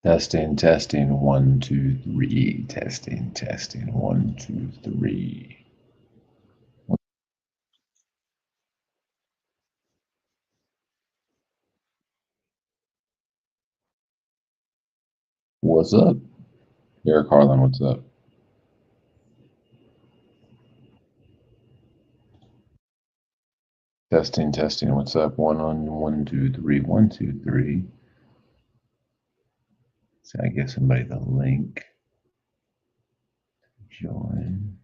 Testing, testing, 1, 2, 3. Testing, testing, 1, 2, 3. What's up? Eric Harlan, what's up? Testing, testing, what's up? 1, 2, 3, 1, 2, 3. So I give somebody the link. Join.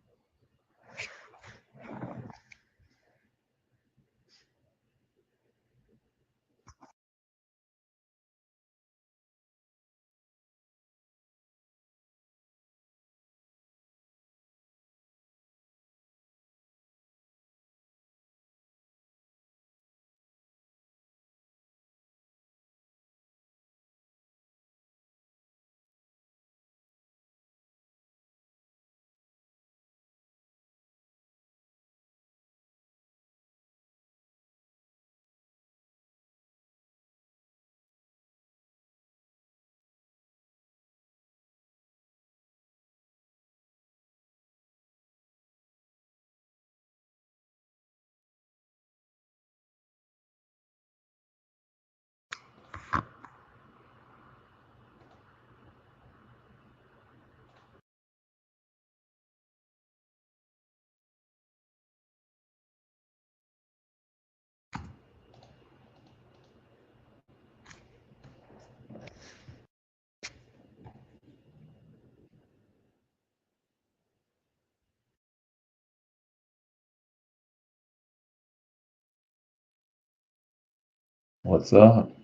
What's up? Can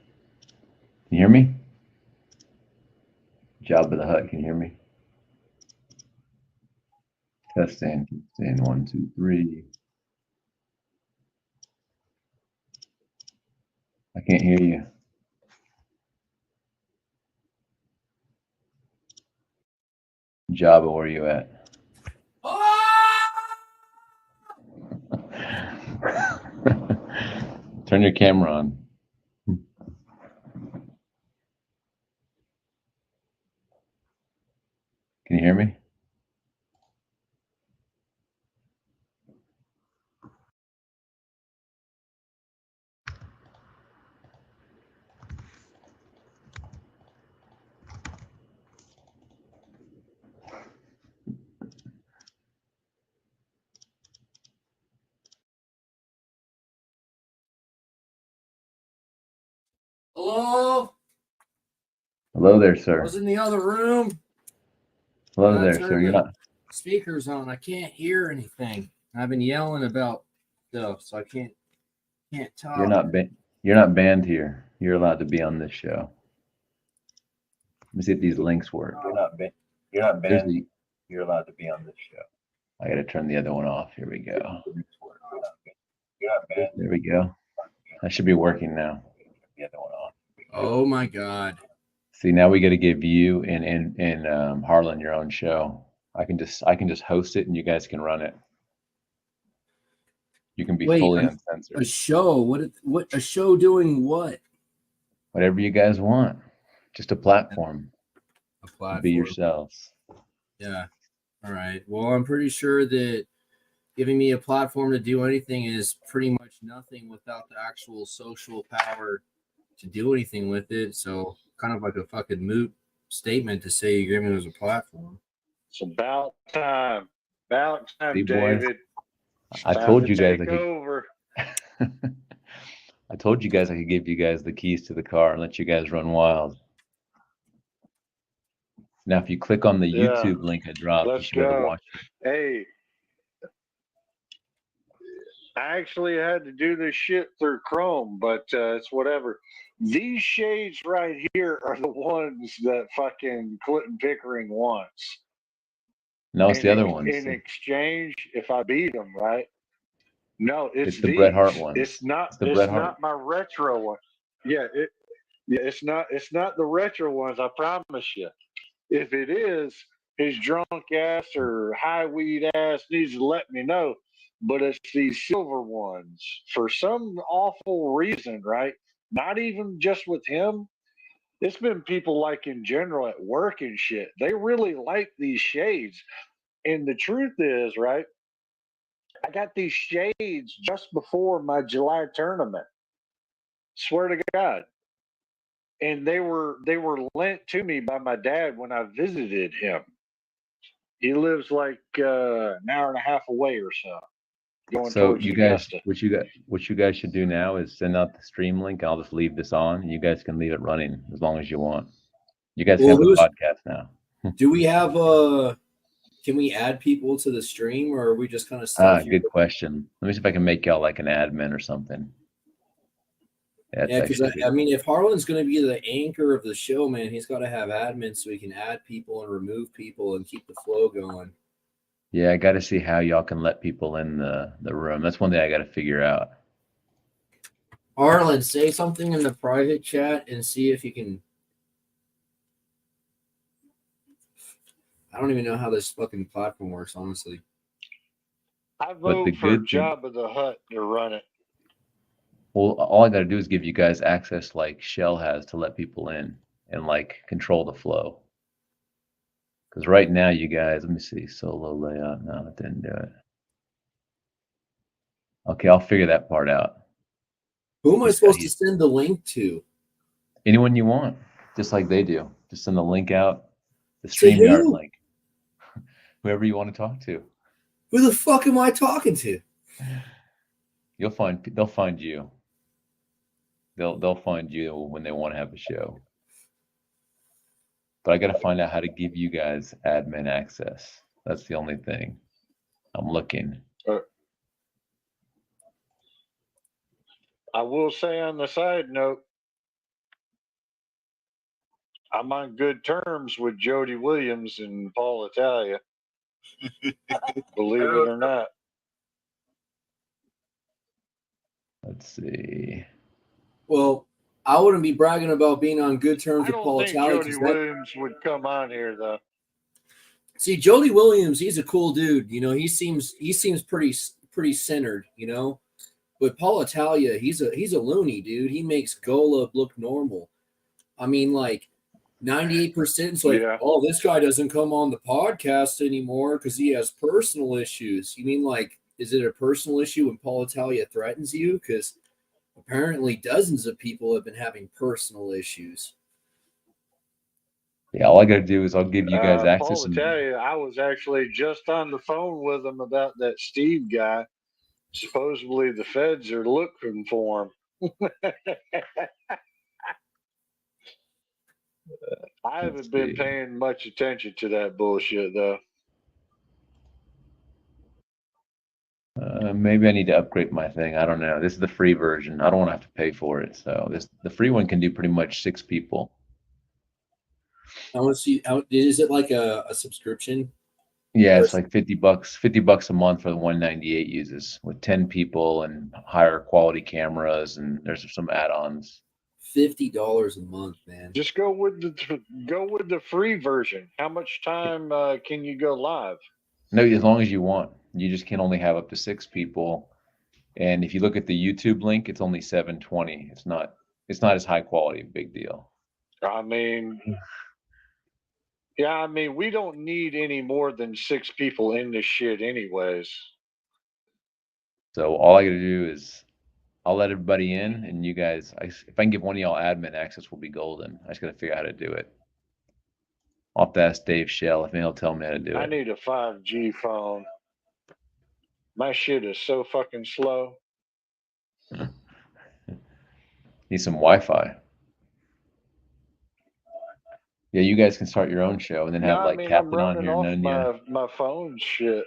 you hear me? Job of the Hut, can you hear me? Testing, testing, 1, 2, 3. I can't hear you. Jabba, where are you at? Turn your camera on. Can you hear me? Hello? Hello there, I sir. was in the other room. Hello there, sir. Turned You're the not. speakers on. I can't hear anything. I've been yelling about stuff, so I can't talk. You're not banned here. You're allowed to be on this show. Let me see if these links work. You're not There's banned. You're allowed to be on this show. I gotta turn the other one off. Here we go. You're not banned. There we go. That should be working now. The other one off. Oh my God. See, now we got to give you and Harlan your own show. I can just host it and you guys can run it. You can be fully A uncensored. show? What a show doing what? Whatever you guys want. Just a platform. A platform. Be yourselves. Yeah. All right. Well, I'm pretty sure that giving me a platform to do anything is pretty much nothing without the actual social power to do anything with it. So kind of like a fucking moot statement to say you gave me as a platform. It's about time. About time, See, boys, David. I told you guys take over. I told you guys I could give you guys the keys to the car and let you guys run wild. Now, if you click on the YouTube link I dropped, you should be able to watch it. Hey, I actually had to do this shit through Chrome, but it's whatever. These shades right here are the ones that fucking Clinton Pickering wants. No, it's the other ones. In exchange, if I beat them, right? No, it's the these. Bret Hart ones. It's not. The It's Bret not Hart. my retro one. Yeah, it's not. It's not the retro ones. I promise you. If it is, his drunk ass or high weed ass needs to let me know. But it's these silver ones for some awful reason, right? Not even just with him, It's been people like in general at work and shit. They really like these shades. And the truth is, right? I got these shades just before my July tournament. Swear to God. And they were lent to me by my dad when I visited him. He lives like an hour and a half away or so, going So towards you guys, Augusta. what you guys should do now is send out the stream link. I'll just leave this on, and you guys can leave it running as long as you want. You guys Well, have the podcast now. do we have can we add people to the stream, or are we just kind of stuck here? Good question. Let me see if I can make y'all like an admin or something. That's Yeah, because actually I mean, if Harlan's going to be the anchor of the show, man, he's got to have admins so he can add people and remove people and keep the flow going. yeah. I got to see how y'all can let people in the room. That's one thing I got to figure out. Harlan, say something in the private chat and see if you can. I don't even know how this fucking platform works, honestly. I But the vote for good thing, Jabba the Hutt to run it. well, all I got to do is give you guys access like Shell has to let people in and like control the flow. Because right now, you guys, let me see, solo layout. No, it didn't do it. Okay, I'll figure that part out. Who am I Just supposed to send the link to? anyone you want, just like they do. Just send the link out, the To StreamYard who? link. Whoever you want to talk to. Who the fuck am I talking to? They'll find you. They'll find you when they want to have a show. But I got to find out how to give you guys admin access. That's the only thing. I'm looking. I will say on the side note, I'm on good terms with Jody Williams and Paul Italia. Believe it or not. Let's see. Well, I wouldn't be bragging about being on good terms I with don't Paul think Italia. Jody Williams would come on here though. See, Jody Williams, he's a cool dude. You know, he seems pretty centered. You know, but Paul Italia, he's a loony dude. He makes Golub look normal. I mean, like 98%. It's like, Yeah. oh, this guy doesn't come on the podcast anymore because he has personal issues. You mean like, is it a personal issue when Paul Italia threatens you? Because apparently dozens of people have been having personal issues. Yeah, all I got to do is I'll give you guys access. Paul Italia, I was actually just on the phone with him about that Steve guy. Supposedly the feds are looking for him. I haven't been paying much attention to that bullshit though. Maybe I need to upgrade my thing. I don't know. This is the free version. I don't want to have to pay for it. So the free one can do pretty much 6 people. I want to see. Is it like a subscription? Yeah, it's like $50, $50 a month for the 198 uses with 10 people and higher quality cameras, and there's some add-ons. $50 a month, man. Just go with the free version. How much time can you go live? No, as long as you want. You just can only have up to 6 people. And if you look at the YouTube link, it's only 720. It's not as high quality, big deal. I mean, yeah, I mean, we don't need any more than 6 people in this shit anyways. So all I got to do is I'll let everybody in, and you guys, if I can give one of y'all admin access, will be golden. I just got to figure out how to do it. I'll have to ask Dave Shell if he'll tell me how to do it. I need a 5G phone. My shit is so fucking slow. Need some Wi-Fi. Yeah, you guys can start your own show and then have Captain on here. I'm running off my phone shit.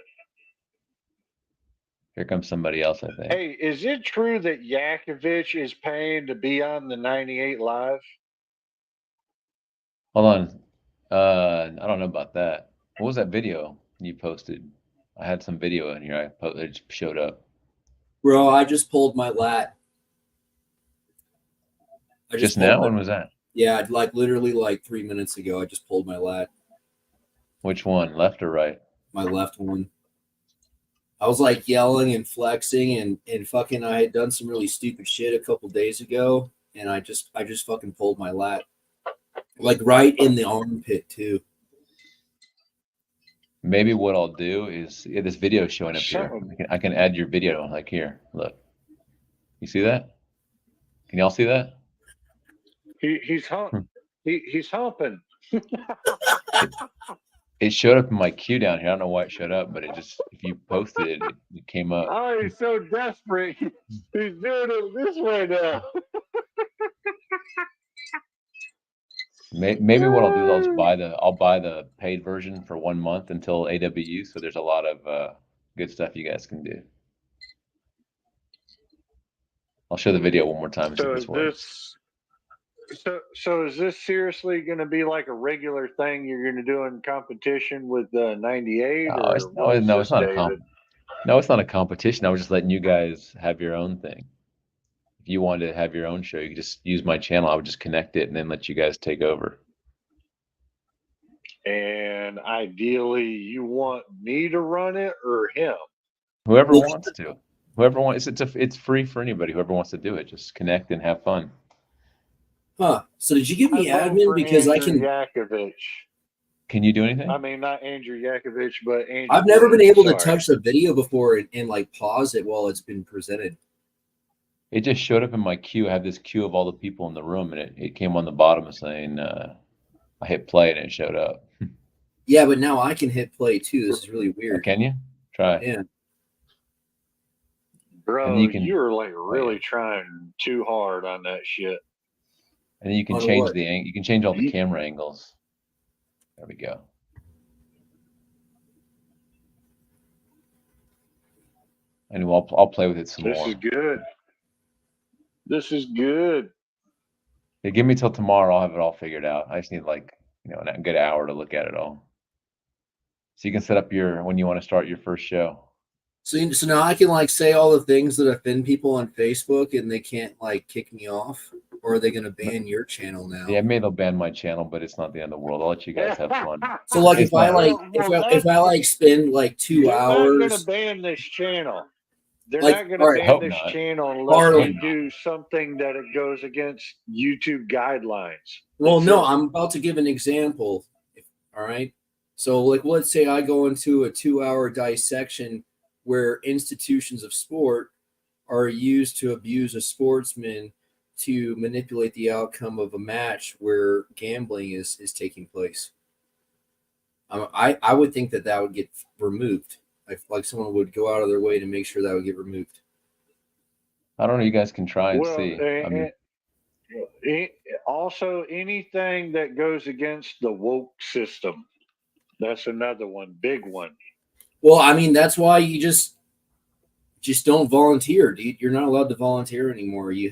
Here comes somebody else, I think. Hey, is it true that Yakovich is paying to be on the 98 Live? Hold on. I don't know about that. What was that video you posted? I had some video in here. It just showed up. Bro, I just pulled my lat. Just now? When was that? Yeah, like literally like 3 minutes ago. I just pulled my lat. Which one, left or right? My left one. I was like yelling and flexing and fucking. I had done some really stupid shit a couple days ago, and I just fucking pulled my lat. Like right in the armpit too. Maybe what I'll do is this video showing up here. Something. I can add your video like here. Look, you see that? Can y'all see that? He's Hmm. he's humping. It showed up in my queue down here. I don't know why it showed up, but it just if you posted it, it came up. Oh, he's so desperate. He's doing it this way now. Maybe what I'll do is I'll buy the paid version for 1 month until AWU. So there's a lot of good stuff you guys can do. I'll show the video one more time and see So if is this works. so is this seriously going to be like a regular thing you're going to do in competition with 98 No, or what is no, this, it's not a David? no, it's not a competition. I was just letting you guys have your own thing. If you wanted to have your own show, you could just use my channel. I would just connect it and then let you guys take over. And ideally, you want me to run it or him? Whoever wants to. Whoever wants. It's free for anybody. Whoever wants to do it, just connect and have fun. Huh. So did you give me I'd vote admin for because I Andrew can? Yakovich. Can you do anything? I mean, not Andrew Yakovich, but Andrew. I've never been Green, able to sorry. touch the video before and like pause it while it's been presented. It just showed up in my queue. I have this queue of all the people in the room, and it came on the bottom saying I hit play and it showed up. Yeah, but now I can hit play too. This is really weird. Can you? Try. Yeah. Bro, And you can- you're like really yeah. trying too hard on that shit. And then you can On change what? you can change all the camera angles. There we go. And I'll play with it some This more. is good. This is good. Yeah, give me till tomorrow. I'll have it all figured out. I just need like a good hour to look at it all. So you can set up when you want to start your first show. So now I can like say all the things that offend people on Facebook and they can't like kick me off, or are they going to ban your channel now? Yeah, maybe they'll ban my channel, but it's not the end of the world. I'll let you guys have fun. So like It's if I not- like Well, if I like spend like 2 they're not going to hours, ban this channel. They're Like, not going all to right, ban hope this not. channel unless Harlan. you do something that it goes against YouTube guidelines. well, That's no, it. I'm about to give an example. All right. So like let's say I go into a 2-hour dissection where institutions of sport are used to abuse a sportsman to manipulate the outcome of a match where gambling is taking place. I would think that would get removed. Like someone would go out of their way to make sure that would get removed. I don't know. You guys can try and Well, see. I mean, also anything that goes against the woke system. That's another one, big one. Well, I mean that's why you just don't volunteer, dude. You're not allowed to volunteer anymore. You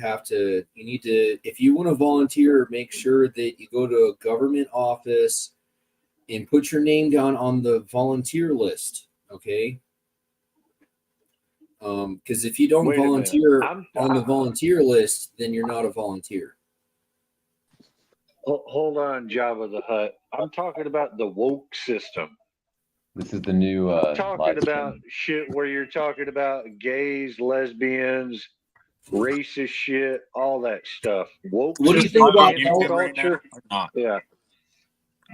need to, if you want to volunteer, make sure that you go to a government office and put your name down on the volunteer list. Okay. Because if you don't Wait a minute. volunteer on the volunteer list, then you're not a volunteer. Hold on, Jabba the Hutt. I'm talking about the woke system. this is the new Talking live about stream. shit where you're talking about gays, lesbians, racist shit, all that stuff. Woke. What do you system, think about cancel all- right now culture? or not? Yeah.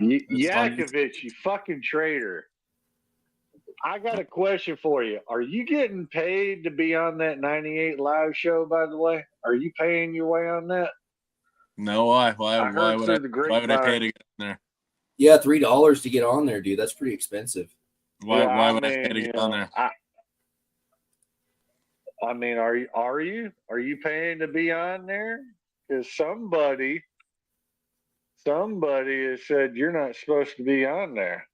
It's on Yakovich, you fucking traitor. I got a question for you. Are you getting paid to be on that 98 live show, by the way? Are you paying your way on that? No, why? Why I heard would through I? the Why would I pay grapevine. to get in there? Yeah, $3 to get on there, dude. That's pretty expensive. Why? Yeah, why I would I mean, pay to get on there? I mean, are you paying to be on there? Because somebody has said you're not supposed to be on there.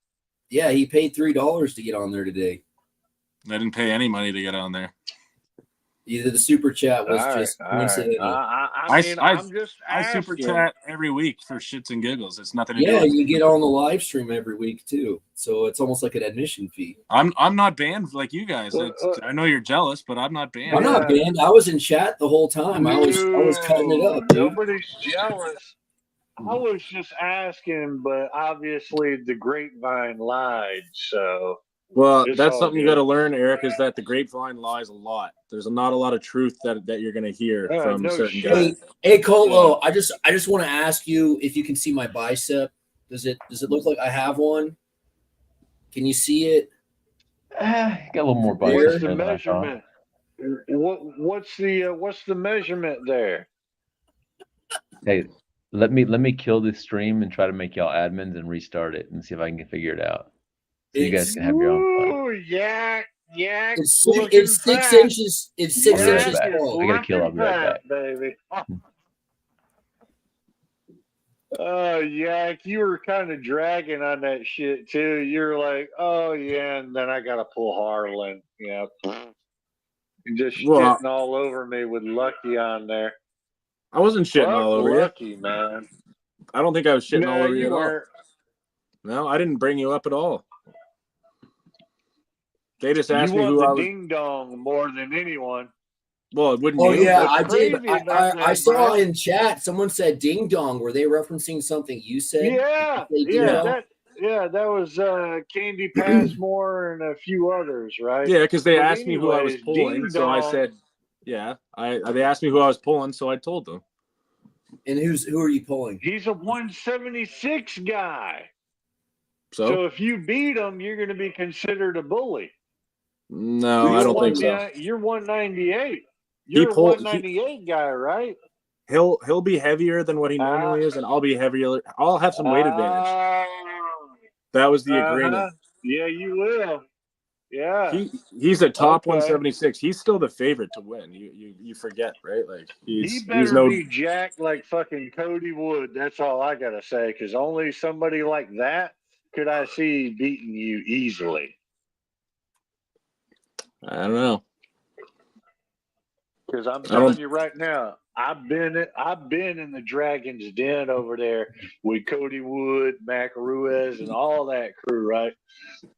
Yeah, he paid $3 to get on there today. I didn't pay any money to get on there. Either the super chat was just coincidental. I mean, I'm just I asking. super chat every week for shits and giggles. It's nothing to Yeah, do with you get on the live stream every week too, so it's almost like an admission fee. I'm not banned like you guys. I know you're jealous, but I'm not banned. I'm not banned. I was in chat the whole time. I was cutting it up, dude. Nobody's jealous. I was just asking, but obviously the grapevine lied. So Well, It's that's all something you good. got to learn, Eric, is that the grapevine lies a lot. There's not a lot of truth that you're going to hear from No certain shit. guys. Hey, Colo, I just want to ask you if you can see my bicep. Does it look like I have one? Can you see it? Got a little more What's bicep the there than I thought. measurement? What's the measurement there? Hey, let me kill this stream and try to make y'all admins and restart it and see if I can figure it out. So you guys It's can have your own fun. Ooh, yak, looking it's 6 fat. inches. It's I'll 6 be right inches back. tall. I gotta kill. I'll Looking be right fat, back. baby. Oh, yak, you were kind of dragging on that shit too. You're like, oh yeah, and then I gotta pull Harlan. Yeah, and just Well, shitting all over me with Lucky on there. I wasn't shitting Fuck all over Lucky, man. you. I don't think I was shitting all No, over you you at all. weren't. No, I didn't bring you up at all. They just You asked me want who the I was. ding dong more than anyone. Well, wouldn't Oh you? yeah, What's I did. crazy about I that, saw Brad? in chat someone said ding dong. Were they referencing something you said? Yeah, Did you say ding dong? that was Candy Passmore and a few others, right? Yeah, because they But asked me who I was anyways, pulling, ding so I dong. said, yeah. They asked me who I was pulling, so I told them. And who are you pulling? He's a 176 guy. So So if you beat him, you're going to be considered a bully. no, I don't think so. You're 198. He You're a pulled. 198 guy, right? He'll be heavier than what he normally is, and I'll be heavier. I'll have some weight advantage. That was the agreement. Yeah, you will. Yeah. He's a top Okay. 176. He's still the favorite to win. You forget, right? Like He he's better no. be jacked like fucking Cody Wood. That's all I gotta say. Because only somebody like that could I see beating you easily. I don't know. Because I'm telling you right now, I've been in the Dragon's Den over there with Cody Wood, Mac Ruiz, and all that crew. Right?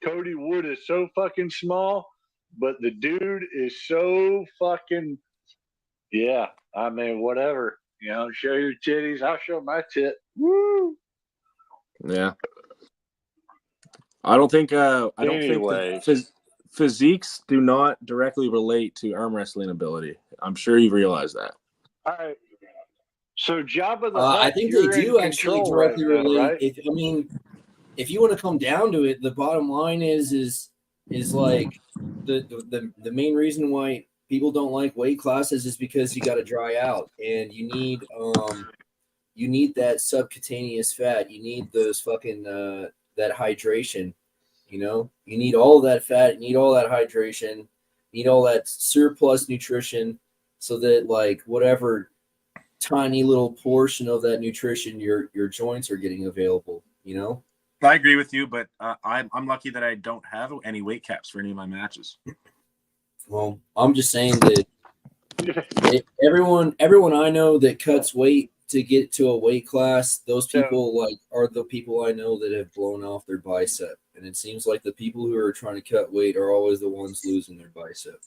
Cody Wood is so fucking small, but the dude is so fucking. Yeah, I mean, whatever. You know, show your titties. I'll show my tit. Woo! Yeah. I don't think. I don't Anyway. think physiques do not directly relate to arm wrestling ability. I'm sure you realize that. All right. So, Jabba the Hutt, I think you're they in do actually control directly right now, relate. right? If you want to come down to it, the bottom line is like the main reason why people don't like weight classes is because you got to dry out and you need that subcutaneous fat. You need those fucking that hydration. You know, you need all of that fat. You need all that hydration. You need all that surplus nutrition, so that like whatever tiny little portion of that nutrition your joints are getting available. You know. I agree with you, but I'm lucky that I don't have any weight caps for any of my matches. Well, I'm just saying that everyone I know that cuts weight to get to a weight class, those people like are the people I know that have blown off their bicep. And it seems like the people who are trying to cut weight are always the ones losing their bicep.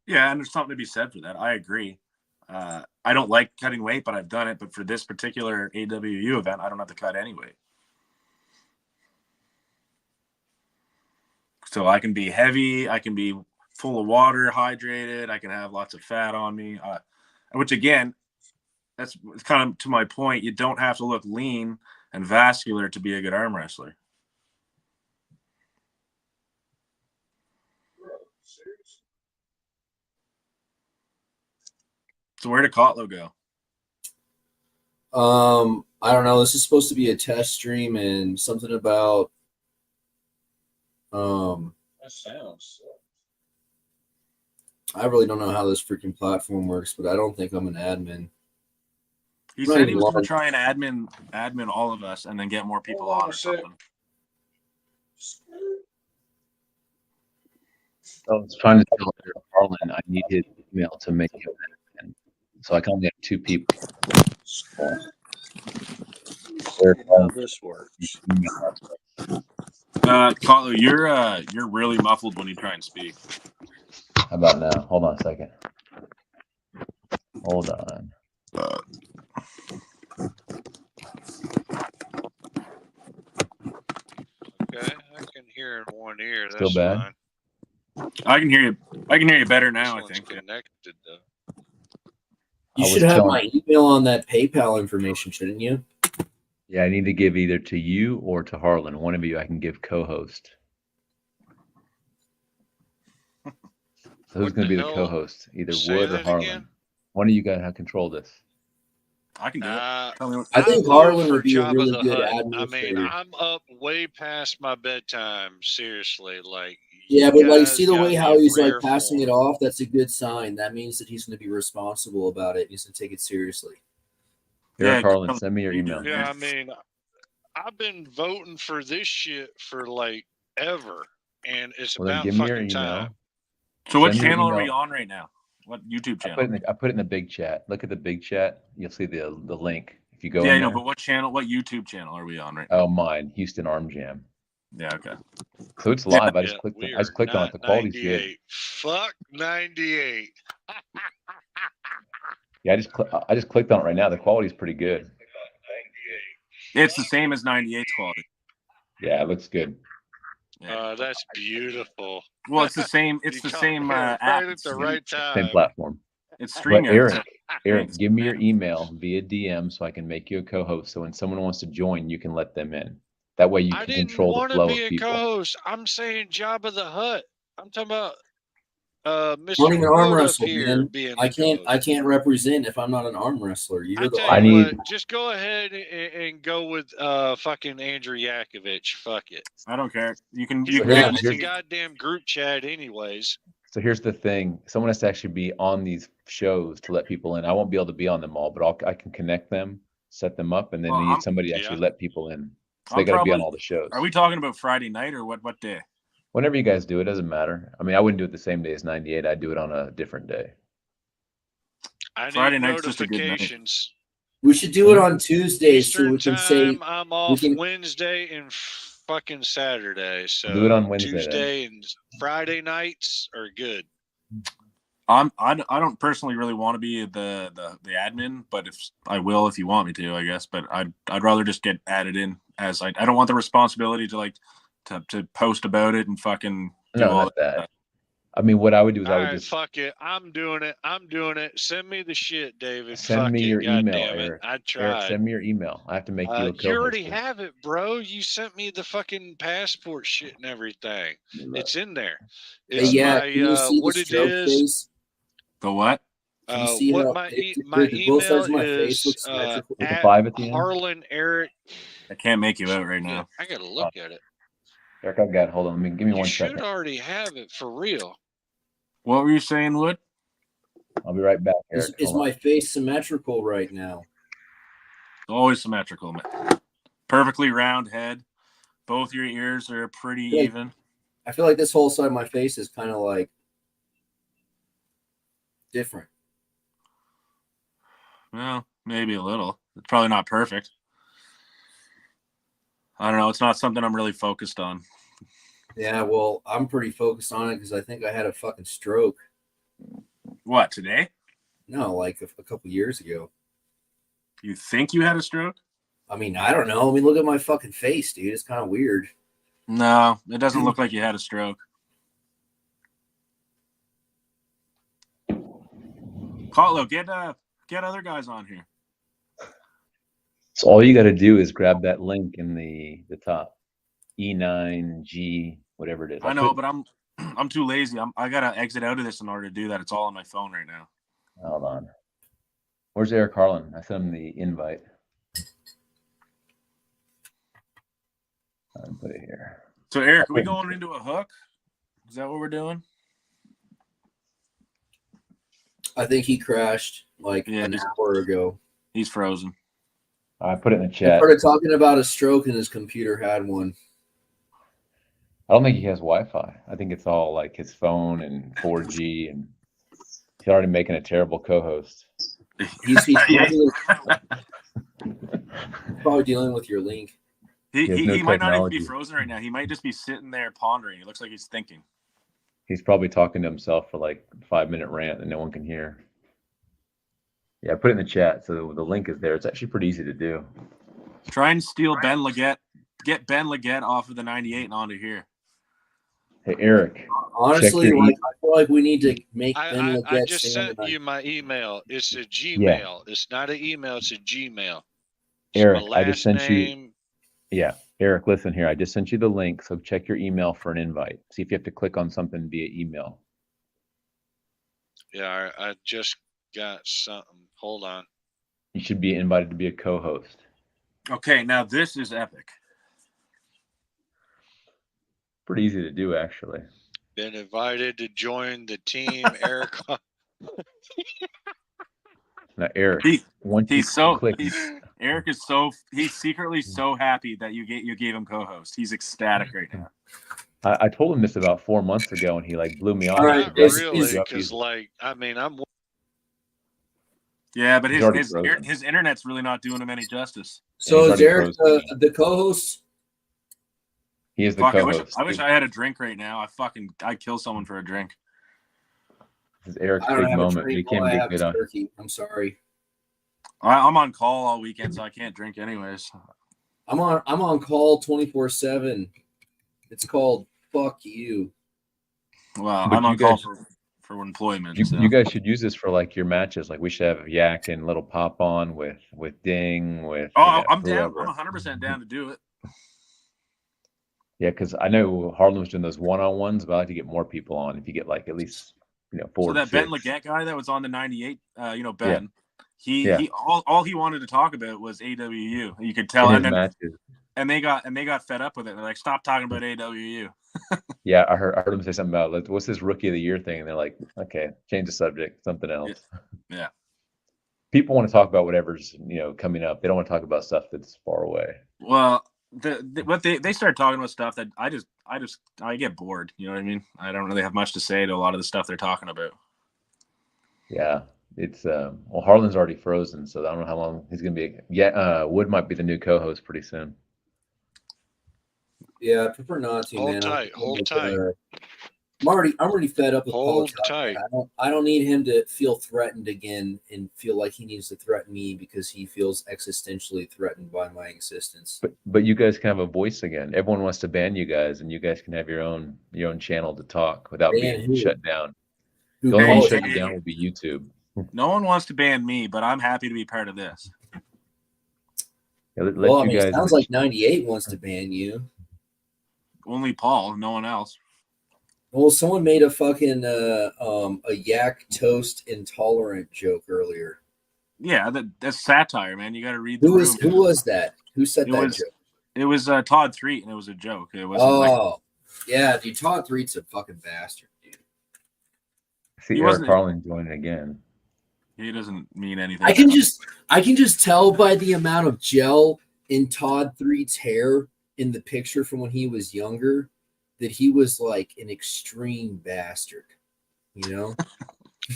Yeah, and there's something to be said for that. I agree. I don't like cutting weight, but I've done it. But for this particular AWU event, I don't have to cut any weight. So I can be heavy, I can be full of water, hydrated, I can have lots of fat on me, which again, that's kind of to my point. You don't have to look lean and vascular to be a good arm wrestler. So where did Kotlo go? I don't know. This is supposed to be a test stream and something about That sounds. I really don't know how this freaking platform works, but I don't think I'm an admin. He said he was going to try and admin all of us and then get more people on or something. I was trying to tell Harlan I need his email to make him admin. So I can only have 2 people. How this works. Kotlo, you're really muffled when you try and speak. How about now? Hold on a second. Hold on. Okay, I can hear in one ear. Still That's bad? fine. I can hear you. I can hear you better now. This I one's think. Yeah. connected though. You I should was have telling- my email on that PayPal information, shouldn't you? Yeah, I need to give either to you or to Harlan. One of you I can give co-host. So who's What going to the be the hell? co-host? Either Say Wood or that Harlan. again? One of you guys have control this. I can do it. Tell me what. I think vote Harlan for would be a Jabba really the good Hutt. I administrator. mean, I'm up way past my bedtime. Seriously, like. Yeah, you but like, guys see the got way me how in he's like rare passing it form. off. That's a good sign. That means that he's going to be responsible about it. He's going to take it seriously. Eric Yeah, Harlan, send me your email. Yeah, I mean, I've been voting for this shit for like ever, and it's Well, then about give me your fucking email. time. So what Send me your channel are we email. on right now? What YouTube I channel? put it in the big chat. Look at the big chat. You'll see the link. If you go Yeah, I in know, there. but what channel? What YouTube channel are we on right now? Oh, mine, Houston Arm Jam. Yeah, okay. So it's live. I Yeah, just clicked. we I just are clicked on it. not The quality's good. 98. Fuck 98. Yeah, I just clicked on it right now. The quality's pretty good. It's the same as 98's quality. Yeah, it looks good. Yeah. That's beautiful. Well, it's the same. It's You the got same there app. right at It's the right time. Same platform. It's But StreamYard. Eric, give me your email via DM so I can make you a co-host. So when someone wants to join, you can let them in. That way you I can didn't control the want to flow be of a people. co-host. I'm saying Jabba the Hutt. I'm talking about Mr. Running an arm Wood up wrestle, here man. being I the can't represent if I'm not an arm wrestler. You're I the tell I you need- what, just go ahead and go with fucking Andrew Yakovich. Fuck it. I don't care. You can. He So You runs can the goddamn group chat anyways. So here's the thing. Someone has to actually be on these shows to let people in. I won't be able to be on them all, but I can connect them, set them up, and then Well, they need somebody to yeah. actually let people in. So I'm they got to be on probably- all the shows. Are we talking about Friday night or what day? Whenever you guys do it, doesn't matter. I mean, I wouldn't do it the same day as 98. I'd do it on a different day. I Friday need night's just a good night. notifications. We should do it on Tuesdays so Eastern we can time, say I'm off can- Wednesday and fucking Saturday. So Do it on Wednesday, then. Tuesday and Friday nights are good. I don't personally really want to be the admin, but if I will, if you want me to, I guess. But I'd rather just get added in as I don't want the responsibility to to post about it and fucking do No, all not that. I mean, what I would do is All I would right, just fuck it. I'm doing it. Send me the shit, David. send fuck me it. your God email, damn it. Eric. I Eric, tried. send me your email. I have to make you a co-host. You already have it, bro. You sent me the fucking passport shit and everything. It's in there. Hey, It's yeah, my can you see what the it stroke is. face? The what? Can you see What how my both sides email of my face is look symmetrical? With the at 5 at the end? Harlan Eric. I can't make you out right now. I gotta look at it. Eric, I've got it. Hold on. Give me You one should second. already have it for real. What were you saying, Wood? I'll be right back, Eric. Is Hold on. my face symmetrical right now? Always symmetrical, man. Perfectly round head. Both your ears are pretty Yeah. even. I feel like this whole side of my face is kind of like different. Well, maybe a little. It's probably not perfect. I don't know. It's not something I'm really focused on. Yeah, well, I'm pretty focused on it because I think I had a fucking stroke. What, today? No, like a couple years ago. You think you had a stroke? I mean, I don't know. I mean, look at my fucking face, dude. It's kind of weird. No, it doesn't look like you had a stroke. Carlo, get other guys on here. So all you got to do is grab that link in the top, E9G, whatever it is. I know, but I'm too lazy. I gotta exit out of this in order to do that. It's all on my phone right now. Hold on. Where's Eric Harlan? I sent him the invite. I'll put it here. So Eric, are we going into a hook? Is that what we're doing? I think he crashed like Yeah, an just- hour ago. He's frozen. I put it in the He chat. started talking about a stroke and his computer had one. I don't think he has Wi-Fi. I think it's all like his phone and 4G, and he's already making a terrible co-host. He's probably dealing with your link. He has no might not even be technology. frozen right now. He might just be sitting there pondering. It looks like he's thinking. He's probably talking to himself for like a 5-minute rant that no one can hear. Yeah, I put it in the chat, so the link is there. It's actually pretty easy to do. Try and steal Ben Leggett. Get Ben Leggett off of the 98 and onto here. Hey, Eric. Honestly, your like I feel like we need to make Ben I Leggett just stand sent tonight. you my email. It's a Gmail. Yeah. It's not an email. It's a Gmail. It's Eric, my I just last sent you. name. Yeah, Eric, listen here. I just sent you the link, so check your email for an invite. See if you have to click on something via email. Yeah, I just got something. Hold on. You should be invited to be a co-host. Okay, now this is epic. Pretty easy to do, actually. Been invited to join the team, Eric. Now, Eric, once you click, Eric is he's secretly so happy that you gave him co-host. He's ecstatic right now. I told him this about 4 months ago, and he like blew me off. All right, Not really, because like I mean I'm. Yeah, but He's his internet's really not doing him any justice. So is Eric the co-host? He is the co-host. I wish I had a drink right now. I'd kill someone for a drink. This is Eric's big moment. He can't make it on. I'm sorry. I'm on call all weekend, so I can't drink anyways. I'm on call 24/7. It's called fuck you. Well, I'm on call for employment. You guys should use this for like your matches. Like we should have Yak and Little Pop on with Ding with. I'm down. I'm 100% down to do it. Yeah, because I know Harlan was doing those one-on-ones, but I like to get more people on. If you get like at least 4 So that 6. Ben Leggett guy that was on the 98, Ben. Yeah. He all he wanted to talk about was AWU. You could tell, and they got fed up with it. They're like, stop talking about AWU. Yeah, I heard him say something about like, what's this Rookie of the Year thing, and they're like, okay, change the subject, something else. Yeah. People want to talk about whatever's coming up. They don't want to talk about stuff that's far away. Well, they start talking about stuff that I get bored. You know what I mean? I don't really have much to say to a lot of the stuff they're talking about. Yeah, it's Harlan's already frozen, so I don't know how long he's gonna be. Yeah, Wood might be the new co-host pretty soon. Yeah, I prefer not to. Hold tight. I'm already fed up with hold Paul tight. I don't need him to feel threatened again and feel like he needs to threaten me because he feels existentially threatened by my existence. But you guys can have a voice again. Everyone wants to ban you guys, and you guys can have your own channel to talk without being shut down. The only one shut you down will be YouTube. No one wants to ban me, but I'm happy to be part of this. Yeah, it sounds like 98 wants to ban you. Only Paul, no one else. Well, someone made a fucking a yak toast intolerant joke earlier. Yeah, that's satire, man. You got to read. Who was that? Who said that joke? It was Todd Threet, and it was a joke. It was. Yeah, dude. Todd Threet's a fucking bastard, dude. See, Eric Harlan joining again. He doesn't mean anything. I can just tell by the amount of gel in Todd Threet's hair in the picture from when he was younger that he was like an extreme bastard,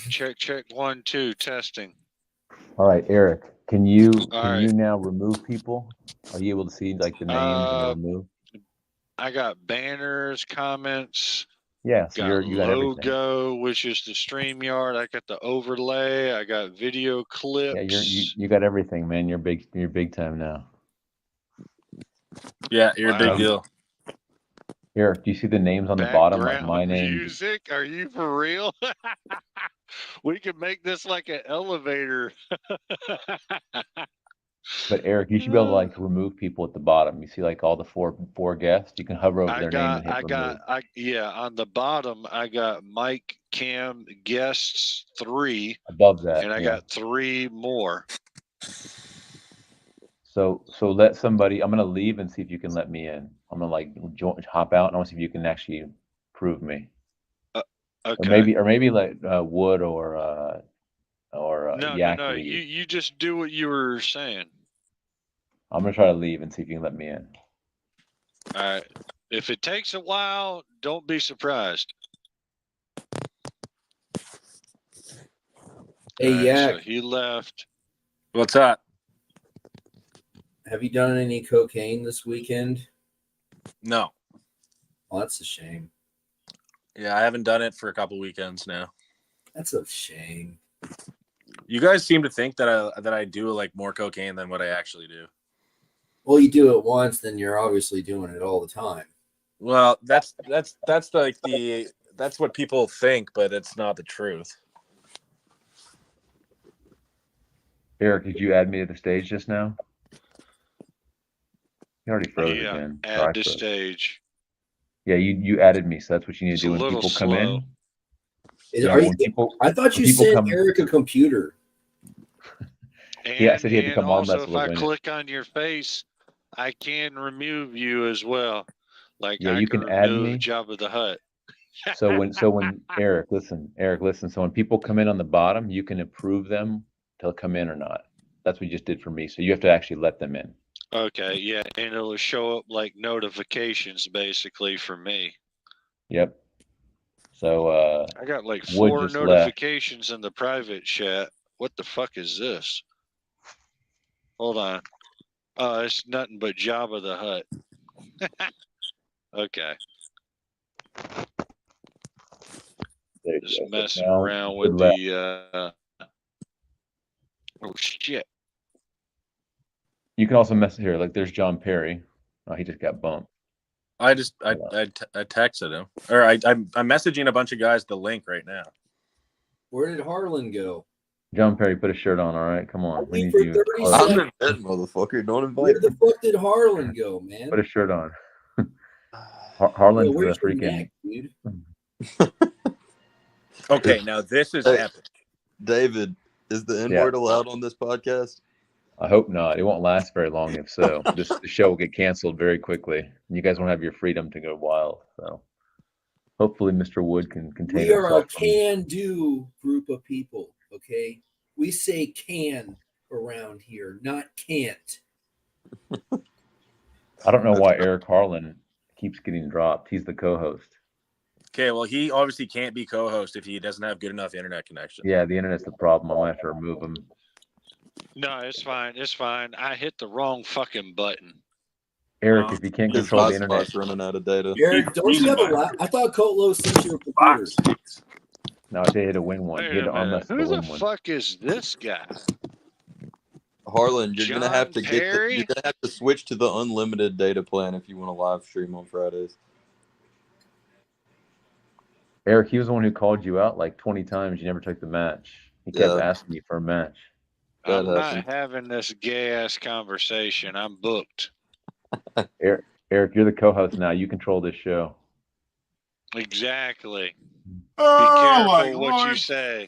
Check 1 2 testing. All right, Eric, can you now remove people? Are you able to see like the names and remove? I got banners, comments. Yeah, so you got logo, everything. Which is the StreamYard. I got the overlay. I got video clips. Yeah, you got everything, man. You're big time now. Yeah, you're a big deal. Eric, do you see the names on the bottom, like my name? Music? Are you for real? We could make this like an elevator. But Eric, you should be able to like remove people at the bottom. You see like all the four guests. You can hover over their name and hit remove. On the bottom, I got Mike, Cam, guests 3. Above that, and I got 3 more. So let somebody. I'm gonna leave and see if you can let me in. I'm gonna like hop out and I want to see if you can actually prove me. Okay. Or maybe like Wood or Yak. No. You just do what you were saying. I'm gonna try to leave and see if you can let me in. All right. If it takes a while, don't be surprised. Hey, Yak. So he left. What's up? Have you done any cocaine this weekend? No. Well, that's a shame. Yeah, I haven't done it for a couple weekends now. That's a shame. You guys seem to think that I do like more cocaine than what I actually do. Well, you do it once, then you're obviously doing it all the time. Well, that's like that's what people think, but it's not the truth. Eric, did you add me to the stage just now? You already froze Yeah, again. add I to froze. stage. Yeah, you added me, so that's what you need It's to do a when little people come slow. in. Are you, When people, I thought when you people sent come, Eric a computer. I said he had to And come arm also, wrestle if to I win it. click on your face, I can remove you as well. Like Yeah, I you can can add remove me. Jabba the Hutt. So when Eric, listen. So when people come in on the bottom, you can approve them to come in or not. That's what you just did for me. So you have to actually let them in. Okay, yeah, and it'll show up like notifications basically for me. Yep. So I got like Wood 4 just left. notifications in the private chat. What the fuck is this? Hold on. It's nothing but Jabba the Hutt. Okay. There you Just go. So messing now around Wood with left. the oh shit. You can also mess here. Like there's John Perry. Oh, he just got bumped. I texted him, or I'm messaging a bunch of guys the link right now. Where did Harlan go? John Perry, put a shirt on. All right, come on. We need For you. 30 Harlan, seconds. I'm in bed, motherfucker. Don't invite Where me. the fuck did Harlan go, man? put a shirt on. Harlan's Yo, where's the your freaking. neck, dude? Okay, now this is Hey. epic. David, is the N word allowed on this podcast? I hope not. It won't last very long. If so, the show will get canceled very quickly. You guys won't have your freedom to go wild. So hopefully, Mr. Wood can contain We are a himself from. can-do group of people, okay? We say can around here, not can't. I don't know why Eric Harlan keeps getting dropped. He's the co-host. Okay, well, he obviously can't be co-host if he doesn't have good enough internet connection. Yeah, the internet's the problem. I'm gonna have to remove him. No, it's fine. It's fine. I hit the wrong fucking button. Eric, if you can't His control the internet, hotspot's running out of data. Eric, don't you have a lap? I thought Kotlo sent you a computer. no, I say he had to win one. Wait He had a to arm minute. wrestle Who to the win one. fuck is this guy? Harlan, you're gonna have to Perry? you're gonna have to switch to the unlimited data plan if you want to live stream on Fridays. Eric, he was the one who called you out like 20 times. You never took the match. He kept Yeah. asking you for a match. That I'm not happened. having this gay ass conversation. I'm booked. Eric, you're the co-host now. You control this show. Exactly. Oh Be careful what you say.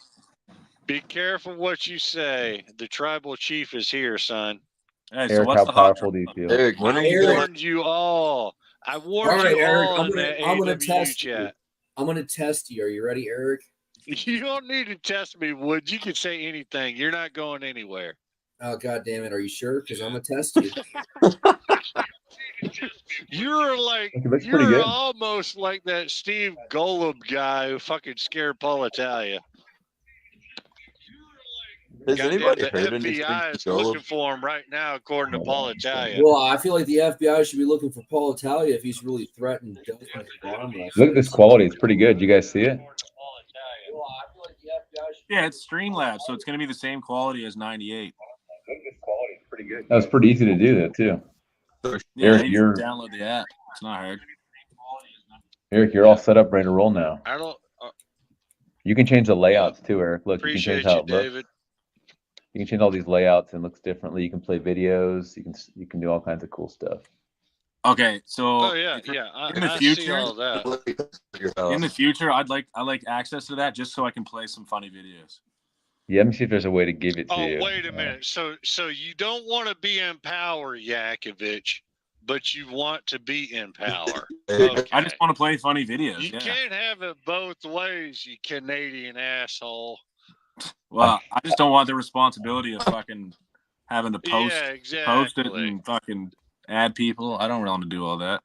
Be careful what you say. The tribal chief is here, son. Hey, so Eric, what's how the hot powerful do you feel? Eric, when are I you gonna warned you all. I warned All right, you Eric, all I'm in that gonna AW test you. chat. I'm gonna test you. Are you ready, Eric? You don't need to test me, Wood. You can say anything. You're not going anywhere. Oh, God damn it. Are you sure? Because I'm gonna test you. You're like, He looks pretty you're good. almost like that Steve Golub guy who fucking scared Paul Italia. Has Goddamn, anybody the heard anything FBI is from looking Golub? for him right now, according to Paul Italia. Well, I feel like the FBI should be looking for Paul Italia if he's really threatened Dustin for arm wrestling. Look at this quality. It's pretty good. You guys see it? Yeah, it's Streamlabs, so it's going to be the same quality as 98. That was pretty easy to do that too. Yeah, Eric, you you're can download the app. It's not hard. Eric, you're all set up, ready to roll now. I don't You can change the layouts too, Eric. Look, you can appreciate change how you, it looks. David. You can change all these layouts and it looks differently. You can play videos. You can do all kinds of cool stuff. Okay, so Oh yeah, yeah. in the I see future, all that. in the future, I like access to that just so I can play some funny videos. Yeah, let me see if there's a way to give it to Oh, you. wait a minute. So you don't want to be in power, Yakovich, but you want to be in power. Okay. I just want to play funny videos. You Yeah. can't have it both ways, you Canadian asshole. Well, I just don't want the responsibility of fucking having to post Yeah, it exactly. and fucking add people. I don't really want to do all that.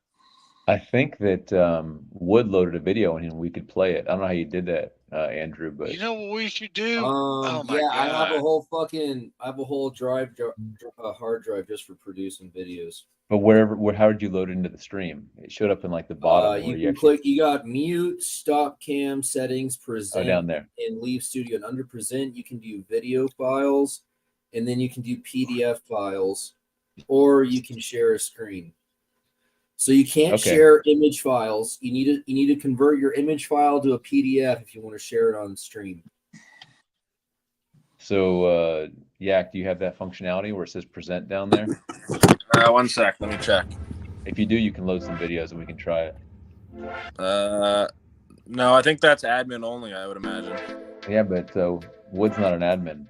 I think that Wood loaded a video and we could play it. I don't know how you did that, Andrew, but You know what we should do? Oh my yeah, I have a God. whole hard drive just for producing videos. how did you load it into the stream? It showed up in like the bottom where You can click. You got mute, stop cam settings, present, down there. and leave studio. And under present, you can do video files, and then you can do PDF files, or you can share a screen. So you can't Okay. share image files. You need to convert your image file to a PDF if you want to share it on stream. So, Yak, do you have that functionality where it says present down there? 1 sec. Let me check. If you do, you can load some videos and we can try it. No, I think that's admin only, I would imagine. Yeah, but Wood's not an admin.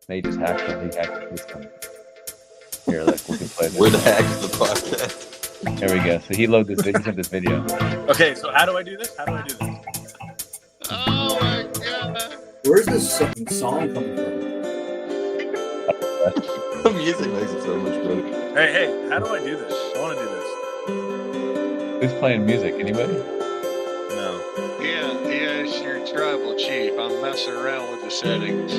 They just hacked the system. Here, look, we can play this. Wood hacks the podcast. There we go. So he loaded this video. He sent this video. Okay, so how do I do this? Oh my god! Where's this song coming from? The music makes it so much better. Hey, how do I do this? I want to do this. Who's playing music? Anybody? No. Yeah, it's your tribal chief. I'm messing around with the settings.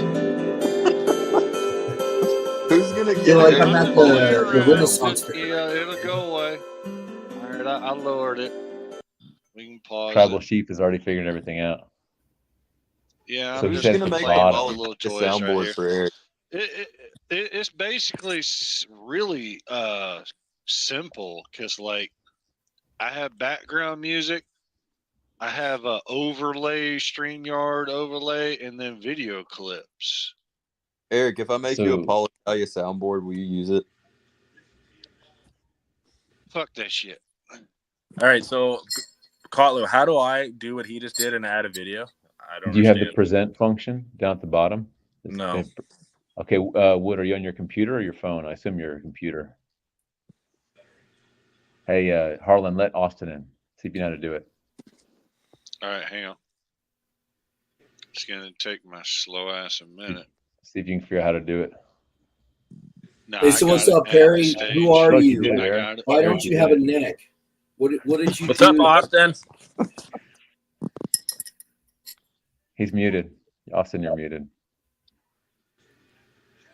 Who's gonna get You're like, it? I'm at the Renaissance fair. Yeah, it'll go away. All right, I lowered it. We can pause. Tribal Chief has already figured everything out. Yeah, So I'm he just said gonna the make bottom. all the little A toys right soundboard here. for Eric. It's basically really simple because like I have background music, I have a overlay, StreamYard overlay, and then video clips. Eric, if I make you a So- Polytalia soundboard, will you use it? Fuck that shit. All right, so Kotlo, how do I do what he just did and add a video? I don't Do you have the understand. present function down at the bottom? No. Okay, Wood, are you on your computer or your phone? I assume your computer. Hey, Harlan, let Austin in. See if you know how to do it. All right, hang on. It's gonna take my slow ass a minute. See if you can figure out how to do it. No, Hey, so I what's got up, it. Perry? Stage. Who are Look, you? did it, I Eric. got it. Why don't Eric, you did have it. a neck? What did you What's do? up, Austin? He's muted. Austin, you're muted.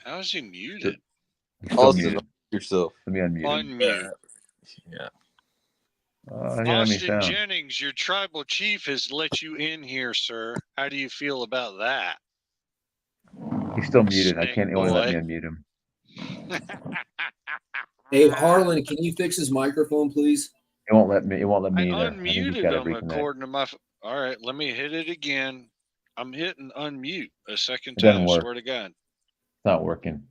How is he muted? You're still Austin, muted. yourself. Let me unmute him. Unmute. Yeah. I hear any Austin sound. Jennings, your tribal chief has let you in here, sir. How do you feel about that? He's still muted. I Snake can't. It won't let me boy. unmute him. Hey, Harlan, can you fix his microphone, please? It won't let me. It won't let I me either. I think he's unmuted got to him reconnect. according to my. All right, let me hit it again. I'm hitting unmute a second It doesn't time. work. Swear to God. It's not working.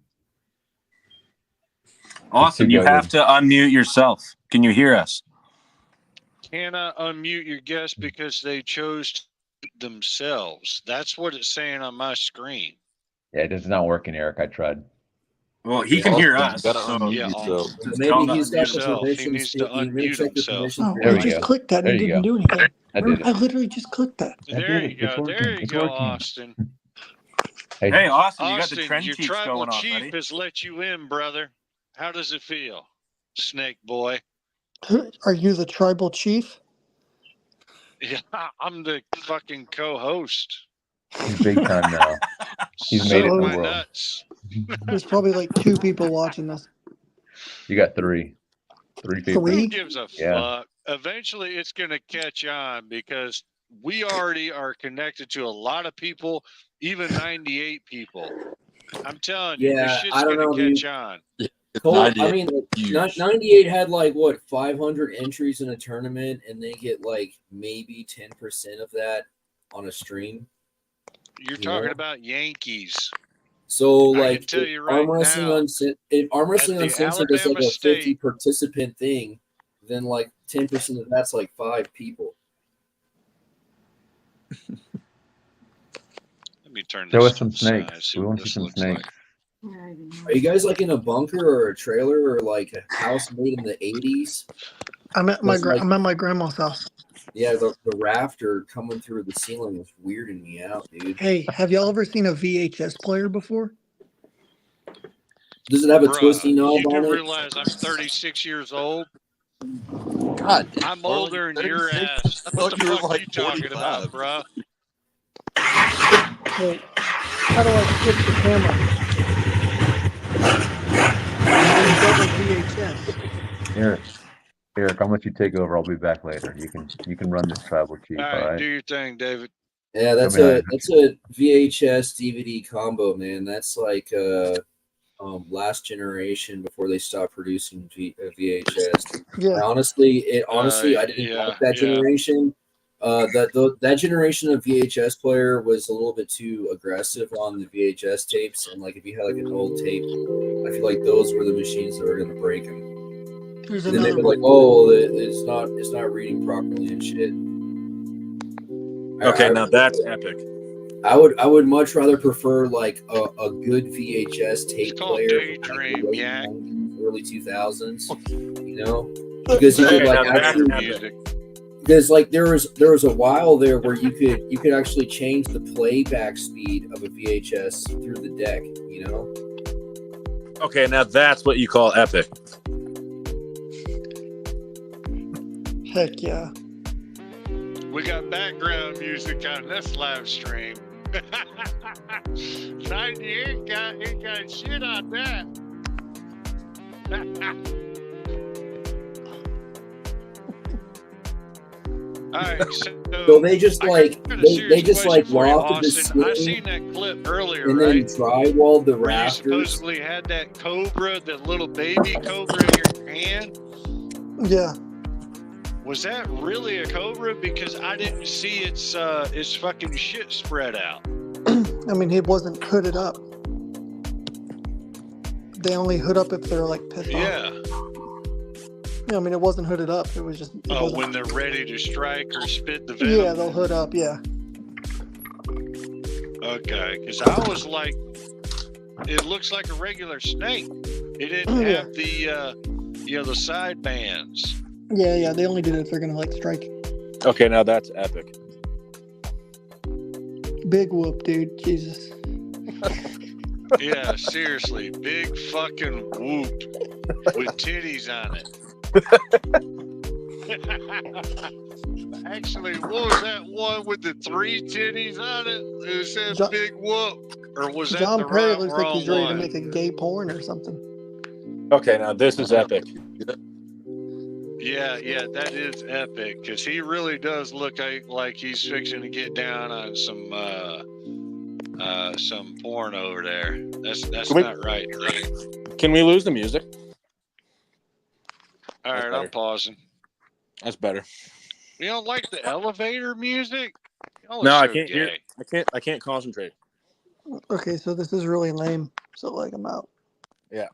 Austin, you have to unmute yourself. Can you hear us? Can I unmute your guest because they chose themselves? That's what it's saying on my screen. Yeah, it's not working, Eric. I tried. Well, he can hear Austin, us. you gotta so unmute yeah, yourself. just tell him Maybe to he's unmute got the himself. himself. He permissions. needs to You may unmute check the himself. permissions. Oh, There I we just go. clicked that and There it you didn't go. do anything. I did I it. literally just clicked that. I There did you it. It's go. working. There you It's go, working. Austin. Hey, Austin, you got Austin, the trend your cheeks tribal going on, chief buddy. has let you in, brother. How does it feel, Snake Boy? Are you the tribal chief? Yeah, I'm the fucking co-host. He's big time now. He's made it in the my world. nuts. There's probably like 2 people watching this. You got three people. 3? Who gives a Yeah. fuck? Eventually, it's going to catch on because we already are connected to a lot of people, even 98 people. I'm telling you, Yeah, this shit's I don't going know, to dude. catch on. Cole, I 98 mean, huge. 98 had like what 500 entries in a tournament, and they get like maybe 10% of that on a stream. You're You talking know? about Yankees. So I like, can tell if you right Arm Wrestling now, if Arm Wrestling the Uncensored is like Alabama a 50 State- participant thing, then like 10% of that's like 5 people. let me turn Show this us some to the side, snakes. see We what want to see this some looks snakes. Are you guys like in a bunker or a trailer or like a house made in the 80s? I'm at my It's like- I'm at my grandma's house. Yeah, the rafter coming through the ceiling was weirding me out, dude. Hey, have y'all ever seen a VHS player before? Does it have a Bruh, twisty knob you on do it? realize I'm 36 years old. God, I'm Harlan, older than you're your 36. ass. I What thought the you were fuck like you talking 45. about, bruh? Hey, how do I switch the camera? Double VHS. Eric, I'm gonna let you take over. I'll be back later. You can run this tribal chief. All All right, right. do your thing, David. Yeah, that's Tell me a VHS DVD combo, man. That's like a last generation before they stopped producing VHS. Yeah. Honestly, I didn't like that generation. That generation of VHS player was a little bit too aggressive on the VHS tapes, and like if you had like an old tape, I feel like those were the machines that were going to break them. Here's And then they'd another be like, one. "Oh, it's not reading properly and shit." Okay, now that's epic. I would much rather prefer like a good VHS tape player from like the late 90s, early 2000s, you know, because you could like actually music. Because like there was a while there where you could actually change the playback speed of a VHS through the deck, you know. Okay, now that's what you call epic. Heck yeah. We got background music on this live stream. Son, you ain't got shit on that. All right, so they just like they just like lofted the ceiling. I seen that clip earlier, and right? then drywalled the Where you rafters. supposedly had that cobra, that little baby cobra in your hand. Yeah. Was that really a cobra? Because I didn't see its fucking shit spread out. I mean, it wasn't hooded up. They only hood up if they're like pissed off. Yeah. Yeah, I mean, it wasn't hooded up. It was just. When they're ready to strike or spit the venom. Yeah, they'll hood up. Yeah. Okay, because I was like, it looks like a regular snake. It didn't have the side bands. Yeah. They only did it if they're gonna like strike. Okay, now that's epic. Big whoop, dude. Jesus. Yeah, seriously, big fucking whoop with titties on it. Actually, what was that one with the 3 titties on it? It said big whoop, or was that John the Perry looks like he's ready one? to make a gay porn or something. Okay, now this is epic. Yeah, that is epic because he really does look like he's fixing to get down on some porn over there. That's not right. Can we lose the music? All right, I'm pausing. That's better. You don't like the elevator music? No, I can't hear. I can't concentrate. Okay, so this is really lame. So like, I'm out. Yeah.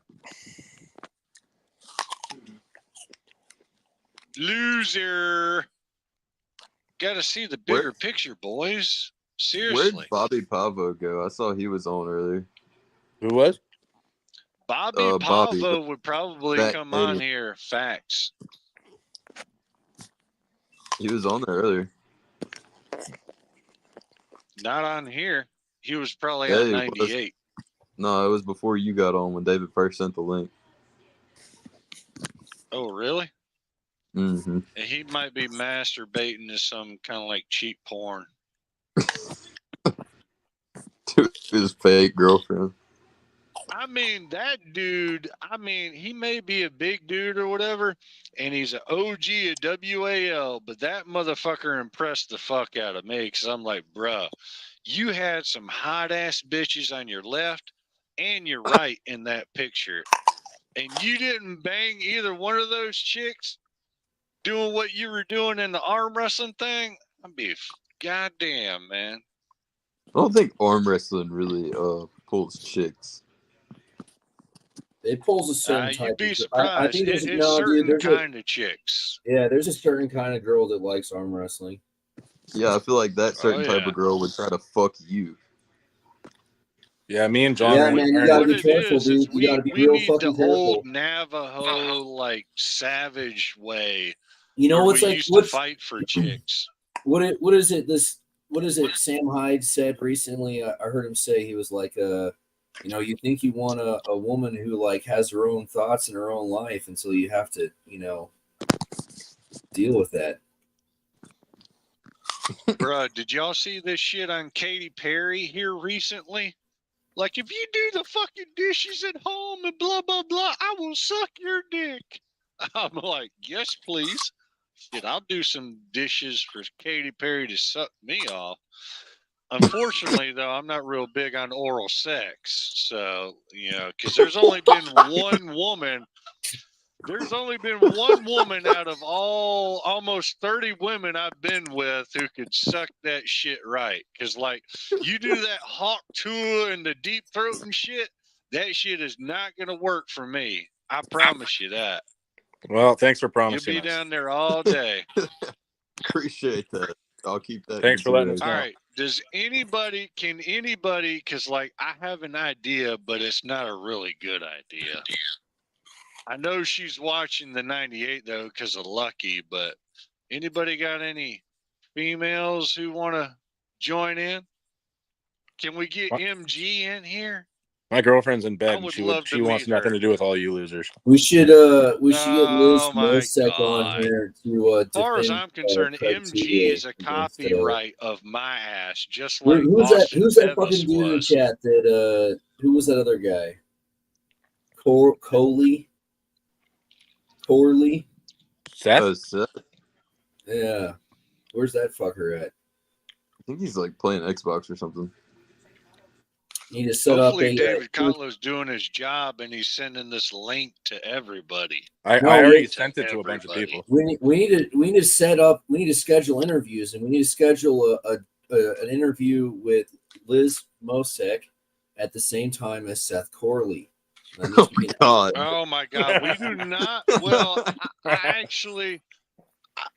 Loser. Got to see the bigger picture, boys. Seriously. Where'd Bobby Pavo go? I saw he was on earlier. Who was? Bobby Pavo Bobby, would probably come Canadian. on here. Facts. He was on there earlier. Not on here. He was probably Yeah, on he 98. No, it was before you got on when David first sent the link. Oh, really? Mm-hmm. And he might be masturbating to some kind of like cheap porn. To his fake girlfriend. I mean, that dude, he may be a big dude or whatever, and he's an OG at WAL, but that motherfucker impressed the fuck out of me because I'm like, bruh, you had some hot-ass bitches on your left and your right in that picture, and you didn't bang either one of those chicks doing what you were doing in the arm wrestling thing. I'd be goddamn, man. I don't think arm wrestling really pulls chicks. It pulls a certain type. You'd be of surprised. I think it's certain kind of chicks. Yeah, there's a certain kind of girl that likes arm wrestling. Yeah, I feel like that certain type of girl would try to fuck you. Yeah, me and John. Yeah, man, you gotta be careful, dude. You gotta be real fucking careful. Old Navajo, like savage way. You know what's like? Used to fight for chicks. What is it? What is it? Sam Hyde said recently. I heard him say he was like, you think you want a woman who like has her own thoughts in her own life, and so you have to, deal with that. Bruh, did y'all see this shit on Katy Perry here recently? Like, if you do the fucking dishes at home and blah, blah, blah, I will suck your dick. I'm like, yes, please. Shit, I'll do some dishes for Katy Perry to suck me off. Unfortunately, though, I'm not real big on oral sex. So, because there's only been one woman. There's only been one woman out of almost 30 women I've been with who could suck that shit right. Because, like, you do that hawk tour and the deep throat and shit, that shit is not going to work for me. I promise you that. Well, thanks for You'll promising be us. down there all day. Appreciate that. I'll keep that. Thanks for letting us All know. right. Can anybody, because, like, I have an idea, but it's not a really good idea. I know she's watching the 98, though, because of Lucky, but anybody got any females who want to join in? Can we get MG in here? My girlfriend's in I bed, and would she love to wants meet nothing her. to do with all you losers. We should get Liz Oh, my Mosek on God. here to As far as defend I'm concerned, Craig MG Tuier is a against, copyright of my ass, just like who's that? Austin Who's that Bevis fucking dude in the was. chat? That who was that other guy? Corley. Seth? Seth. Yeah, where's that fucker at? I think he's like playing Xbox or something. You need to set Hopefully up a. David Kotlow's doing his job and he's sending this link to everybody. I No, already we- sent it to a bunch of people. We need to set up. We need to schedule interviews, and we need to schedule an interview with Liz Mosek at the same time as Seth Corley. Oh my God. Oh my God, we do not. Well, I actually,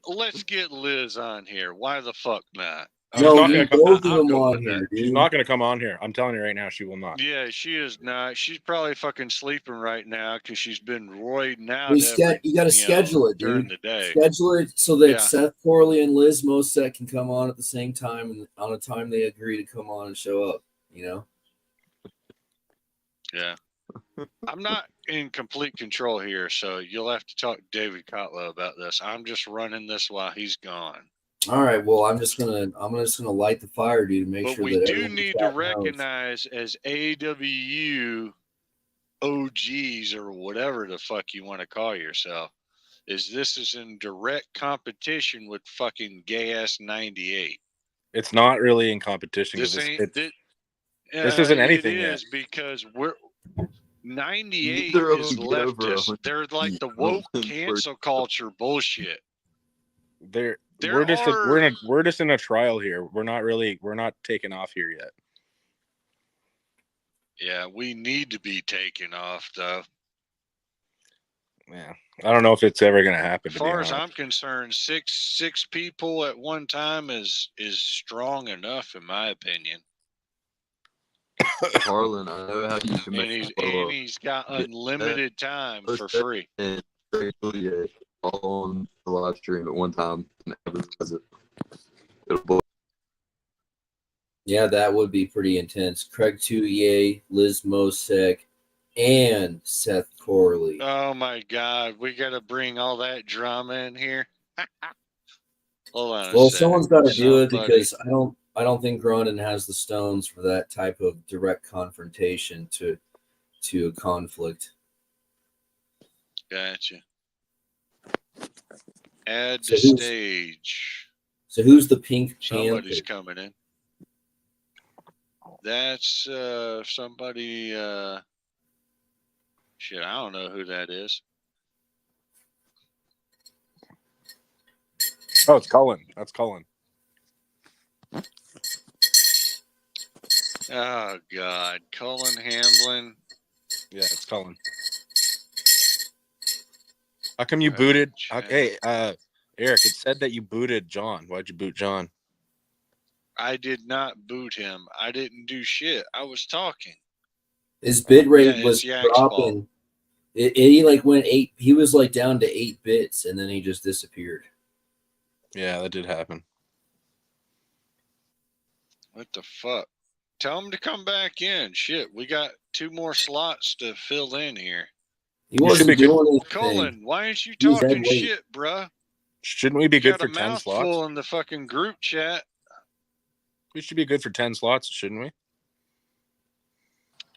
let's get Liz on here. Why the fuck not? She's not gonna come. both of I'll them go on with here, that. dude. She's not going to come on here. I'm telling you right now, she will not. Yeah, she is not. She's probably fucking sleeping right now because she's been roiding out. You got to schedule it, during dude. the day. Schedule it so that Yeah. Seth Corley and Liz Mosek can come on at the same time and on a time they agree to come on and show up. You know. Yeah. I'm not in complete control here, so you'll have to talk to David Kotlow about this. I'm just running this while he's gone. All right. Well, I'm just gonna light the fire, dude, to make But sure we that do everyone in the need to chat knows. recognize as AWU OGs or whatever the fuck you want to call yourself, this is in direct competition with fucking gay ass 98. It's not really in competition. This This ain't this isn't anything It yet. is because we're 98 Neither of is them get over leftist. 100 They're like the feet. woke cancel culture bullshit. We're just in a trial here. We're not taking off here yet. Yeah, we need to be taken off though. Yeah, I don't know if it's ever going to happen. As far as I'm concerned, six people at one time is strong enough, in my opinion. Harlan, I know how you can And he's got unlimited time for free. And Craig Tuier all on the live stream at one time and advertise it. Yeah, that would be pretty intense. Craig Tuier, Liz Mosek, and Seth Corley. Oh my God, we got to bring all that drama in here. Hold on. Well, someone's got to do it because I don't think Gronin has the stones for that type of direct confrontation to a conflict. Gotcha. Add to stage. So who's the Pink Somebody's Panther? coming in. That's somebody. Shit, I don't know who that is. Oh, it's Cullen. That's Cullen. Oh God, Cullen Hamblin. Yeah, it's Cullen. How come you booted? Hey, Eric, it said that you booted John. Why'd you boot John? I did not boot him. I didn't do shit. I was talking. His bit rate Yeah, was it's Yak's dropping. He like went 8. He was like down to 8 bits, and then he just disappeared. Yeah, that did happen. What the fuck? Tell him to come back in. Shit, we got 2 more slots to fill in here. He wasn't doing anything. Colin, why aren't you He was talking dead weight. shit, bruh? Shouldn't we be good for got a 10 slots? mouthful in the fucking group chat. We should be good for 10 slots, shouldn't we?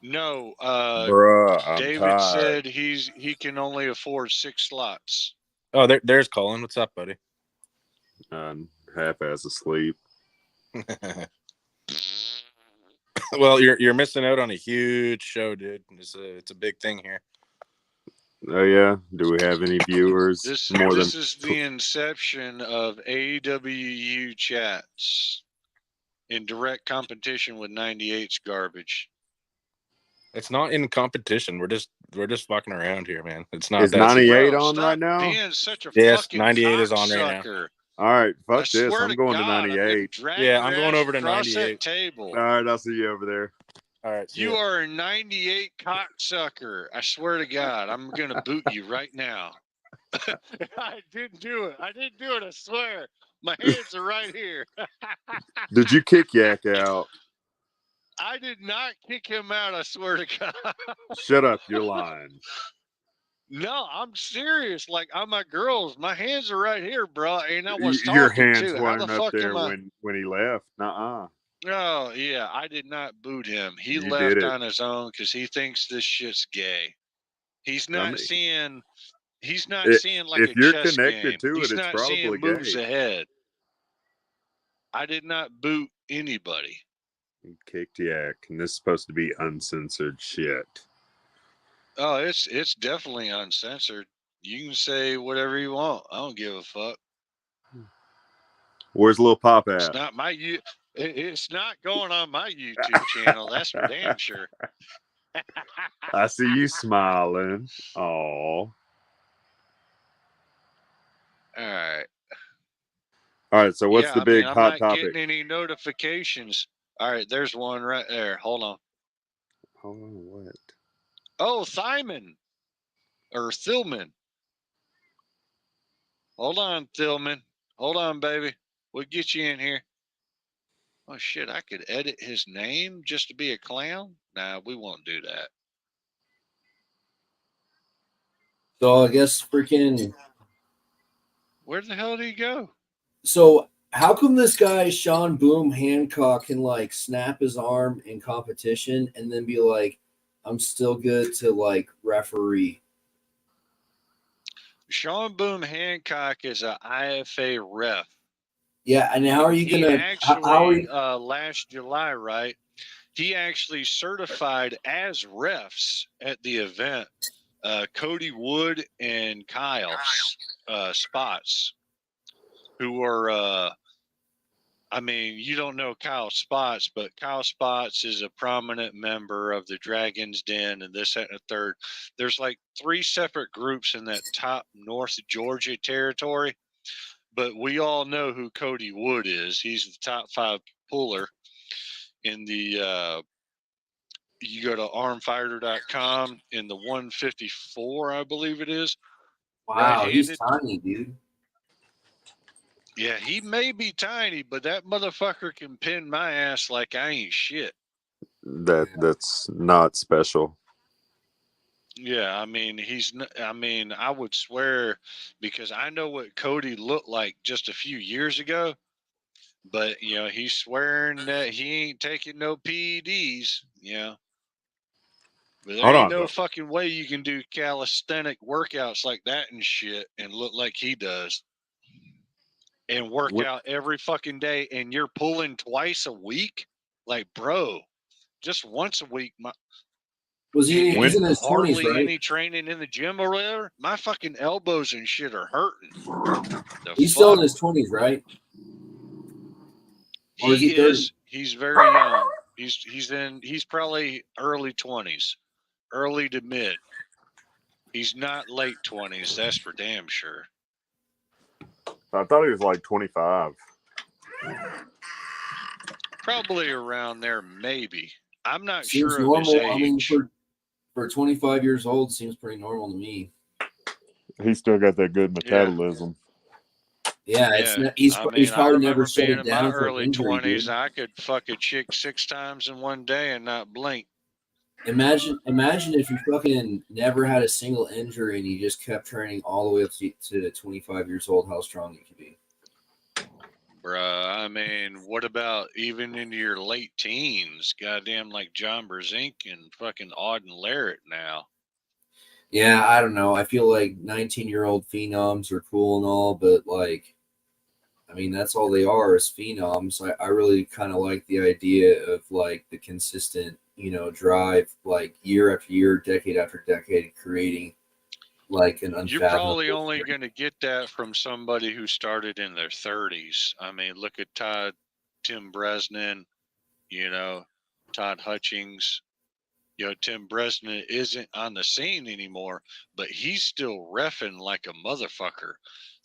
No, Bruh, I'm David tired. said he can only afford 6 slots. Oh, there's Colin. What's up, buddy? Half-ass asleep. Well, you're missing out on a huge show, dude. It's a big thing here. Oh yeah. Do we have any viewers? This More than is the inception of AWU chats in direct competition with 98's garbage. It's not in competition. We're just fucking around here, man. It's not is that 98 Bro, on stop right now? being such a Yes, fucking 98 is on right now. cocksucker. All right, I fuck this. swear I'm to going to God, I'm gonna 98. drag Yeah, your I'm going ass over to across 98. that table. All right, I'll see you over there. All right. You are a 98 cocksucker. I swear to God, I'm gonna boot you right now. I didn't do it. I swear. My hands are right here. Did you kick Yak out? I did not kick him out. I swear to God. Shut up. You're lying. No, I'm serious. Like, I'm my girls. My hands are right here, bro. And I was Your talking hands too. How the weren't up fuck there am I? when he left. Nuh-uh. Oh, yeah. I did not boot him. He You did left it. on his own because he thinks this shit's gay. He's not mean, seeing. He's not It- seeing like if a you're chess connected game. to He's it, it's not seeing probably moves gay. ahead. I did not boot anybody. He kicked Yak, and this is supposed to be uncensored shit. Oh, it's definitely uncensored. You can say whatever you want. I don't give a fuck. Where's Lil Pop It's at? not my It's not going on my YouTube channel. That's for damn sure. I see you smiling. Oh. All right. All right, so what's Yeah, the I big mean, I'm hot not topic? getting any notifications. All right, there's one right there. Hold on. Hold on, what? Oh, Thyman or Thilman. Hold on, Thilman. Hold on, baby. We'll get you in here. Oh shit, I could edit his name just to be a clown? Nah, we won't do that. So I guess freaking. Where the hell did he go? So how come this guy Sean Boom Hancock can like snap his arm in competition and then be like, I'm still good to like referee? Sean Boom Hancock is a IFA ref. Yeah, and how are you He gonna? actually How are you, last July, right? He actually certified as refs at the event. Cody Wood and Kyle Spots, who are I mean, you don't know Kyle Spots, but Kyle Spots is a prominent member of the Dragon's Den and this, that, and the third. There's like 3 separate groups in that top North Georgia territory, but we all know who Cody Wood is. He's the top 5 puller in the you go to armfighter.com in the 154, I believe it is. wow, he's Right-handed. tiny, dude. Yeah, he may be tiny, but that motherfucker can pin my ass like I ain't shit. That's not special. Yeah, I mean, I would swear, because I know what Cody looked like just a few years ago, but, you know, he's swearing that he ain't taking no PEDs, you know. But there Hold ain't on, no though. fucking way you can do calisthenic workouts like that and shit and look like he does. And work What- out every fucking day, and you're pulling twice a week? Like, bro, just once a week. Was he? And He's in his 20s, hardly right? any training in the gym or whatever. My fucking elbows and shit are hurting. He's still in his 20s, right? Or is he 30? He's very young. He's probably early 20s, early to mid. He's not late 20s, that's for damn sure. I thought he was like 25. Probably around there, maybe. I'm not Seems sure of his normal. I mean, age. for 25 years old, seems pretty normal to me. He's still got that good metabolism. Yeah, he's I probably never remember shut being it in my down from early injury, 20s. dude. I could fuck a chick 6 times in one day and not blink. Imagine if you fucking never had a single injury and you just kept training all the way up to 25 years old, how strong you could be. Bruh, I mean, what about even into your late teens? Goddamn, like John Brzezinski and fucking Auden Larrett now. Yeah, I don't know. I feel like 19-year-old phenoms are cool and all, but like, I mean, that's all they are is phenoms. I really kind of like the idea of like the consistent, drive, like year after year, decade after decade, creating like an You're unfathomable. probably only going to get that from somebody who started in their 30s. I mean, look at Tim Bresnan, Todd Hutchings. Tim Bresnan isn't on the scene anymore, but he's still reffing like a motherfucker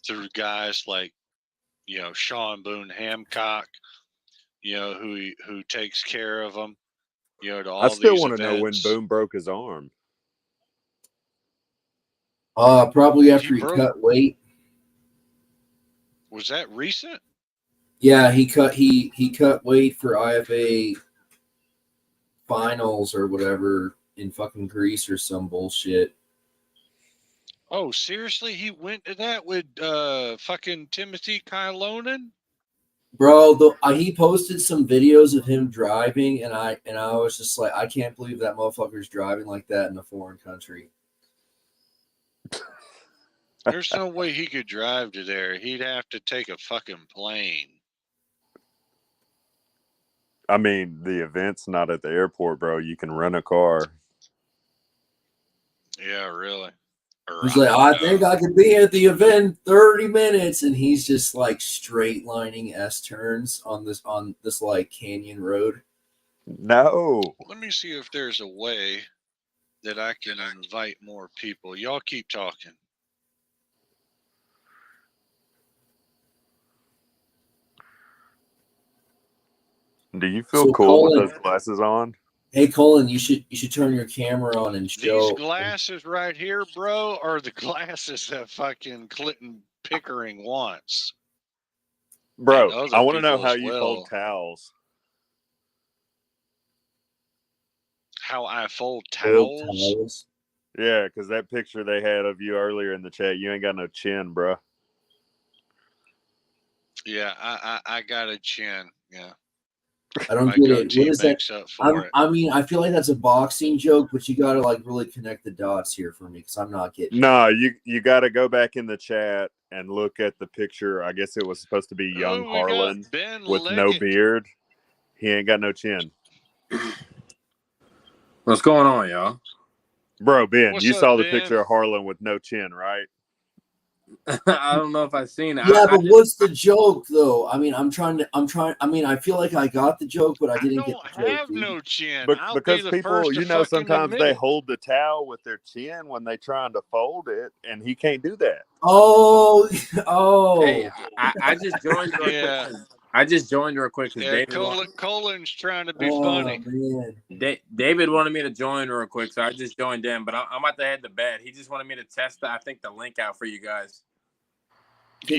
through guys like, Sean Boone Hancock, who takes care of them, to all I still these want to know when events. Boone broke his arm. Probably after he broke. cut weight. Was that recent? Yeah, he cut weight for IFA finals or whatever in fucking Greece or some bullshit. Oh, seriously? He went to that with fucking Timothy Kylonen? Bro, he posted some videos of him driving, and I was just like, I can't believe that motherfucker's driving like that in a foreign country. There's no way he could drive to there. He'd have to take a fucking plane. I mean, the event's not at the airport, bro. You can rent a car. Yeah, really. He's like, I think I could be at the event in 30 minutes, and he's just like straight lining S turns on this like canyon road. No. Let me see if there's a way that I can invite more people. Y'all keep talking. Do you feel cool with those glasses on? Hey, Colin, you should turn your camera on and show. These glasses right here, bro, are the glasses that fucking Clinton Pickering wants. Bro, I want to know how you fold towels. How I fold towels? Yeah, because that picture they had of you earlier in the chat, you ain't got no chin, bro. Yeah, I got a chin. Yeah. I don't get it. What is that? I mean, I feel like that's a boxing joke, but you got to like really connect the dots here for me because I'm not getting. No, you got to go back in the chat and look at the picture. I guess it was supposed to be young Harlan with no beard. He ain't got no chin. What's going on, y'all? Bro, Ben, you saw the picture of Harlan with no chin, right? I don't know if I've seen it. Yeah, but what's the joke though? I mean, I mean, I feel like I got the joke, but I didn't get the joke. I have no chin. Because people, sometimes they hold the towel with their chin when they trying to fold it, and he can't do that. Oh. Hey, I just joined real quick. I just joined real quick because David Colin's trying to be funny. Man. David wanted me to join real quick, so I just joined in. But I'm about to head to bed. He just wanted me to test the link out for you guys.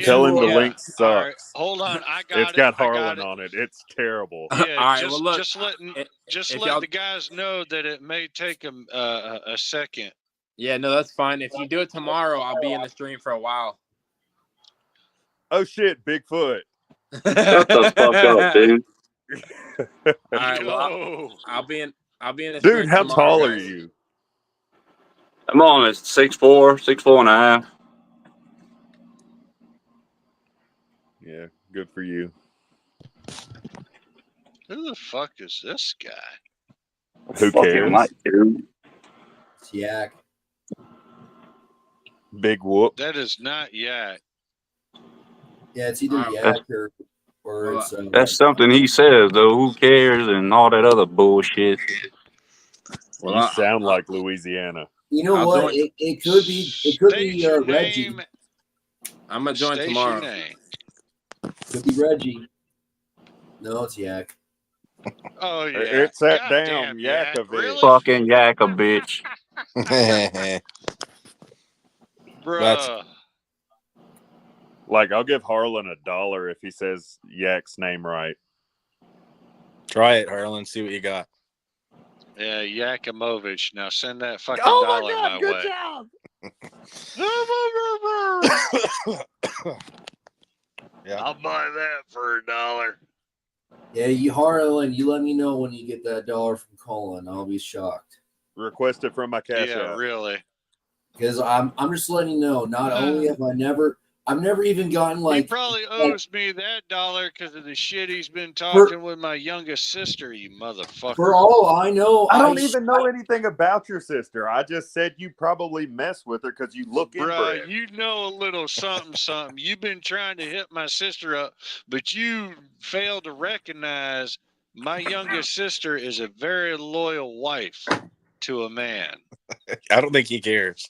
Tell him the link sucks. Right, hold on, It's got Harlan on it. It's terrible. Yeah, just let the guys know that it may take them a second. Yeah, no, that's fine. If you do it tomorrow, I'll be in the stream for a while. Oh shit, Bigfoot. Shut the fuck up, dude. All right, well, I'll be in the stream. Dude, how tall are you? I'm on 6'4", 6'4.5". Yeah, good for you. Who the fuck is this guy? Who cares? Mike, dude. It's Yak. Big whoop. That is not Yak. Yeah, it's either Yak or it's. That's something he says, though. Who cares and all that other bullshit. Well, you sound like Louisiana. You know what? It could be Reggie. I'm gonna join tomorrow. Could be Reggie. No, it's Yak. Oh yeah, it's that damn Yakovich. Really? Fucking Yakovich. Bruh. Like, I'll give Harlan $1 if he says Yak's name right. Try it, Harlan. See what you got. Yeah, Yakimovich. Now send that fucking dollar my good way. job. Yeah. I'll buy that for $1. Yeah, Harlan, you let me know when you get that $1 from Colin. I'll be shocked. Request it from my cash app. Really. Because I'm just letting you know, not only have I never I've never even gotten He like. probably like owes me that dollar because of the shit he's been talking with my youngest sister. You motherfucker. For all I know, I don't even know anything about your sister. I just said you probably mess with her because you look inbred. You know a little something, something. You've been trying to hit my sister up, but you failed to recognize my youngest sister is a very loyal wife to a man. I don't think he cares.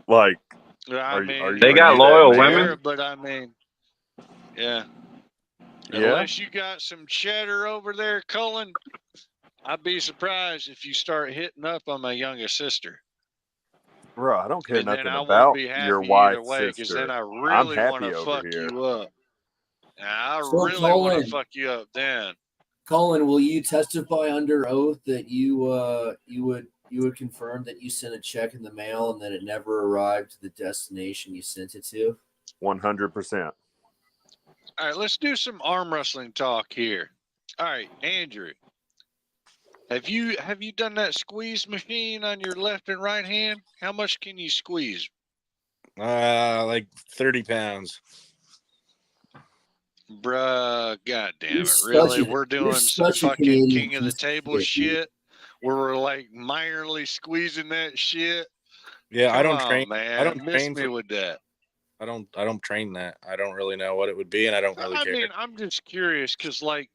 Like, I mean, they got loyal women, but I mean, yeah. Yeah. Unless you got some cheddar over there, Cullen, I'd be surprised if you start hitting up on my youngest sister. Bro, I don't care And nothing then I won't about be happy your either wife's way, because sister. then I I'm really want happy to over fuck here. you up. I So, really want to Cullen, fuck you up then. Colin, will you testify under oath that you would confirm that you sent a check in the mail and that it never arrived to the destination you sent it to? 100%. All right, let's do some arm wrestling talk here. All right, Andrew, have you done that squeeze machine on your left and right hand? How much can you squeeze? Like 30 pounds. Bruh, god damn it. Really? We're doing some fucking king of the table shit where we're like minorly squeezing that shit. Yeah, Come I don't on, train. man. I don't Miss train me with that. I don't train that. I don't really know what it would be, and I don't really care. I mean, I'm just curious because, like,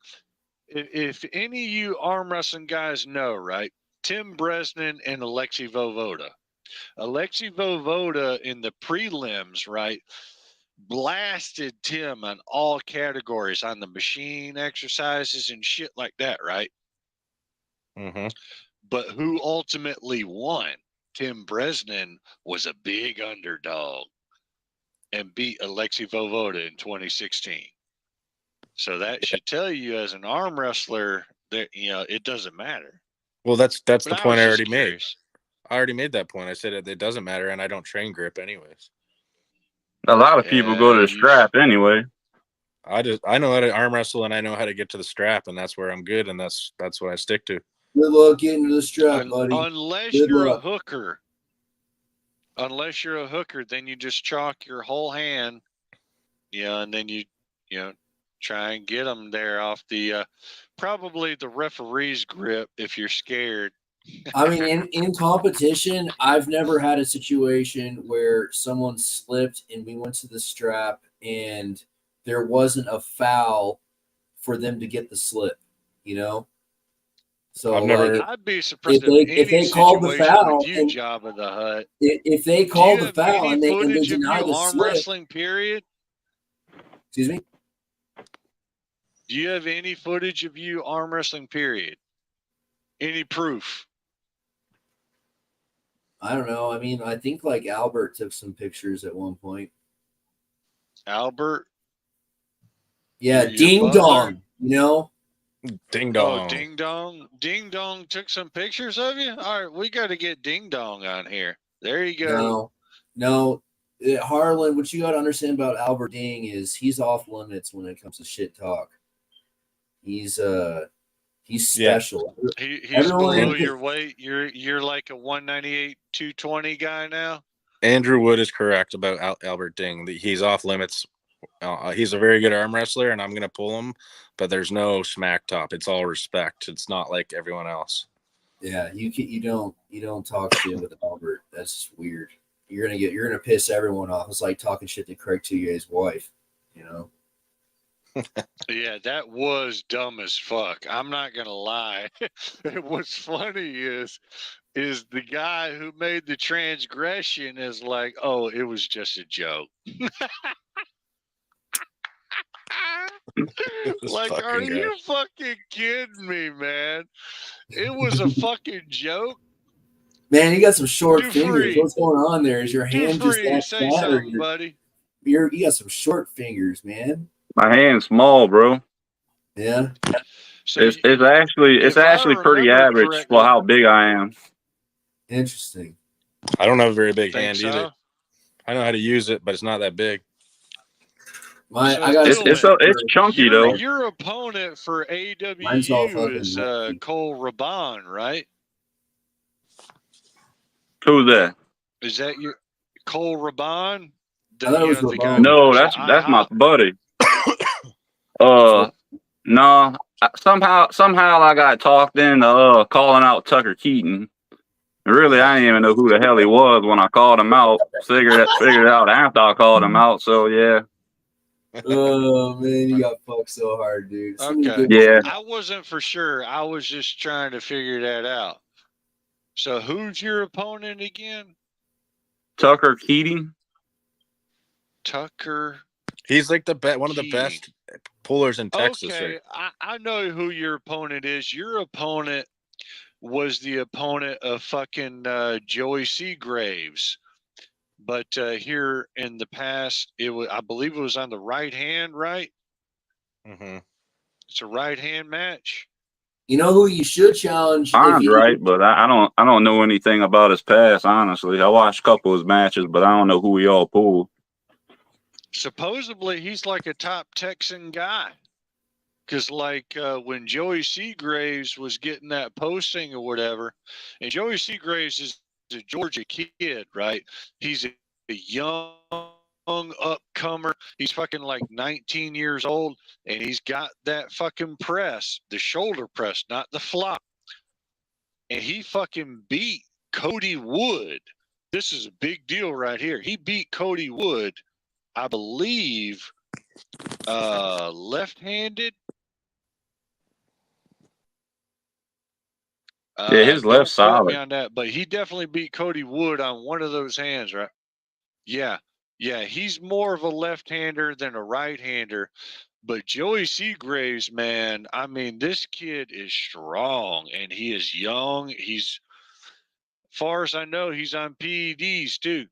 if any of you arm wrestling guys know, right? Tim Bresnan and Alexei Vovoda. Alexei Vovoda in the prelims, right? Blasted Tim on all categories on the machine exercises and shit like that, right? Mm-hmm. But who ultimately won? Tim Bresnan was a big underdog and beat Alexei Vovoda in 2016. So that should tell you, as an arm wrestler, that it doesn't matter. Well, that's But the point I already made. I already made that point. I said it doesn't matter, and I don't train grip anyways. A lot of people go to the strap anyway. I know how to arm wrestle, and I know how to get to the strap, and that's where I'm good, and that's what I stick to. Good luck getting to the strap, buddy. Unless you're a hooker. Unless you're a hooker, then you just chalk your whole hand, and then you try and get them there off the probably the referee's grip if you're scared. I mean, in competition, I've never had a situation where someone slipped and we went to the strap and there wasn't a foul for them to get the slip, So I'd be surprised if they called the foul with you, Jabba the Hutt. If they called the foul and they denied the arm slip, wrestling period. Excuse me. Do you have any footage of you arm wrestling period? Any proof? I don't know. I mean, I think like Albert took some pictures at one point. Albert? Yeah, Ding Dong, Ding Dong. Oh, Ding Dong. Ding Dong took some pictures of you? All right, we got to get Ding Dong on here. There you go. No. Harlan, what you got to understand about Albert Ding is he's off limits when it comes to shit talk. He's special. He's below your weight. You're like a 198, 220 guy now. Andrew Wood is correct about Albert Ding. He's off limits. He's a very good arm wrestler, and I'm going to pull him, but there's no smack top. It's all respect. It's not like everyone else. Yeah, you don't talk shit with Albert. That's weird. You're gonna piss everyone off. It's like talking shit to Craig Touyer's wife, Yeah, that was dumb as fuck. I'm not gonna lie. What's funny is the guy who made the transgression is like, oh, it was just a joke. Like, are you fucking kidding me, man? It was a fucking joke. Man, you got some short fingers. What's going on there? Is your hand just that Say fat, something, buddy? You got some short fingers, man. My hand's small, bro. Yeah. So it's actually pretty average for how big I am. Interesting. I don't have a very big hand so? either. I know how to use it, but it's not that big. It's chunky though. Your opponent for AWU is Cole Raban, right? Who's that? Is that your Cole Raban? the guy. No, that's my buddy. No, somehow I got talked into calling out Tucker Keaton. Really, I didn't even know who the hell he was when I called him out. Figured it out after I called him out. So yeah. Oh man, you got fucked so hard, dude. Okay. Yeah. I wasn't for sure. I was just trying to figure that out. So who's your opponent again? Tucker Keating. Tucker. He's like one of the best pullers in Texas. Okay, right? I know who your opponent is. Your opponent was the opponent of fucking Joey Seagraves. But here in the past, I believe it was on the right hand, right? Mm-hmm. It's a right hand match. You know who you should challenge? I'm right, but I don't know anything about his past. Honestly, I watched a couple of his matches, but I don't know who he all pulled. Supposedly, he's like a top Texan guy. Because, like, when Joey Seagraves was getting that posting or whatever, and Joey Seagraves is a Georgia kid, right? He's a young upcomer. He's fucking like 19 years old, and he's got that fucking press, the shoulder press, not the flop. And he fucking beat Cody Wood. This is a big deal right here. He beat Cody Wood, I believe, left-handed. Yeah, his left Don't quote me solid. on that, but he definitely beat Cody Wood on one of those hands, right? Yeah. He's more of a left-hander than a right-hander. But Joey Seagraves, man, I mean, this kid is strong and he is young. He's, far as I know, he's on PEDs too.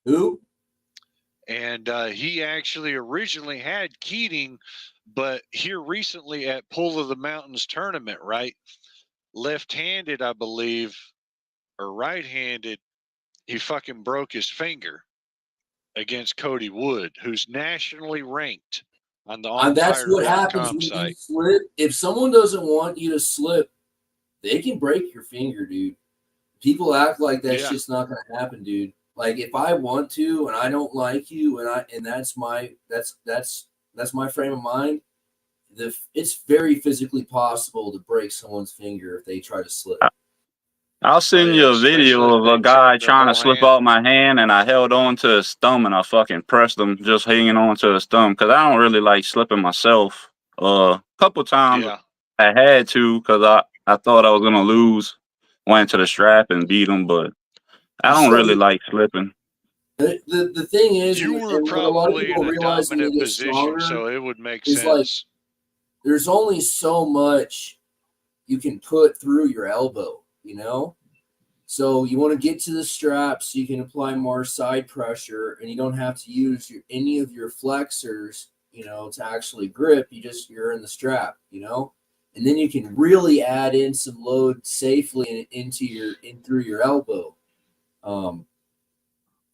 Who? And he actually originally had Keating, but here recently at Pull of the Mountains tournament, right? Left-handed, I believe, or right-handed, he fucking broke his finger against Cody Wood, who's nationally ranked on the that's what happens when site. you slip. If someone doesn't want you to slip, they can break your finger, dude. People act like that's just not going to happen, dude. Like if I want to and I don't like you and that's my frame of mind, it's very physically possible to break someone's finger if they try to slip. I'll send you a video of a guy trying to slip out my hand, and I held on to his thumb, and I fucking pressed him, just hanging on to his thumb, because I don't really like slipping myself. Couple times I had to, because I thought I was gonna lose. Went to the strap and beat him, but I don't really like slipping. The thing is, you were probably in a dominant position, so it would make sense. Like, there's only so much you can put through your elbow, you know? So you want to get to the strap so you can apply more side pressure, and you don't have to use any of your flexors, you know, to actually grip. You're in the strap, you know? And then you can really add in some load safely in through your elbow.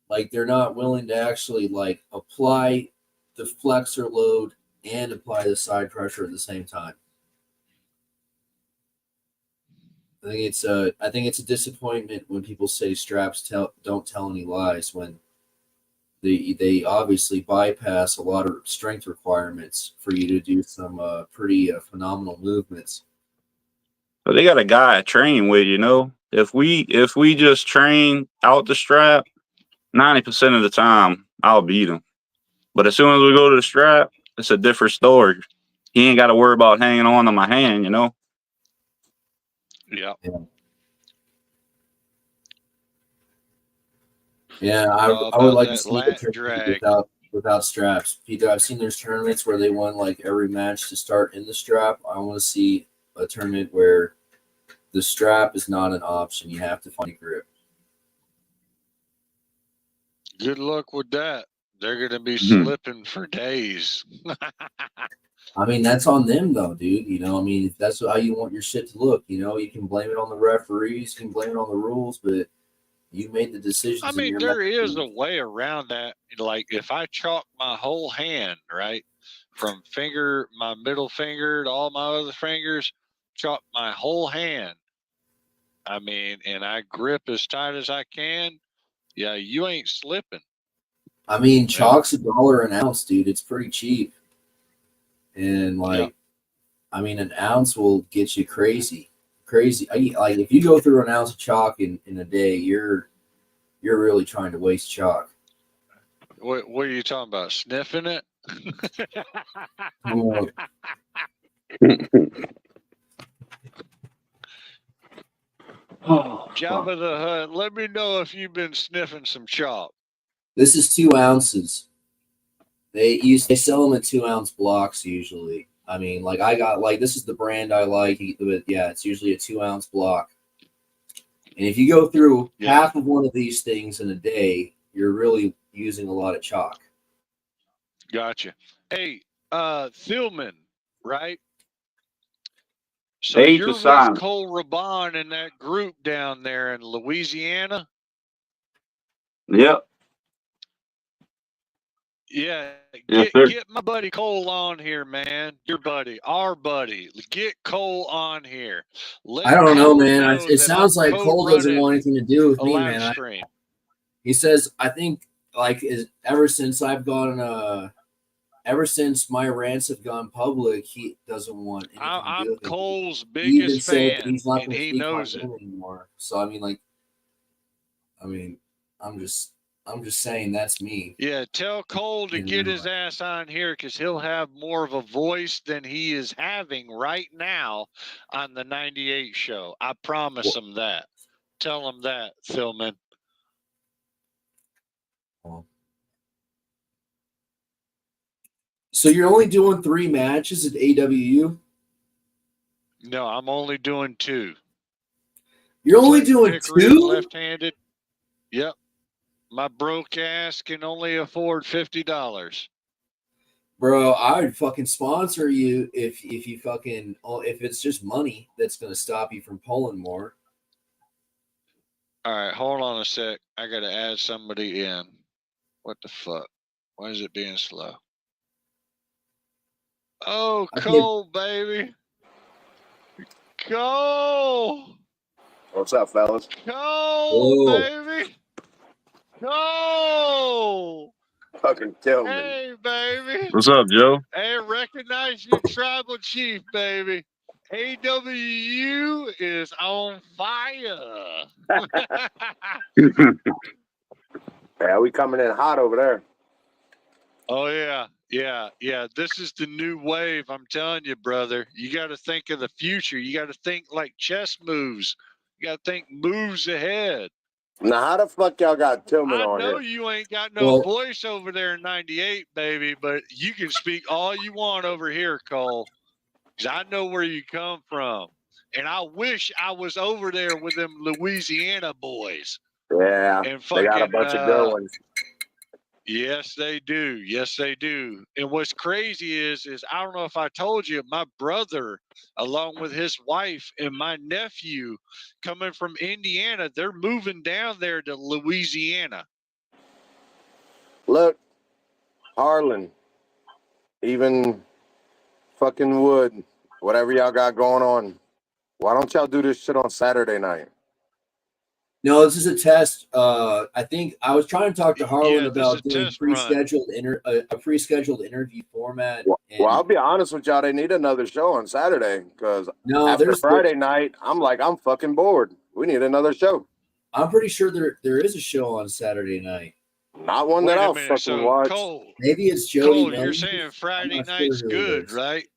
Like they're not willing to actually like apply the flexor load and apply the side pressure at the same time. I think it's a disappointment when people say straps don't tell any lies, when they obviously bypass a lot of strength requirements for you to do some pretty phenomenal movements. But they got a guy I train with, you know. If we just train out the strap, 90% of the time I'll beat him. But as soon as we go to the strap, it's a different story. He ain't got to worry about hanging on to my hand, you know. Yeah. Yeah, I would like to see a tournament without straps. Peter, I've seen there's tournaments where they won like every match to start in the strap. I want to see a tournament where the strap is not an option. You have to find a grip. Good luck with that. They're going to be slipping for days. I mean, that's on them though, dude. You know, I mean, if that's how you want your shit to look, you know, you can blame it on the referees, you can blame it on the rules, but you made the decisions. I mean, there is a way around that. Like if I chalk my whole hand, right, from my middle finger to all my other fingers, chalk my whole hand. I mean, and I grip as tight as I can. Yeah, you ain't slipping. I mean, chalk's $1 an ounce, dude. It's pretty cheap. And like, I mean, an ounce will get you crazy. Like if you go through an ounce of chalk in a day, you're really trying to waste chalk. What are you talking about? Sniffing it? Jabba the Hutt, let me know if you've been sniffing some chalk. This is 2 ounces. They sell them in 2-ounce blocks usually. I mean, like I got like this is the brand I like, but yeah, it's usually a 2-ounce block. And if you go through half of one of these things in a day, you're really using a lot of chalk. Gotcha. Hey, Thielman, right? So you're with Cole Raban in that group down there in Louisiana? Yep. Yeah, get my buddy Cole on here, man. Your buddy, our buddy. Get Cole on here. I don't know, man. It sounds like Cole doesn't want anything to do with me, man. He says, I think, like, ever since my rants have gone public, he doesn't want anything to do with it. Cole's biggest fan, he's not and he knows it anymore. So I mean, I'm just saying that's me. Yeah, tell Cole to get his ass on here because he'll have more of a voice than he is having right now on the 98 show. I promise him that. Tell him that, Philman. So you're only doing 3 matches at AWU? No, I'm only doing 2. You're only doing 2? Left-handed. Yep. My broke ass can only afford $50. Bro, I would fucking sponsor you if it's just money that's gonna stop you from pulling more. All right, hold on a sec. I gotta add somebody in. What the fuck? Why is it being slow? Oh, Cole, baby. Cole. What's up, fellas? Cole, baby. Cole. Fucking kill me. Hey, baby. What's up, Joe? Hey, recognize your tribal chief, baby. AWU is on fire. Yeah, we coming in hot over there. Oh, yeah. This is the new wave. I'm telling you, brother. You got to think of the future. You got to think like chess moves. You got to think moves ahead. Now, how the fuck y'all got Tillman on here? I know you ain't got no voice over there in 98, baby, but you can speak all you want over here, Cole, because I know where you come from. And I wish I was over there with them Louisiana boys. Yeah, and they got a bunch of good ones. Yes, they do. Yes, they do. And what's crazy is I don't know if I told you, my brother, along with his wife and my nephew, coming from Indiana, they're moving down there to Louisiana. Look, Harlan, even fucking Wood, whatever y'all got going on, why don't y'all do this shit on Saturday night? No, this is a test. I think I was trying to talk to Harlan about doing a pre-scheduled interview format. Well, I'll be honest with y'all. They need another show on Saturday because after Friday night, I'm fucking bored. We need another show. I'm pretty sure there is a show on Saturday night. Not one that I'll fucking watch. Cole, maybe it's Jody. Cole, you're saying Friday night's good, right?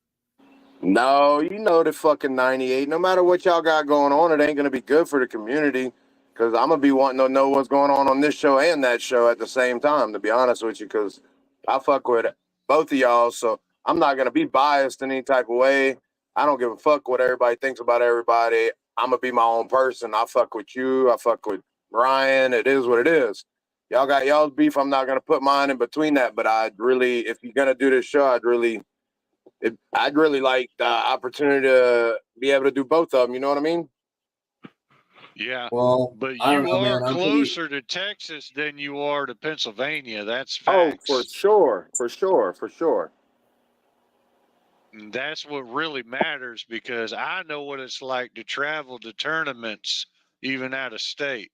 No, you know the fucking 98. No matter what y'all got going on, it ain't gonna be good for the community. Because I'm going to be wanting to know what's going on this show and that show at the same time, to be honest with you, because I fuck with both of y'all, so I'm not going to be biased in any type of way. I don't give a fuck what everybody thinks about everybody. I'm going to be my own person. I fuck with you. I fuck with Ryan. It is what it is. Y'all got y'all's beef. I'm not going to put mine in between that, but I'd really, if you're going to do this show, I'd really like the opportunity to be able to do both of them. You know what I mean? Yeah, well, but you are closer to Texas than you are to Pennsylvania. That's facts. Oh, for sure. And that's what really matters because I know what it's like to travel to tournaments, even out of state.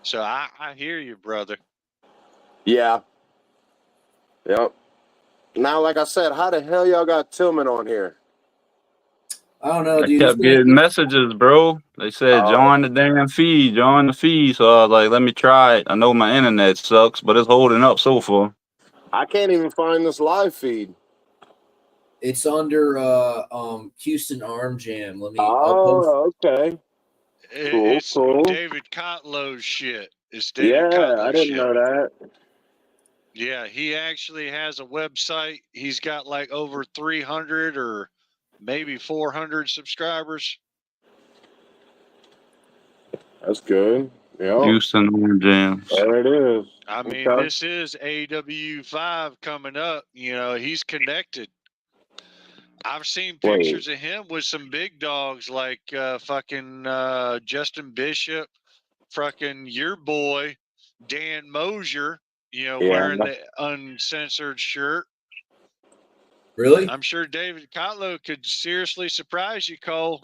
So I hear you, brother. Yeah. Yep. Now, like I said, how the hell y'all got Tillman on here? I don't know, I dude. kept getting messages, bro. They said join the damn feed, join the feed. So I was like, let me try it. I know my internet sucks, but it's holding up so far. I can't even find this live feed. It's under Houston Arm Jam. Let me. Okay. Cool, It's cool. David Kotlow's shit. It's David Yeah, Kotlow's I didn't shit. know that. Yeah, he actually has a website. He's got like over 300 or maybe 400 subscribers. That's good. Yeah. Houston Arm Jams. There it is. I mean, this is AW5 coming up. You know, he's connected. I've seen pictures of him with some big dogs like fucking Justin Bishop, fucking your boy, Dan Mosier, you know, wearing the uncensored shirt. Really? I'm sure David Kotlow could seriously surprise you, Cole.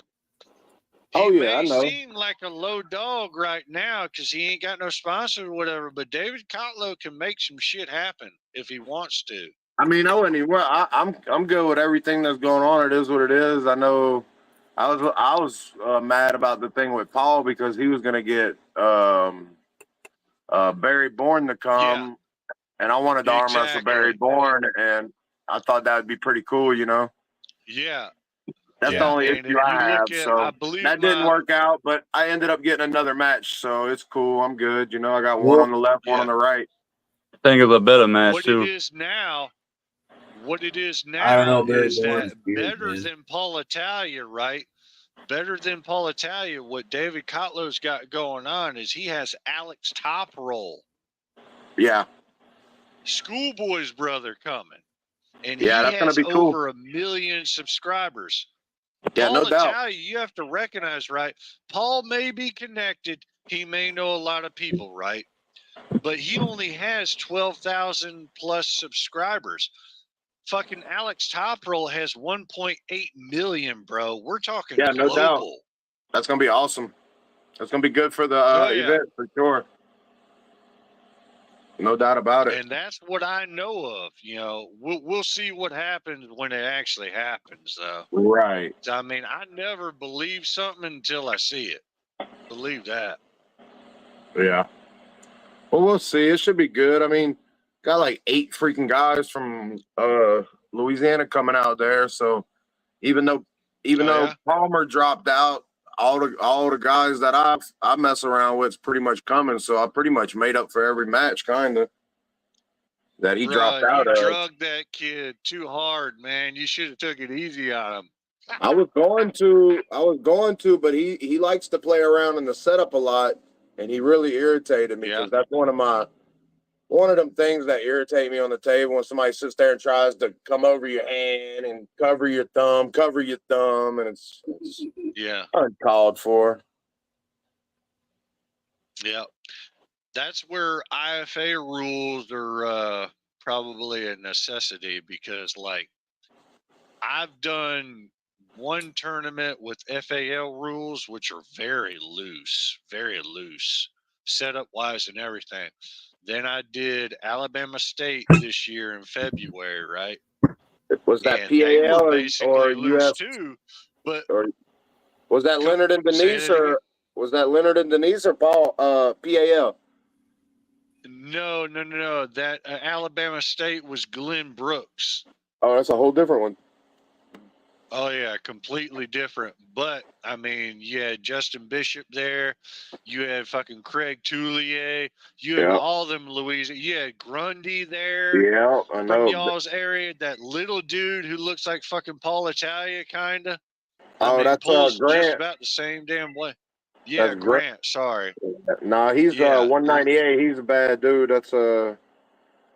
He may I know. seem like a low dog right now because he ain't got no sponsor or whatever, but David Kotlow can make some shit happen if he wants to. I mean, I wouldn't even. I'm good with everything that's going on. It is what it is. I know. I was mad about the thing with Paul because he was gonna get Barry Bourne to come, and I wanted to arm wrestle Barry Bourne, and I thought that would be pretty cool, you know. Yeah. That's the only issue I have. So that didn't work out, but I ended up getting another match, so it's cool. I'm good. You know, I got one on the left, one on the right. I think it's a better match what too. It is now I don't know, Barry is Bourne's that weird, better man. than Paul Italia, right? Better than Paul Italia, what David Kotlow's got going on is he has Alex Top Roll. Yeah. Schoolboy's brother coming. And yeah, he that's has gonna be cool. over 1 million subscribers. Yeah, Paul no doubt. Italia, you have to recognize, right? Paul may be connected. He may know a lot of people, right? But he only has 12,000 plus subscribers. Fucking Alex Toprol has 1.8 million, bro. We're talking Yeah, no doubt. global. That's gonna be awesome. That's gonna be good for the event for sure. No doubt about it. And that's what I know of. You know, we'll see what happens when it actually happens, though. Right. I mean, I never believe something until I see it. Believe that. Yeah. Well, we'll see. It should be good. I mean, got like 8 freaking guys from Louisiana coming out there. So even though Palmer dropped out, all the guys that I mess around with is pretty much coming. So I pretty much made up for every match, kind of. That he dropped out you of. drugged that kid too hard, man. You should have took it easy on him. I was going to, but he likes to play around in the setup a lot, and he really irritated me because that's one of them things that irritate me on the table when somebody sits there and tries to come over your hand and cover your thumb, and it's uncalled for. Yeah. That's where IFA rules are probably a necessity because, like, I've done one tournament with FAL rules, which are very loose, setup wise and everything. Then I did Alabama State this year in February, right? Was that and they were PAL basically or loose US too, but was that Leonard and Denise or Paul PAL? No. That Alabama State was Glenn Brooks. Oh, that's a whole different one. Oh yeah, completely different. But I mean, you had Justin Bishop there, you had fucking Craig Toulier, you had all them Louisiana, you had Grundy there. Yeah, I know. From y'all's area, that little dude who looks like fucking Paul Italia, kinda. That's pulls Grant. just about the same damn way. Yeah, That's Grant. Sorry. Nah, he's 198. He's a bad dude. That's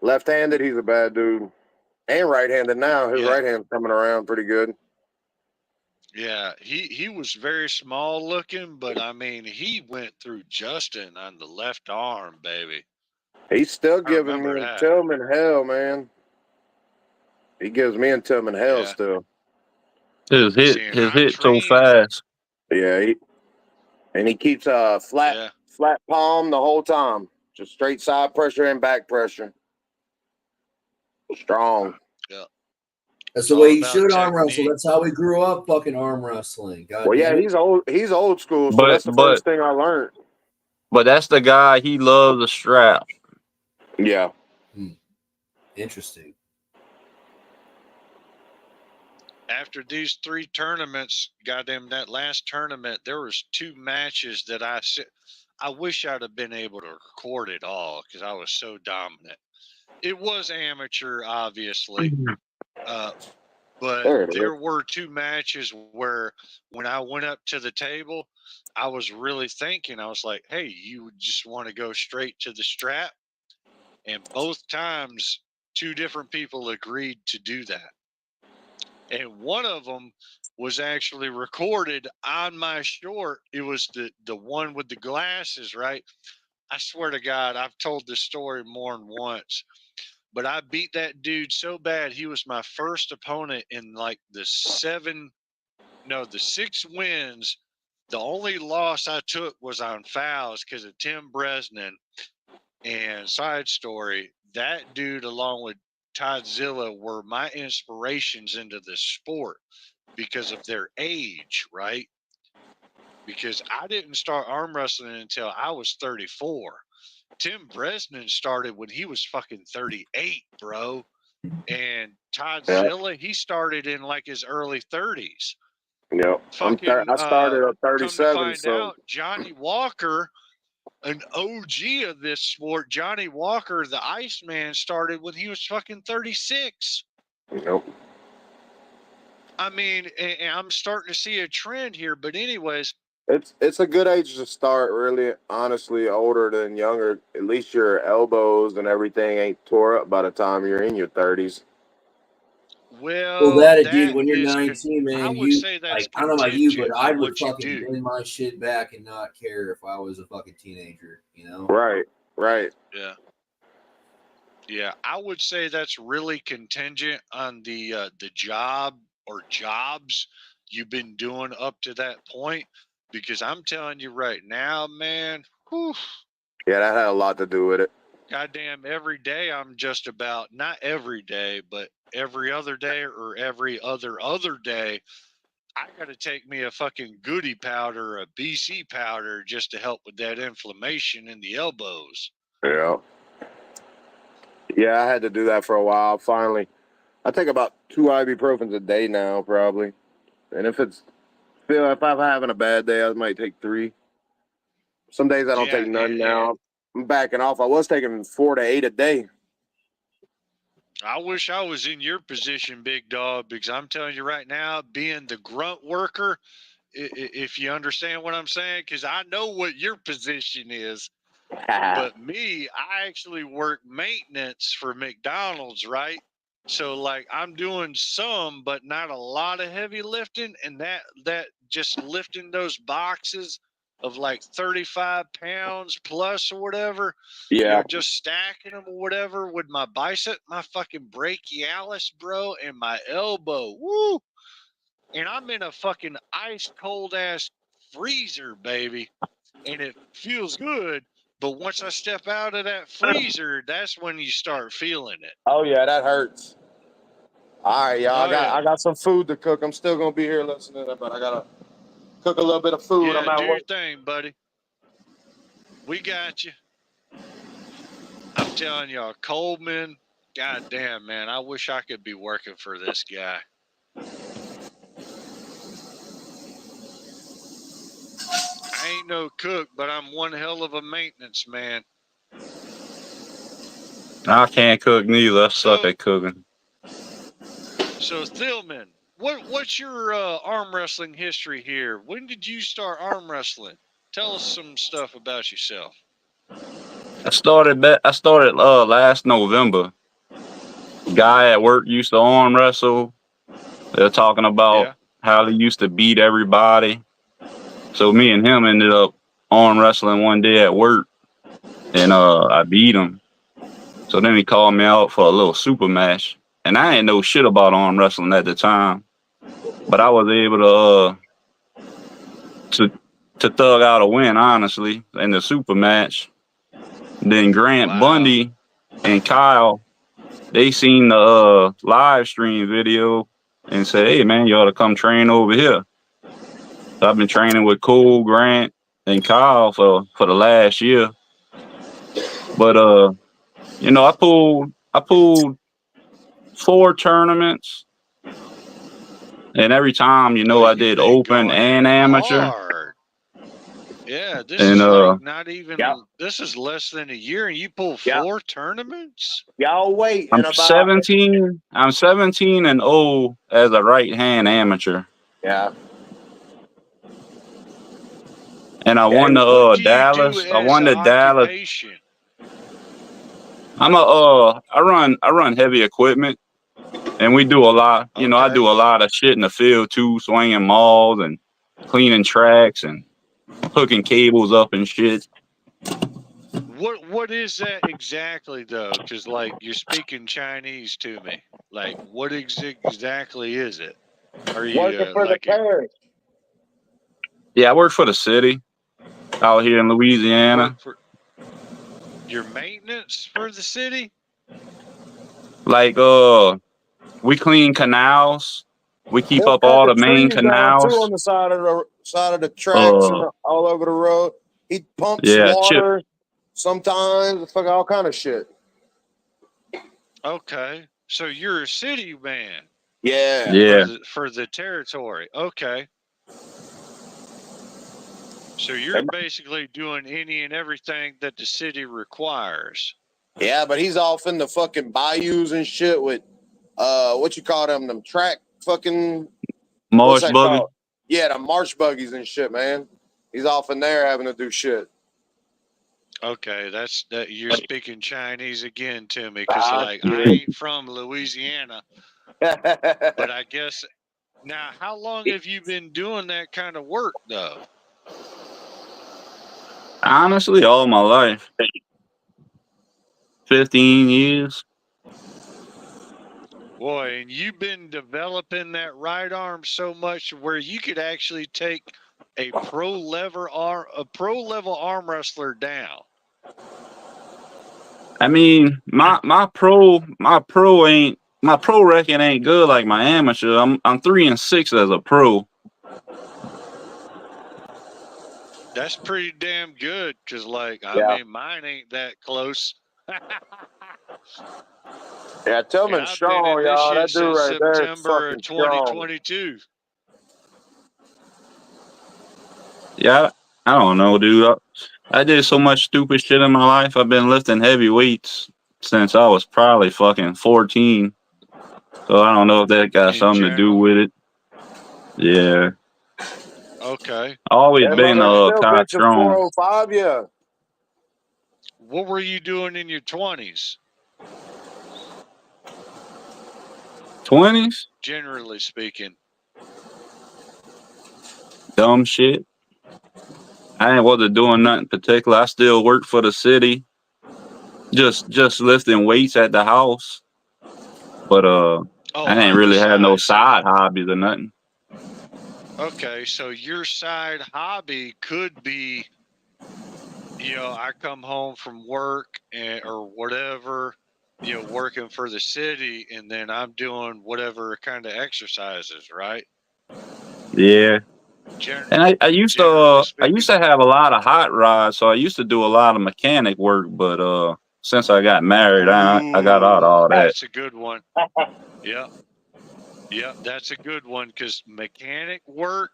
left-handed. He's a bad dude, and right-handed now. His right hand's coming around pretty good. Yeah, he was very small looking, but I mean, he went through Justin on the left arm, baby. He's still giving me and Tillman hell, man. He gives me and Tillman hell still. His hit so fast. Yeah, he keeps a flat palm the whole time, just straight side pressure and back pressure. Strong. Yeah. That's the way you should arm wrestle. That's how we grew up fucking arm wrestling. God well, yeah, damn it. he's old school, so that's the first thing I learned. But that's the guy, he loves the strap. Yeah. Interesting. After these 3 tournaments, goddamn, that last tournament, there was 2 matches that I wish I'd have been able to record it all because I was so dominant. It was amateur, obviously, but there were 2 matches where when I went up to the table, I was really thinking, I was like, hey, you just want to go straight to the strap? And both times, 2 different people agreed to do that. And one of them was actually recorded on my short. It was the one with the glasses, right? I swear to God, I've told this story more than once. But I beat that dude so bad. He was my first opponent in like the 6 wins. The only loss I took was on fouls because of Tim Bresnan. And side story, that dude, along with Todzilla, were my inspirations into the sport because of their age, right? Because I didn't start arm wrestling until I was 34. Tim Bresnan started when he was fucking 38, bro. And Todzilla, he started in like his early 30s. Yep. I started at 37. Come to find out, Johnny Walker, an OG of this sport, Johnny Walker, the Iceman, started when he was fucking 36. Nope. I mean, and I'm starting to see a trend here, but anyways. It's a good age to start, really, honestly, older than younger. At least your elbows and everything ain't tore up by the time you're in your 30s. Well, that dude, when you're 19, man, I would say that's I don't know about you, but I on would what you fucking do. bend my shit back and not care if I was a fucking teenager, you know? Right. Yeah. Yeah, I would say that's really contingent on the job or jobs you've been doing up to that point. Because I'm telling you right now, man, whew, yeah, that had a lot to do with it. Goddamn, every day I'm just about, not every day, but every other day or every other day, I got to take me a fucking goody powder, a BC powder, just to help with that inflammation in the elbows. Yeah. Yeah, I had to do that for a while. Finally, I take about 2 ibuprofens a day now, probably. And if I'm having a bad day, I might take 3. Some days I don't take none now. I'm backing off. I was taking 4 to 8 a day. I wish I was in your position, big dog, because I'm telling you right now, being the grunt worker, if you understand what I'm saying, because I know what your position is. But me, I actually work maintenance for McDonald's, right? So like I'm doing some, but not a lot of heavy lifting, and that just lifting those boxes of like 35 pounds plus or whatever, just stacking them or whatever with my bicep, my fucking brachialis, bro, and my elbow, woo. And I'm in a fucking ice cold ass freezer, baby, and it feels good. But once I step out of that freezer, that's when you start feeling it. Oh yeah, that hurts. All right, y'all. I got some food to cook. I'm still gonna be here listening, but I gotta cook a little bit of food. Yeah, I'm at do work. your thing, buddy. We got you. I'm telling y'all, Coleman. God damn, man. I wish I could be working for this guy. I ain't no cook, but I'm one hell of a maintenance man. I can't cook neither. I suck at cooking. So Thielman, what's your arm wrestling history here? When did you start arm wrestling? Tell us some stuff about yourself. I started last November. Guy at work used to arm wrestle. They're talking about how he used to beat everybody. So me and him ended up arm wrestling one day at work, and I beat him. So then he called me out for a little super match, and I ain't know shit about arm wrestling at the time, but I was able to thug out a win, honestly, in the super match. Then Grant Bundy and Kyle they seen the live stream video and said, "Hey man, you ought to come train over here." So I've been training with Cole, Grant, and Kyle for the last year. But you know, I pulled 4 tournaments, and every time, you know, Well, I you've did been open going and amateur. hard. Yeah, this And is like not even. Yep. This is less than a year, and you pull Yep. 4 tournaments. Y'all wait I'm in about 17. I'm 17 and 0 as a right hand amateur, yeah. and I won Yeah. What the do you do Dallas. I as won an the Dallas. occupation? I run heavy equipment, and we do a lot. You know, I Okay. do a lot of shit in the field too, swinging malls and cleaning tracks and hooking cables up and shit. What is that exactly though? Because like you're speaking Chinese to me. Like what exactly is it? Are Working you for the like a parents. Yeah, I work for the city out here in you Louisiana. work for your maintenance for the city? Like we clean canals. We keep He'll up cut all the the main trees down too canals. on the side of the tracks and all over the road. He pumps Yeah, chip. water sometimes, fuck all kind of shit. Okay. So you're a city man Yeah. Yeah. for the territory. Okay. So you're basically doing any and everything that the city requires. Yeah, but he's off in the fucking bayous and shit with what you call them track fucking what's Marsh that buggy. called? Yeah, the marsh buggies and shit, man. He's off in there having to do shit. Okay, that's that you're speaking Chinese again to me because like I ain't from Louisiana, but I guess now how long have you been doing that kind of work though? Honestly, all my life. 15 years. Boy, and you've been developing that right arm so much where you could actually take a pro level arm wrestler down. I mean, my pro record ain't good like my amateur. I'm 3-6 as a pro. That's pretty damn good because, like, I mean, mine ain't that close. Yeah, Tillman's strong, y'all. That dude right there is September fucking strong. 2022. Yeah, I don't know, dude. I did so much stupid shit in my life. I've been lifting heavy weights since I was probably fucking 14. So I don't know if that got something to do with it. Yeah. Okay. Always been still kind of benching strong. 405, yeah. What were you doing in your 20s? 20s? Generally speaking. Dumb shit. I wasn't doing nothing particular. I still worked for the city. Just lifting weights at the house. But I didn't really have no side hobbies or nothing. Okay, so your side hobby could be, you know, I come home from work or whatever, you know, working for the city, and then I'm doing whatever kind of exercises, right? Yeah. And I used to have a lot of hot rods, so I used to do a lot of mechanic work, but since I got married, I got out of all that. That's a good one. Yep. Yep, that's a good one because mechanic work,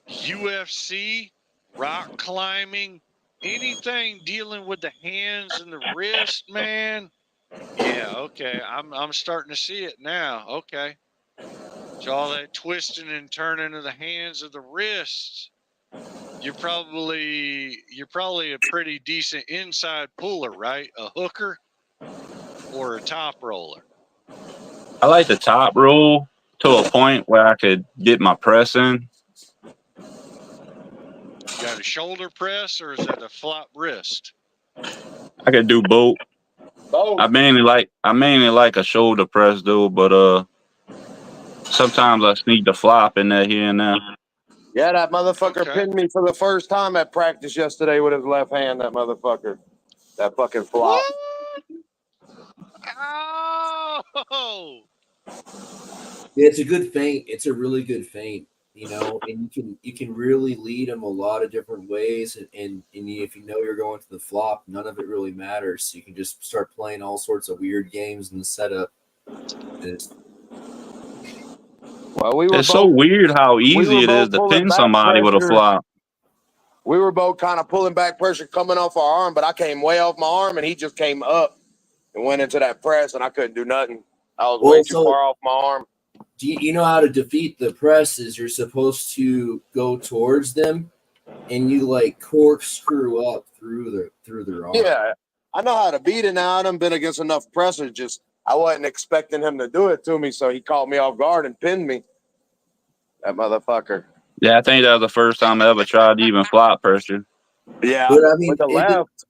UFC, rock climbing, anything dealing with the hands and the wrist, man. Yeah, okay. I'm starting to see it now. Okay. So all that twisting and turning of the hands of the wrists. You're probably a pretty decent inside puller, right? A hooker or a top roller. I like the top roll to a point where I could get my press in. Got a shoulder press or is that a flop wrist? I could do both. I mainly like a shoulder press though, but sometimes I sneak the flop in there here and there. Yeah, that motherfucker pinned me for the first time at practice yesterday with his left hand, that motherfucker. That fucking flop. What? Oh, Yeah, it's a good feint. It's a really good feint, you know, and you can really lead them a lot of different ways, and if you know you're going to the flop, none of it really matters. You can just start playing all sorts of weird games in the setup. Well, It's so weird how easy it is to pulling pin back somebody with a pressure. flop. We were both kind of pulling back pressure coming off our arm, but I came way off my arm, and he just came up and went into that press, and I couldn't do nothing. I was way too far off my arm. Do you know how to defeat the press? Is you're supposed to go towards them, and you like corkscrew up through their arm. Yeah, I know how to beat it now. I done been against enough pressers. Just I wasn't expecting him to do it to me, so he caught me off guard and pinned me. That motherfucker. Yeah, I think that was the first time I ever tried to even flop pressure. Yeah, but I mean, with the left.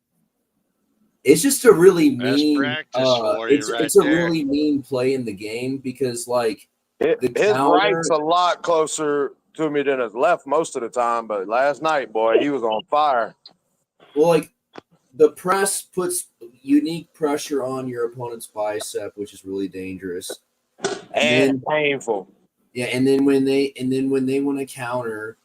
It's just a really that's mean. practice for you right It's a there. really mean play in the game because like his right's a lot closer to me than his left most of the time. But last night, boy, he was on fire. Well, like the press puts unique pressure on your opponent's bicep, which is really dangerous and painful. Yeah, and then when they want to counter,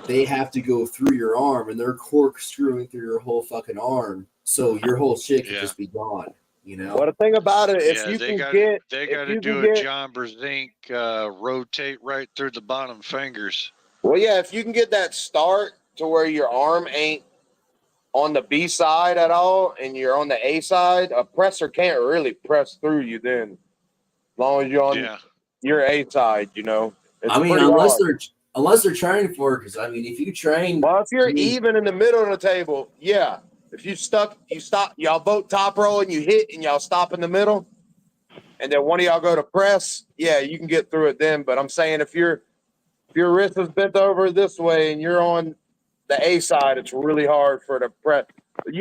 they have to go through your arm, and they're corkscrewing through your whole fucking arm, so your whole shit could just be gone. You know. Well, the thing about it, if you they can they got to do a John Brzenk rotate right through the bottom fingers. Well, yeah, if you can get that start to where your arm ain't on the B side at all, and you're on the A side, a presser can't really press through you then, as long as you're on your A side, you know. It's unless they're training for it, because I mean, if you train, well, if you're even in the middle of the table, yeah. If you stop, y'all both top roll and you hit, and y'all stop in the middle, and then one of y'all go to press, yeah, you can get through it then. But I'm saying if your wrist is bent over this way and you're on the A side, it's really hard for the press.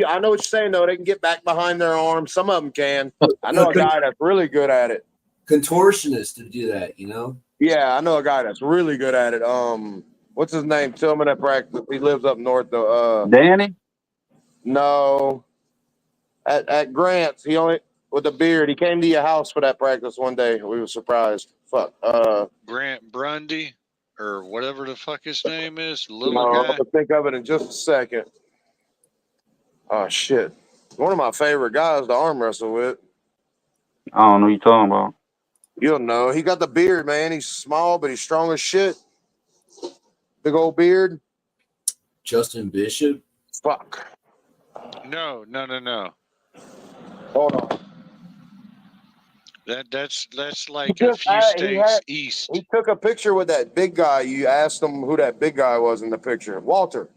I know what you're saying though. They can get back behind their arm. Some of them can. I know a guy that's really good at it. Contortionists to do that, you know. Yeah, I know a guy that's really good at it. What's his name? Tillman at practice. He lives up north though. Danny? No. At Grant's, he only with a beard. He came to your house for that practice one day. We were surprised. Fuck. Grant Brundy or whatever the fuck his name is, little I'm guy. gonna think of it in just a second. Oh shit. One of my favorite guys to arm wrestle with. I don't know what you're talking about. You'll know. He got the beard, man. He's small, but he's strong as shit. Big old beard. Justin Bishop. Fuck. No. Hold on. That's like a few states east. He took a picture with that big guy. You asked him who that big guy was in the picture. Walter.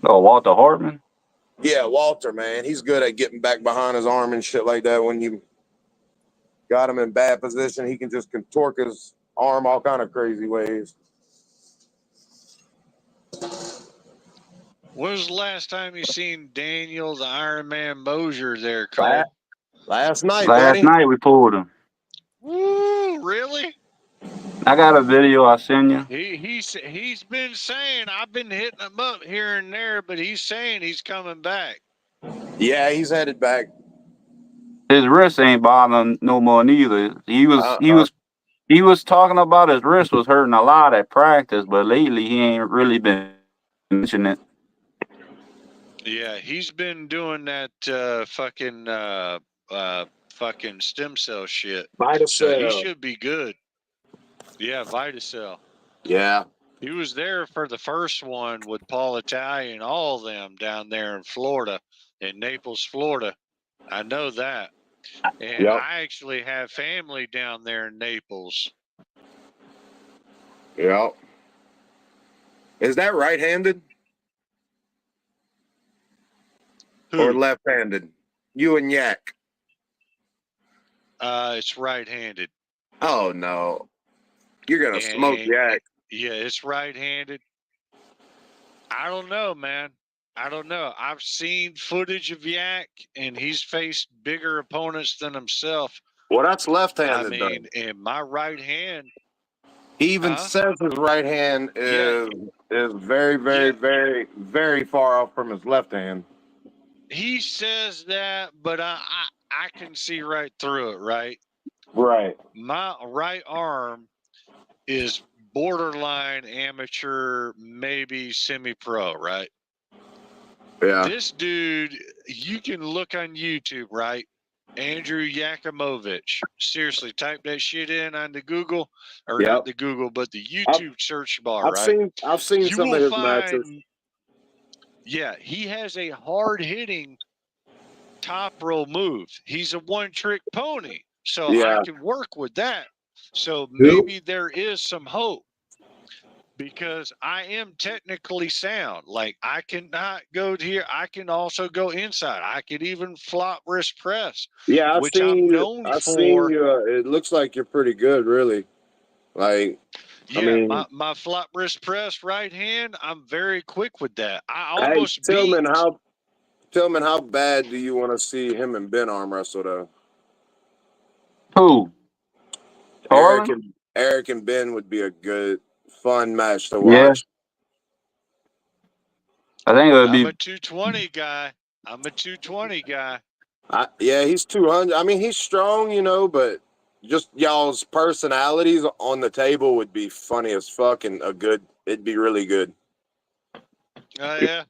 Oh, Walter Hartman? Yeah, Walter, man. He's good at getting back behind his arm and shit like that. When you got him in bad position, he can just contort his arm all kind of crazy ways. When was the last time you seen Daniel the Iron Man Mosier there, Cole? Last night, Last night we pulled him. Woo, really? I got a video I send you. He's been saying I've been hitting him up here and there, but he's saying he's coming back. Yeah, he's headed back. His wrist ain't bothering no more neither. He was talking about his wrist was hurting a lot at practice, but lately he ain't really been mentioning it. Yeah, he's been doing that fucking stem cell shit. Vitacell. So he should be good. Yeah, Vitacell. Yeah. He was there for the first one with Paul Italian, all of them down there in Florida, in Naples, Florida. I know that. And I actually have family down there in Naples. Yeah. Is that right-handed? Or left-handed? You and Yak. It's right-handed. Oh no. You're gonna smoke Yak. Yeah, it's right-handed. I don't know, man. I don't know. I've seen footage of Yak, and he's faced bigger opponents than himself. Well, that's left-handed. I mean, in my right hand. He even says his right hand is very, very, very, very far off from his left hand. he says that, but I can see right through it, right? Right. My right arm is borderline amateur, maybe semi-pro, right? Yeah. This dude, you can look on YouTube, right? Andrew Yakimovich. Seriously, type that shit in on the Google, or not Yep. the Google, but the I've, YouTube search bar, I've right? seen You some will of his matches. find, yeah, he has a hard hitting top row move. He's a one trick pony. So I Yeah. can work with that. So Who? maybe there is some hope because I am technically sound. Like I cannot go here. I can also go inside. I could even flop wrist press, Yeah, I've which seen I'm you. known I've seen for. you. It looks like you're pretty good, really. Like, I Yeah, mean, my flop wrist press right hand, I'm very quick with that. I hey, almost beat. Tillman, how bad do you want to see him and Ben arm wrestle though? Who? Eric Harlan? and Eric and Ben would be a good, fun match to Yeah, watch. I think it would I'm be. a 220 guy. I'm a 220 guy. Yeah, he's 200. I mean, he's strong, but just y'all's personalities on the table would be funny as fuck and it'd be really good. Oh yeah.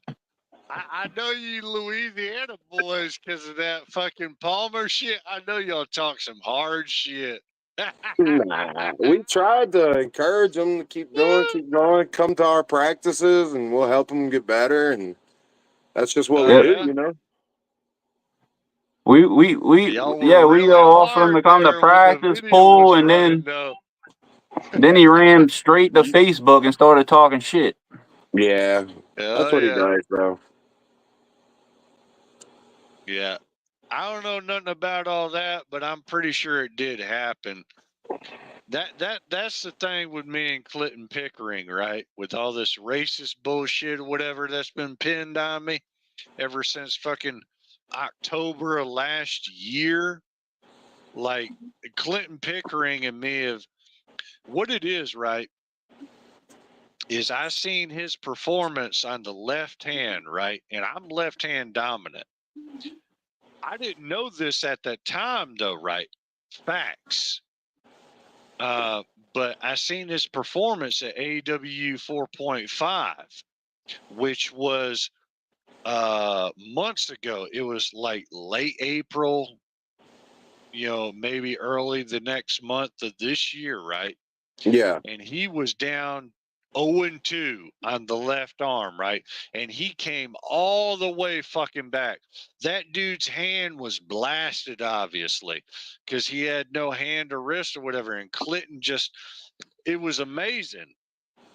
I know you Louisiana boys because of that fucking Palmer shit. I know y'all talk some hard shit. Nah, we tried to encourage them to keep going, come to our practices, and we'll help them get better. And that's just what Oh we Yep. do, yeah. Y'all Yeah, were we really offered him hard to come to there when the practice video pool, was and running though. then he ran straight to Facebook and started talking shit. Yeah, that's Oh what he yeah. does, bro. Yeah. I don't know nothing about all that, but I'm pretty sure it did happen. That's the thing with me and Clinton Pickering, right? With all this racist bullshit or whatever that's been pinned on me ever since fucking October of last year. Like Clinton Pickering and me have what it is, right? Is I seen his performance on the left hand, right? And I'm left hand dominant. I didn't know this at that time though, right? Facts. But I seen his performance at AW 4.5, which was months ago. It was like late April, maybe early the next month of this year, right? Yeah. And he was down 0-2 on the left arm, right? And he came all the way fucking back. That dude's hand was blasted, obviously, because he had no hand or wrist or whatever. And Clinton it was amazing.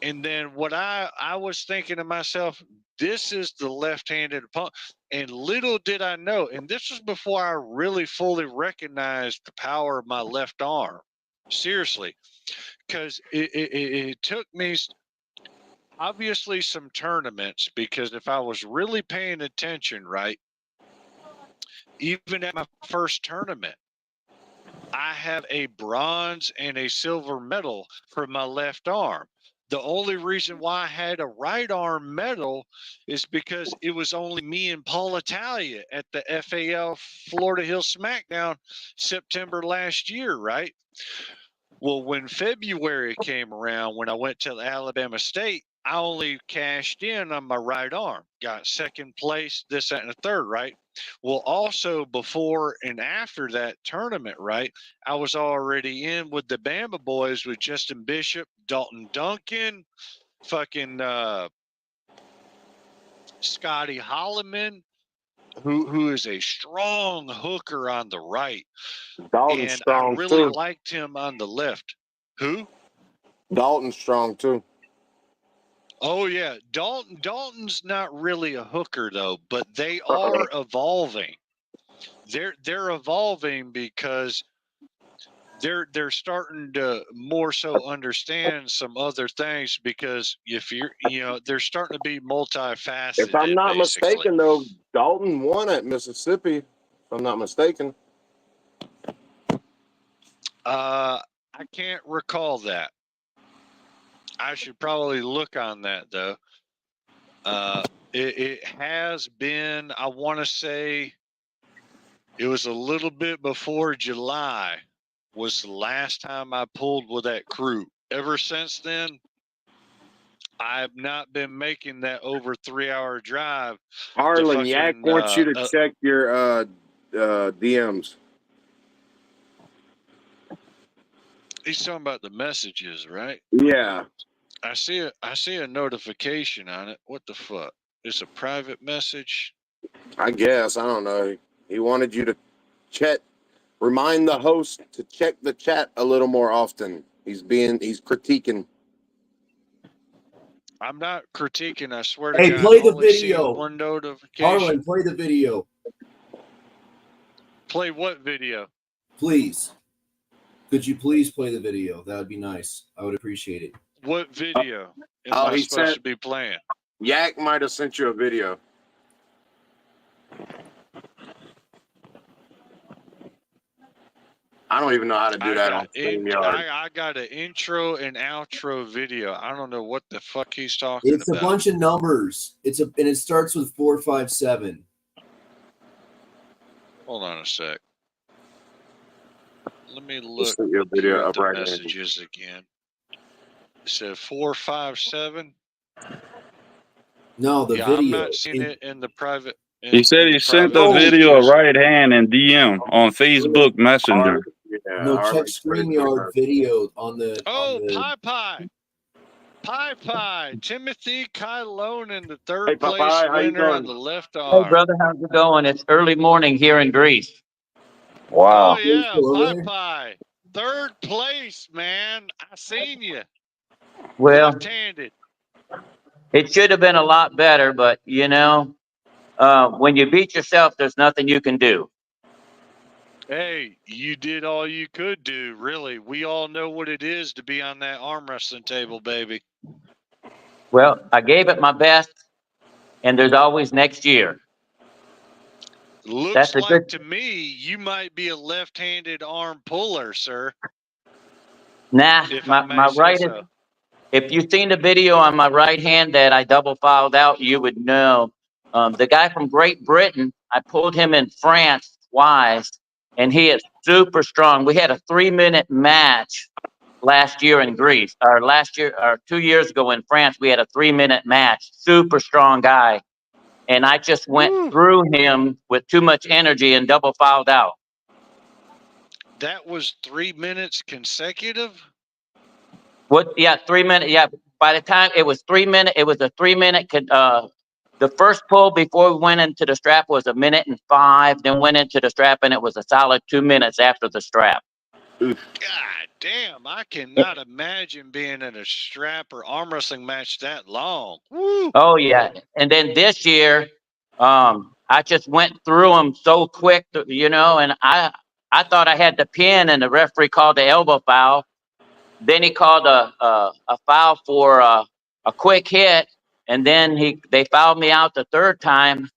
And then what I was thinking to myself, this is the left-handed opponent. And little did I know, and this was before I really fully recognized the power of my left arm. Seriously, because it took me obviously some tournaments, because if I was really paying attention, right, even at my first tournament, I have a bronze and a silver medal for my left arm. The only reason why I had a right arm medal is because it was only me and Paul Italia at the FAL Florida Hill SmackDown September last year, right? Well, when February came around, when I went to Alabama State, I only cashed in on my right arm, got second place, this, that, and the third, right? Well, also before and after that tournament, right, I was already in with the Bama boys with Justin Bishop, Dalton Duncan, fucking Scotty Holloman, who is a strong hooker on the right. Dalton's And I strong really too. liked him on the left. Who? Dalton's strong too. Oh yeah, Dalton's not really a hooker though, but they are evolving. They're evolving because they're starting to more so understand some other things, because if they're starting to be If I'm multifaceted not basically. mistaken, though, Dalton won at Mississippi. If I'm not mistaken. I can't recall that. I should probably look on that though. It has been, I want to say it was a little bit before July was the last time I pulled with that crew. Ever since then, I've not been making that over 3-hour drive. Harlan, Yak wants you to check your DMs. He's talking about the messages, right? Yeah. I see a notification on it. What the fuck? It's a private message. I guess. I don't know. He wanted you to remind the host to check the chat a little more often. He's critiquing. I'm not critiquing. I swear to Hey, God. play I've the only seen video. one notification. Harlan, play the video. Play what video? Please. Could you please play the video? That would be nice. I would appreciate it. What video am I supposed to be playing? Yak might have sent you a video. I don't even know how to do that on StreamYard. I got an intro and outro video. I don't know what the fuck he's talking It's about. a bunch of numbers. And it starts with 457. Hold on a sec. Let me look your video at up the right messages again. It said 457. No, the yeah, video. I'm not seeing it in the private. He said he sent the video right hand in DM on Facebook Messenger. No, check StreamYard video on the. Oh, Pie. Timothy Kylone, the third place winner on the left arm. Hey, brother, how's it going? It's early morning here in Greece. Wow. Oh, yeah, Pie. Third place, man. I seen you. Well, left-handed. It should have been a lot better, but, you know, when you beat yourself, there's nothing you can do. Hey, you did all you could do, really. We all know what it is to be on that arm wrestling table, baby. Well, I gave it my best, and there's always next year. Looks like to me you might be a left-handed arm puller, sir. Nah, my right is. If you've seen the video on my right hand that I double filed out, you would know. The guy from Great Britain, I pulled him in France twice, and he is super strong. We had a 3-minute match last year in Greece, or 2 years ago in France. We had a 3-minute match. Super strong guy, and I just went through him with too much energy and double filed out. That was 3 minutes consecutive? What? Yeah, 3 minutes. Yeah. By the time it was 3 minutes, it was a 3-minute. The first pull before we went into the strap was 1:05. Then went into the strap, and it was a solid 2 minutes after the strap. God damn! I cannot imagine being in a strap or arm wrestling match that long. Woo. Oh yeah, and then this year, I just went through them so quick, you know, and I thought I had the pin, and the referee called the elbow foul. Then he called a foul for a quick hit, and then they fouled me out the third time,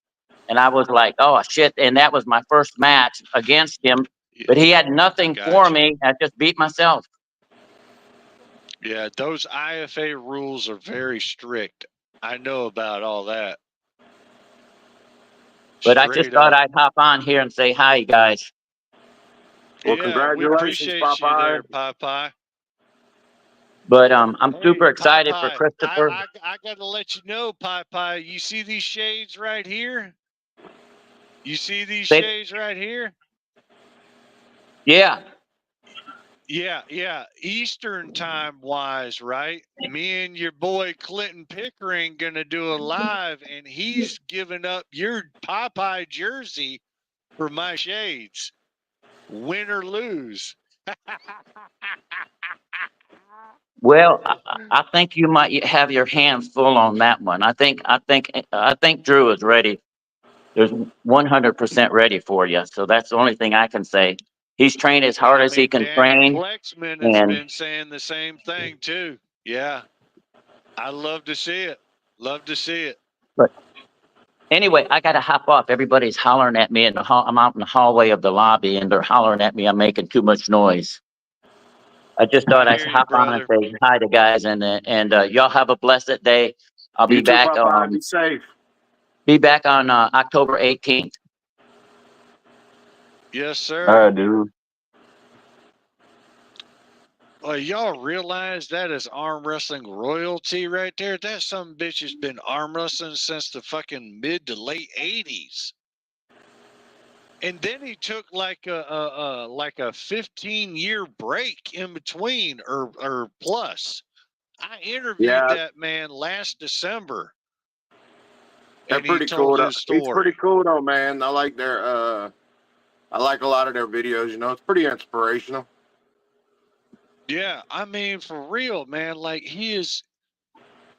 and I was like, oh shit! And that was my first match against him, but he had nothing for me. I just beat myself. Yeah, those IFA rules are very strict. I know about all that. But I just thought I'd hop on here and say hi, guys. Well, yeah, congratulations, we appreciate you there, Popeye. But I'm super excited for Christopher. I got to let you know, Popeye. You see these shades right here? You see these shades right here? Yeah. Yeah. Eastern time wise, right? Me and your boy Clinton Pickering gonna do a live, and he's giving up your Popeye jersey for my shades. Win or lose. Well, I think you might have your hands full on that one. I think Drew is ready. There's 100% ready for you. So that's the only thing I can say. He's trained as hard as he can train. Flexman has been saying the same thing too. Yeah, I love to see it. Love to see it. But anyway, I got to hop off. Everybody's hollering at me, and I'm out in the hallway of the lobby, and they're hollering at me. I'm making too much noise. I just thought I'd hop on and say hi to guys, and y'all have a blessed day. I'll be You too, back Popeye. Be safe. on October 18th. Yes, All sir. right, dude. Well, y'all realize that is arm wrestling royalty right there? That some bitch has been arm wrestling since the fucking mid to late 80s. And then he took like a 15-year break in between or plus. I interviewed Yeah, that man last December. they're And he pretty cool. told his He's pretty story. cool though, man. I like their I like a lot of their videos, you know. It's pretty inspirational. Yeah, I mean, for real, man. Like he is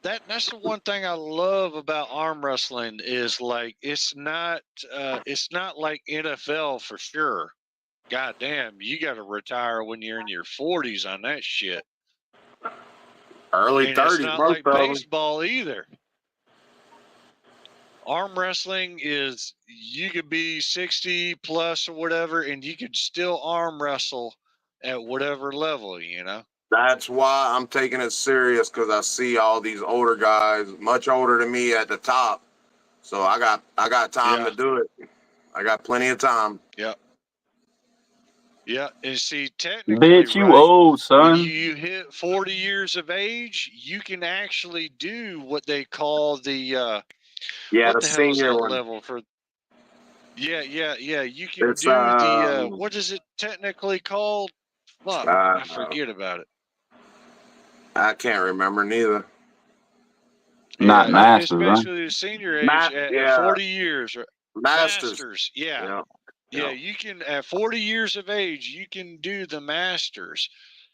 that's the one thing I love about arm wrestling is like it's not like NFL for sure. God damn, you got to retire when you're in your 40s on that shit. Early And it's 30s, not most like of them. baseball either. Arm wrestling is you could be 60 plus or whatever, and you could still arm wrestle at whatever level, you know? That's why I'm taking it serious, because I see all these older guys, much older than me, at the top. So I got time to do it. I got plenty of time. Yep. Yeah, and see, technically, Bitch, you right, old, when son. you hit 40 years of age, you can actually do what they call the Yeah, what the the hell is senior that one. level for? Yeah. You can It's do the what is it technically called? Fuck, I forget about it. I can't remember neither. Not Yeah, it's masters, huh? basically the senior age at 40 years. Masters. Yeah. Yeah, you can at 40 years of age, you can do the masters.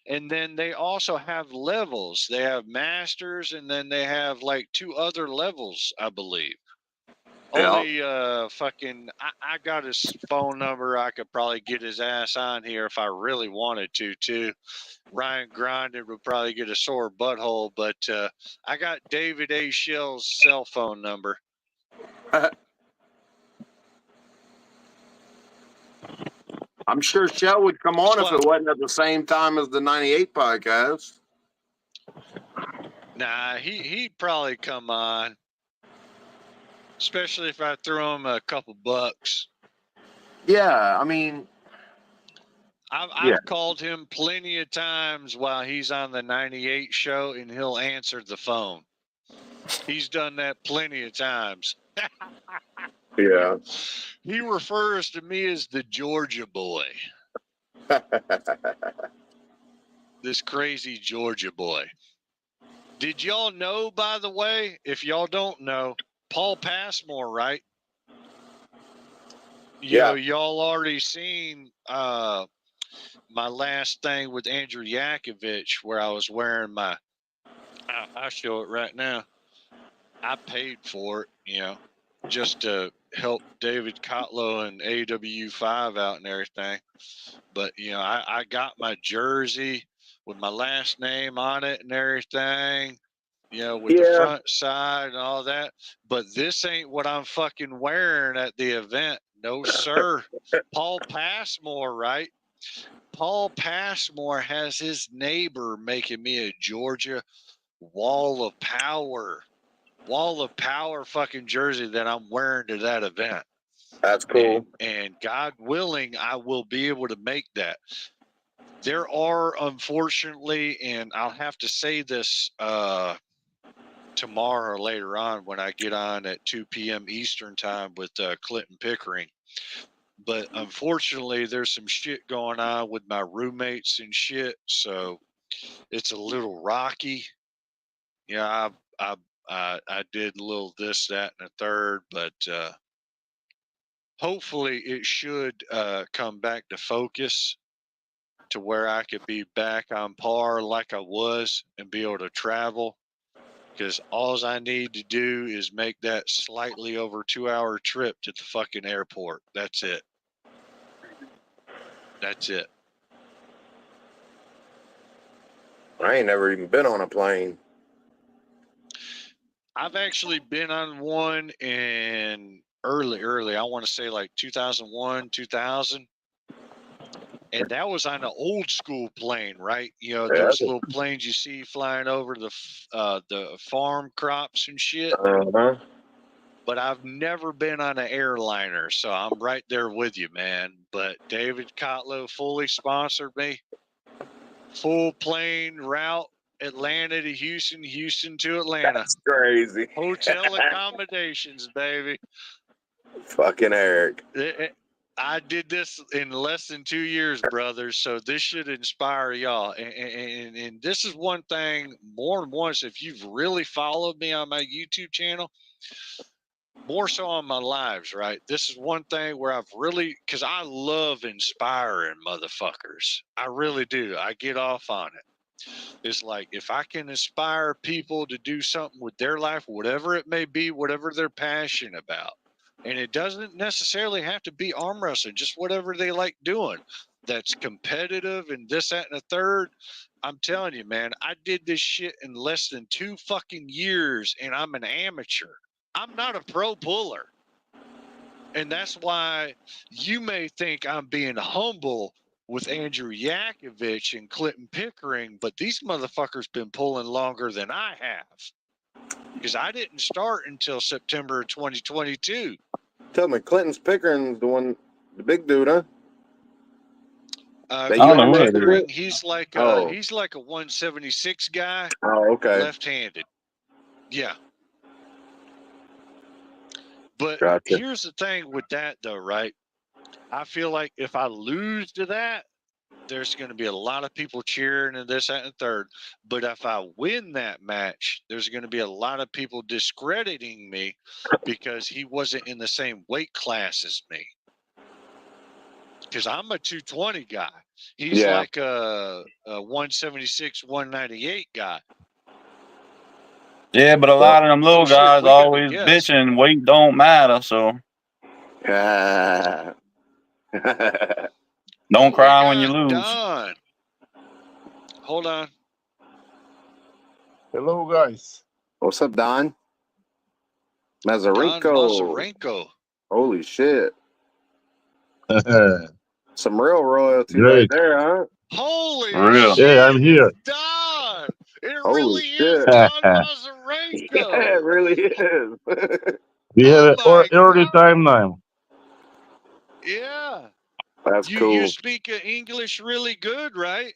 And then they also have levels. They have masters and then they have like 2 other levels, I believe. Only I got his phone number. I could probably get his ass on here if I really wanted to too. Ryan Grinded would probably get a sore butthole, but I got David A. Shell's cell phone number. I'm sure Shell would come on if it wasn't at the same time as the 98 podcast. Nah, he'd probably come on. Especially if I throw him a couple bucks. Yeah, I mean, I've called him plenty of times while he's on the 98 show, and he'll answer the phone. He's done that plenty of times. Yeah. He refers to me as the Georgia boy. This crazy Georgia boy. Did y'all know, by the way, if y'all don't know, Paul Passmore, right? Yeah. Y'all already seen my last thing with Andrew Yakovich where I was wearing my I'll show it right now. I paid for it, just to help David Kotlow and AW5 out and everything. But, I got my jersey with my last name on it and everything, with the front side and all that. But this ain't what I'm fucking wearing at the event. No, sir. Paul Passmore, right? Paul Passmore has his neighbor making me a Georgia Wall of Power fucking jersey that I'm wearing to that event. That's cool. And God willing, I will be able to make that. There are, unfortunately, and I'll have to say this tomorrow or later on when I get on at 2 p.m. Eastern time with Clinton Pickering. But unfortunately, there's some shit going on with my roommates and shit, so it's a little rocky. Yeah, I did a little this, that, and a third, but hopefully it should come back to focus to where I could be back on par like I was and be able to travel. Because all I need to do is make that slightly over 2-hour trip to the fucking airport. That's it. That's it. I ain't never even been on a plane. I've actually been on one in early. I want to say like 2001, 2000. And that was on an old school plane, right? You know, those little planes you see flying over the farm crops and shit. Uh-huh. But I've never been on an airliner, so I'm right there with you, man. But David Kotlow fully sponsored me. Full plane route, Atlanta to Houston, Houston to Atlanta. That's crazy. Hotel accommodations, baby. Fucking Eric. I did this in less than 2 years, brothers. So this should inspire y'all. And this is one thing more than once. If you've really followed me on my YouTube channel, more so on my lives, right? This is one thing where I've really, because I love inspiring motherfuckers. I really do. I get off on it. It's like, if I can inspire people to do something with their life, whatever it may be, whatever they're passionate about. And it doesn't necessarily have to be arm wrestling, just whatever they like doing that's competitive and this, that, and the third. I'm telling you, man, I did this shit in less than 2 fucking years, and I'm an amateur. I'm not a pro puller. And that's why you may think I'm being humble with Andrew Yakovich and Clinton Pickering, but these motherfuckers been pulling longer than I have. Because I didn't start until September 2022. Tell me, Clinton's Pickering's the one, the big dude, huh? Clinton Pickering, he's like a 176 guy. Oh, okay. Left-handed. Yeah. But here's the thing with that, though, right? I feel like if I lose to that, there's going to be a lot of people cheering and this, that, and third. But if I win that match, there's going to be a lot of people discrediting me because he wasn't in the same weight class as me. Because I'm a 220 guy. He's like a 176, 198 guy. Yeah, but a lot of them little guys always bitching weight don't matter, so don't cry when you lose. Don. Hold on. Hello, guys. What's up, Don? Mazarenko. Don Mazarenko. Holy shit. Some real royalty right there, huh? Holy real. shit. Yeah, I'm here. Don. It Holy really shit. is Don Mazarenko. Yeah, it really is. We have an early time now. Yeah. That's cool. You speak English really good, right?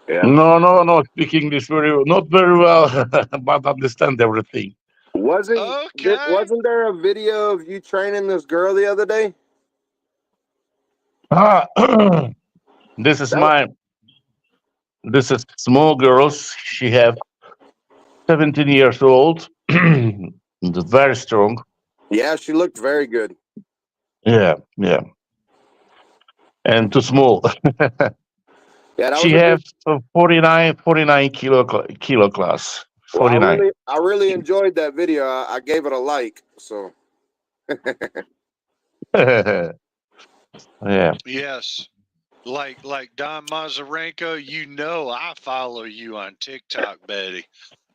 Yeah. No. Speak English not very well, but understand everything. Wasn't there a video of you training this girl the other day? This is small girls. She have 17 years old. Very strong. Yeah, she looked very good. Yeah. And too small. Yeah, that she has 49 kilo class. 49. Well, I really enjoyed that video. I gave it a like. So. Yeah. Yes. Like Don Mazarenko, I follow you on TikTok, Betty.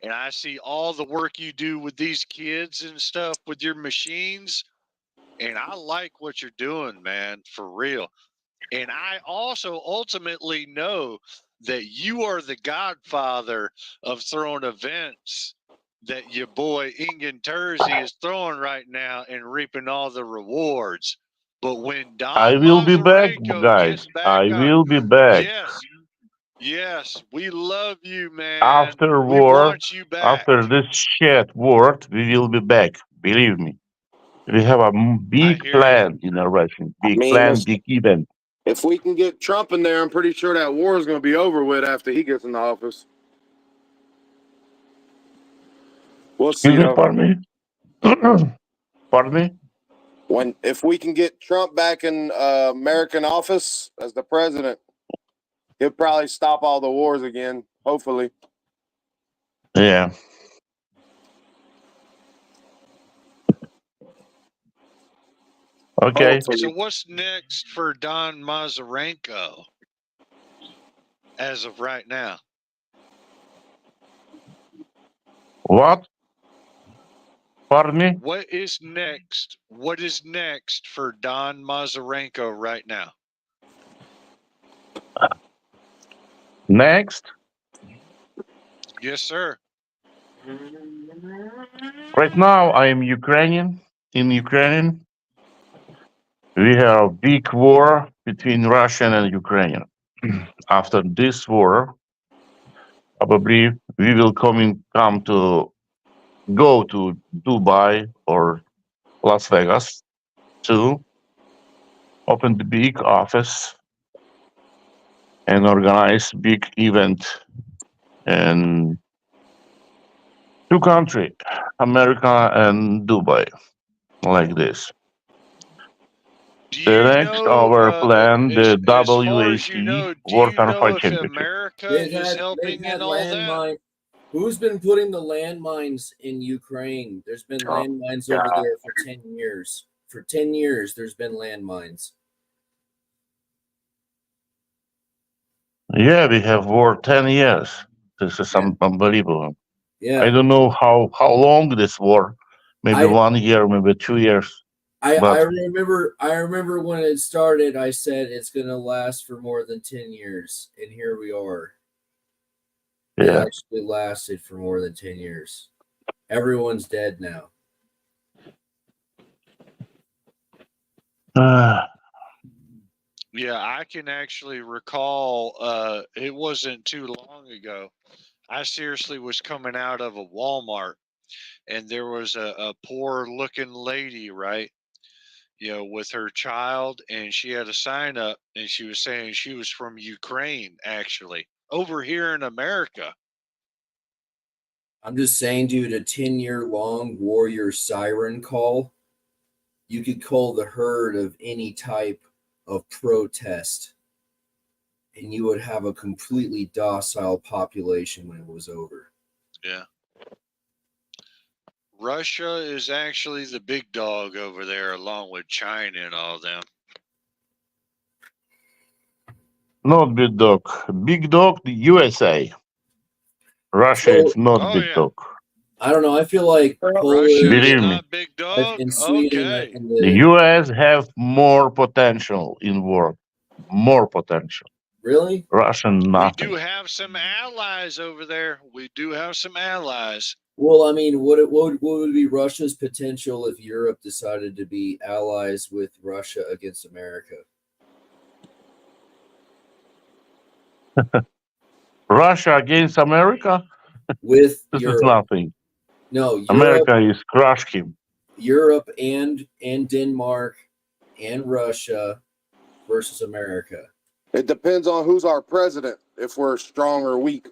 And I see all the work you do with these kids and stuff with your machines. And I like what you're doing, man, for real. And I also ultimately know that you are the godfather of throwing events that your boy Ingen Terzi is throwing right now and reaping all the rewards. But when Don I will be back, guys. I will be back. Yes, we love you, man. After we war, want you back. after this shit worked, we will be back. Believe me. We have a big plan in our wrestling. Big event. If we can get Trump in there, I'm pretty sure that war is going to be over with after he gets in the office. We'll see. Pardon me? Pardon me? If we can get Trump back in American office as the president, he'll probably stop all the wars again, hopefully. Yeah. Okay. Hopefully. So what's next for Don Mazarenko as of right now? What? Pardon me? What is next? What is next for Don Mazarenko right now? Next. Yes, sir. Right now, I am Ukrainian. In Ukraine, we have a big war between Russian and Ukrainian. After this war, probably we will come to go to Dubai or Las Vegas to open the big office and organize big event in two countries, America and Dubai, like this. Do The you next know, our plan, the as far as you WAC know, do World you Car know Fight if Championship. America is helping in all that? Landmine. Who's been putting the landmines in Ukraine? There's been landmines over there for 10 years. For 10 years, there's been landmines. Yeah, we have war 10 years. This is unbelievable. Yeah. I don't know how long this war. Maybe 1 year, maybe 2 years. I remember when it started, I said it's gonna last for more than 10 years, and here we are. It actually lasted for more than 10 years. Everyone's dead now. Yeah, I can actually recall it wasn't too long ago. I seriously was coming out of a Walmart and there was a poor looking lady, right? You know, with her child, and she had a sign up and she was saying she was from Ukraine, actually, over here in America. I'm just saying, dude, a 10-year-long warrior siren call, you could call the herd of any type of protest, and you would have a completely docile population when it was over. Yeah. Russia is actually the big dog over there, along with China and all them. Not big dog. Big dog, the USA. Russia is not big dog. I don't know. I feel like Believe me. Big dog. In Sweden, The US have more potential in war. More potential. Really? Russian nothing. We do have some allies over there. We do have some allies. Well, I mean, what would be Russia's potential if Europe decided to be allies with Russia against America? Russia against America? With this Europe. is nothing. No, Europe, America is crush him. Europe and Denmark and Russia versus America. It depends on who's our president, if we're strong or weak.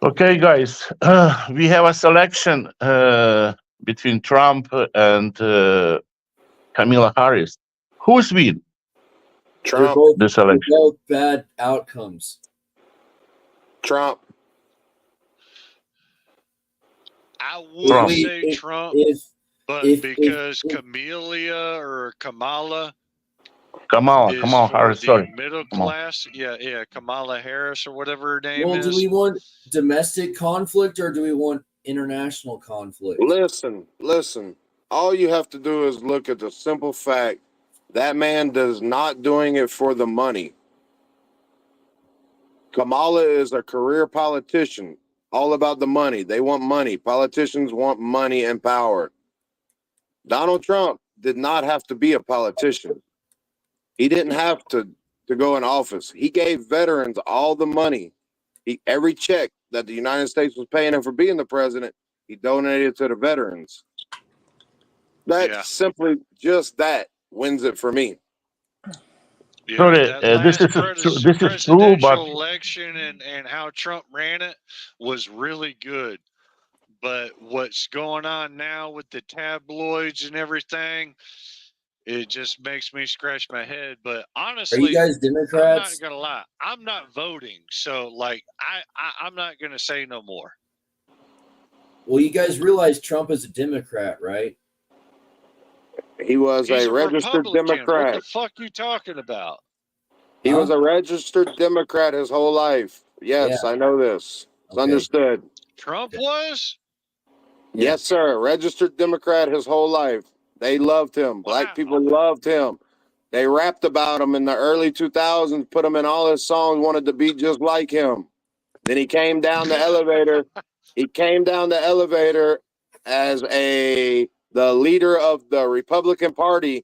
Okay, guys, we have a selection between Trump and Kamala Harris. Who's win? Trump. The selection. They're both bad outcomes. Trump. I would say Trump, but because Kamala Harris, the sorry. middle class. Yeah, Kamala Harris or whatever her name is. Do we want domestic conflict or do we want international conflict? Listen. All you have to do is look at the simple fact that man does not doing it for the money. Kamala is a career politician, all about the money. They want money. Politicians want money and power. Donald Trump did not have to be a politician. He didn't have to go in office. He gave veterans all the money. Every check that the United States was paying him for being the president, he donated to the veterans. That's simply just that wins it for me. Yeah, sorry, this is true, but election and how Trump ran it was really good. But what's going on now with the tabloids and everything, it just makes me scratch my head. But honestly, are you guys Democrats? I'm not gonna lie, I'm not voting, so like I'm not gonna say no more. Well, you guys realize Trump is a Democrat, right? He was He's a registered Democrat. What the fuck you talking about? He was a registered Democrat his whole life. Yes, I know this. It's understood. Trump was? Yes, sir. Registered Democrat his whole life. They loved him. Black people loved him. They rapped about him in the early 2000s, put him in all his songs, wanted to be just like him. Then he came down the elevator. He came down the elevator as the leader of the Republican Party,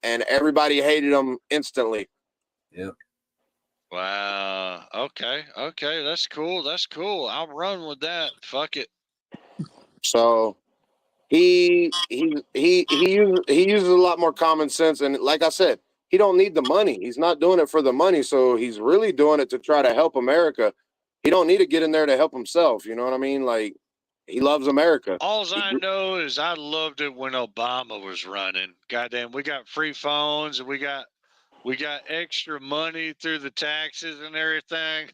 and everybody hated him instantly. Yep. Wow. Okay. That's cool. I'll run with that. Fuck it. So he uses a lot more common sense, and like I said, he don't need the money. He's not doing it for the money, so he's really doing it to try to help America. He don't need to get in there to help himself. You know what I mean? Like, he loves America. All I know is I loved it when Obama was running. Goddamn, we got free phones and we got extra money through the taxes and everything.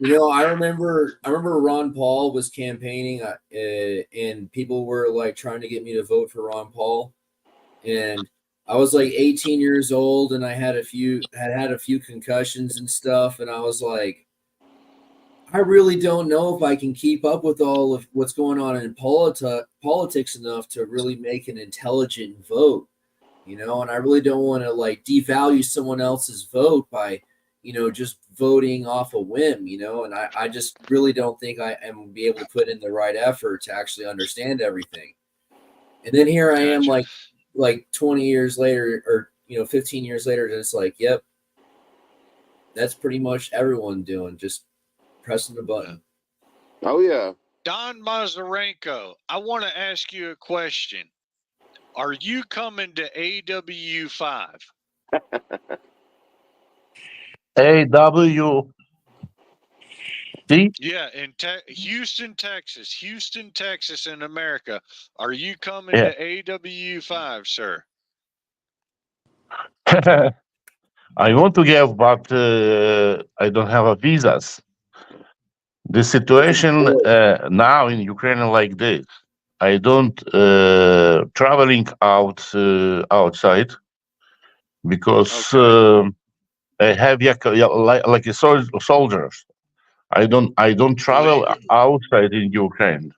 I remember Ron Paul was campaigning, and people were like trying to get me to vote for Ron Paul, and I was like 18 years old, and I had a few concussions and stuff, and I was like, I really don't know if I can keep up with all of what's going on in politics enough to really make an intelligent vote, and I really don't want to like devalue someone else's vote by, just voting off a whim, and I just really don't think I am be able to put in the right effort to actually understand everything. And then here I am like 20 years later, or 15 years later, and it's like, yep, that's pretty much everyone doing, just pressing the button. Oh yeah. Don Mazarenko, I want to ask you a question. Are you coming to AW5? AW. Yeah, in Houston, Texas in America. Are you coming to AW5, sir? I want to give, but I don't have a visas. The situation now in Ukraine like this. I don't traveling outside because I have like a soldiers. I don't travel outside in Ukraine.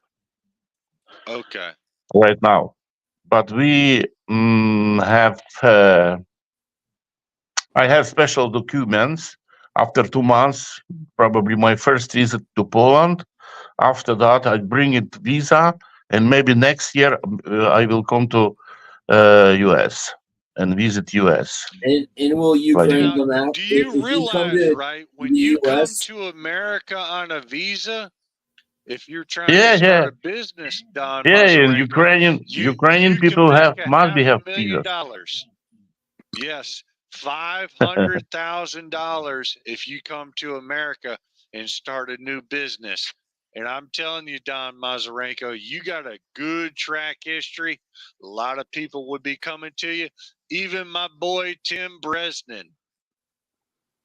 Okay. Right now, but we have. I have special documents. After 2 months, probably my first visit to Poland. After that, I bring it visa, and maybe next year I will come to US and visit US. And will Ukraine come out? Do you realize, right, when you come to America on a visa, if you're trying to start a business, Don and Mazarenko, Ukrainian people must have $500,000. Yes, $500,000 if you come to America and start a new business. And I'm telling you, Don Mazarenko, you got a good track history. A lot of people would be coming to you. Even my boy Tim Bresnan.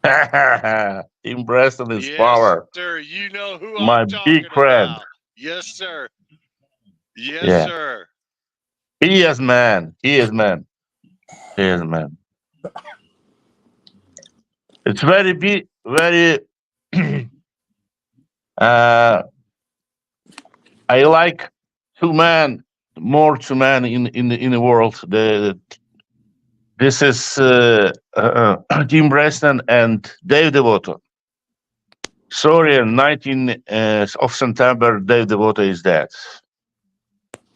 Tim Bresnan is power. Yes, sir. You know who my I'm talking big friend. about. Yes, sir. Yes, sir. He is man. It's very I like two men in the world. This is Tim Bresnan and Dave Devoto. Sorry, 19th of September, Dave Devoto is dead.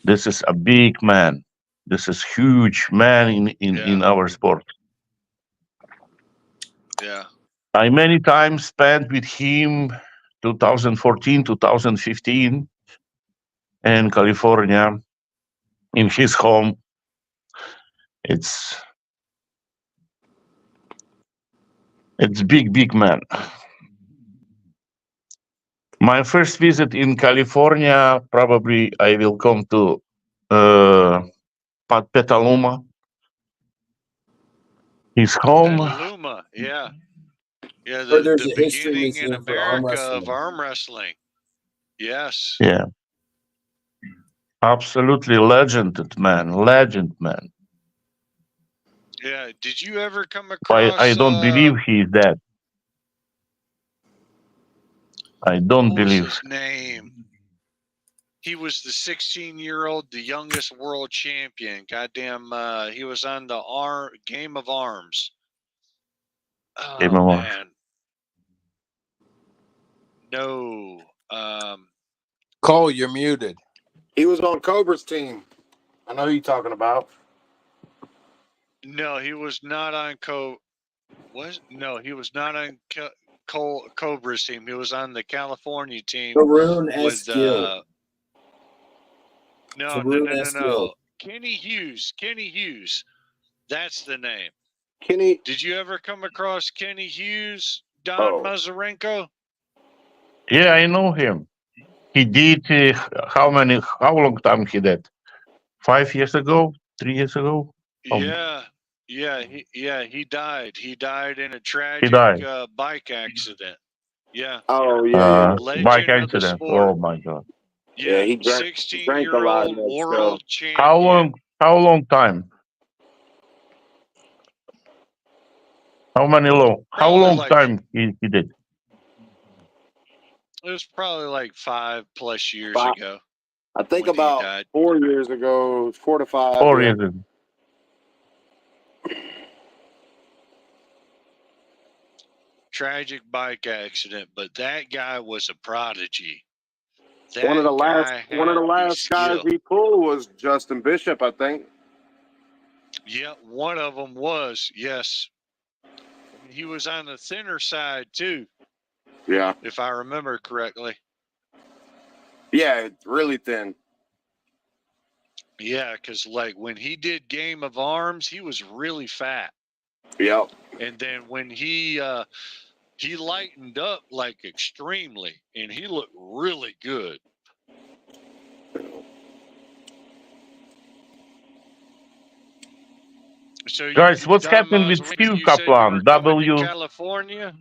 This is a big man. This is huge man in our sport. Yeah. I many times spent with him 2014, 2015 in California, in his home. It's big man. My first visit in California, probably I will come to Petaluma. His home. Petaluma, yeah. Yeah, the beginning in America of arm wrestling. Yes. Yeah. Absolutely legend man. Yeah. Did you ever come across? I don't believe he's dead. I don't believe. What's his name? He was the 16-year-old, the youngest world champion. Goddamn, he was on the Game of Arms. Game Oh, of Arms. man. No. Cole, you're muted. He was on Cobra's team. I know who you're talking about. No, he was not on No, he was not on Cobra's team. He was on the California team Varun with S. Gill. No. Kenny Hughes. That's the name. Kenny. Did you ever come across Kenny Hughes, Don Mazurenko? Yeah, I know him. He did how long time he did? 5 years ago? 3 years ago? Yeah, he died. He died in a tragic bike accident. Yeah. Oh yeah. Bike accident. Oh my God. Yeah, he drank 16-year-old world champion. How long time? How long time he did? It was probably like 5+ years ago. I think about 4 years ago, 4 to 5. 4 years ago. Tragic bike accident, but that guy was a prodigy. One of the last guys he pulled was Justin Bishop, I think. Yeah, one of them was, yes. He was on the thinner side too. Yeah. If I remember correctly. Yeah, really thin. Yeah, because like when he did Game of Arms, he was really fat. Yep. And then when he lightened up like extremely, and he looked really good. So guys, what's happening with Steve Kaplan? California?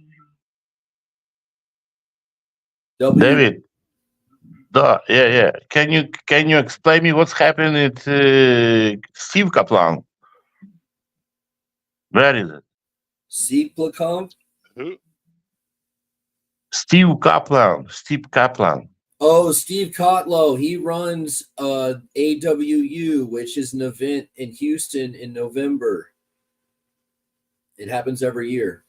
David. Yeah. Can you explain me what's happening with Steve Kaplan? Where is it? Steve Kaplan? Who? Steve Kaplan. Oh, Steve Kotlow. He runs AWU, which is an event in Houston in November. It happens every year.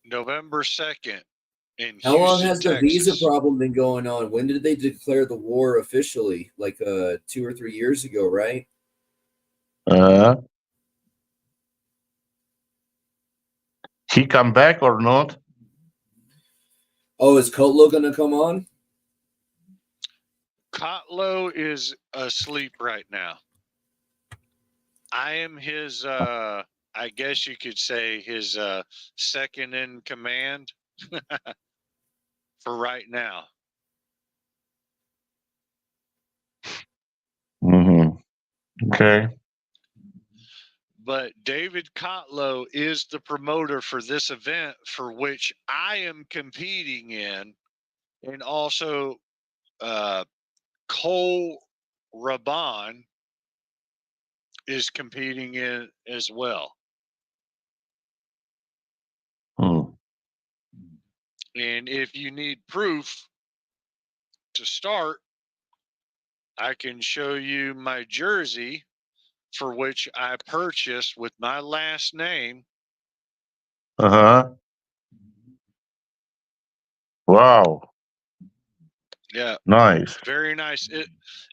November 2nd in How long Houston, has the Texas. visa problem been going on? When did they declare the war officially? Like 2 or 3 years ago, right? He come back or not? Oh, is Kotlow going to come on? Kotlow is asleep right now. I am his, I guess you could say his second in command for right now. Okay. But David Kotlow is the promoter for this event for which I am competing in, and also Cole Raban is competing in as well. And if you need proof to start, I can show you my jersey for which I purchased with my last name. Wow. Yeah. Nice. Very nice.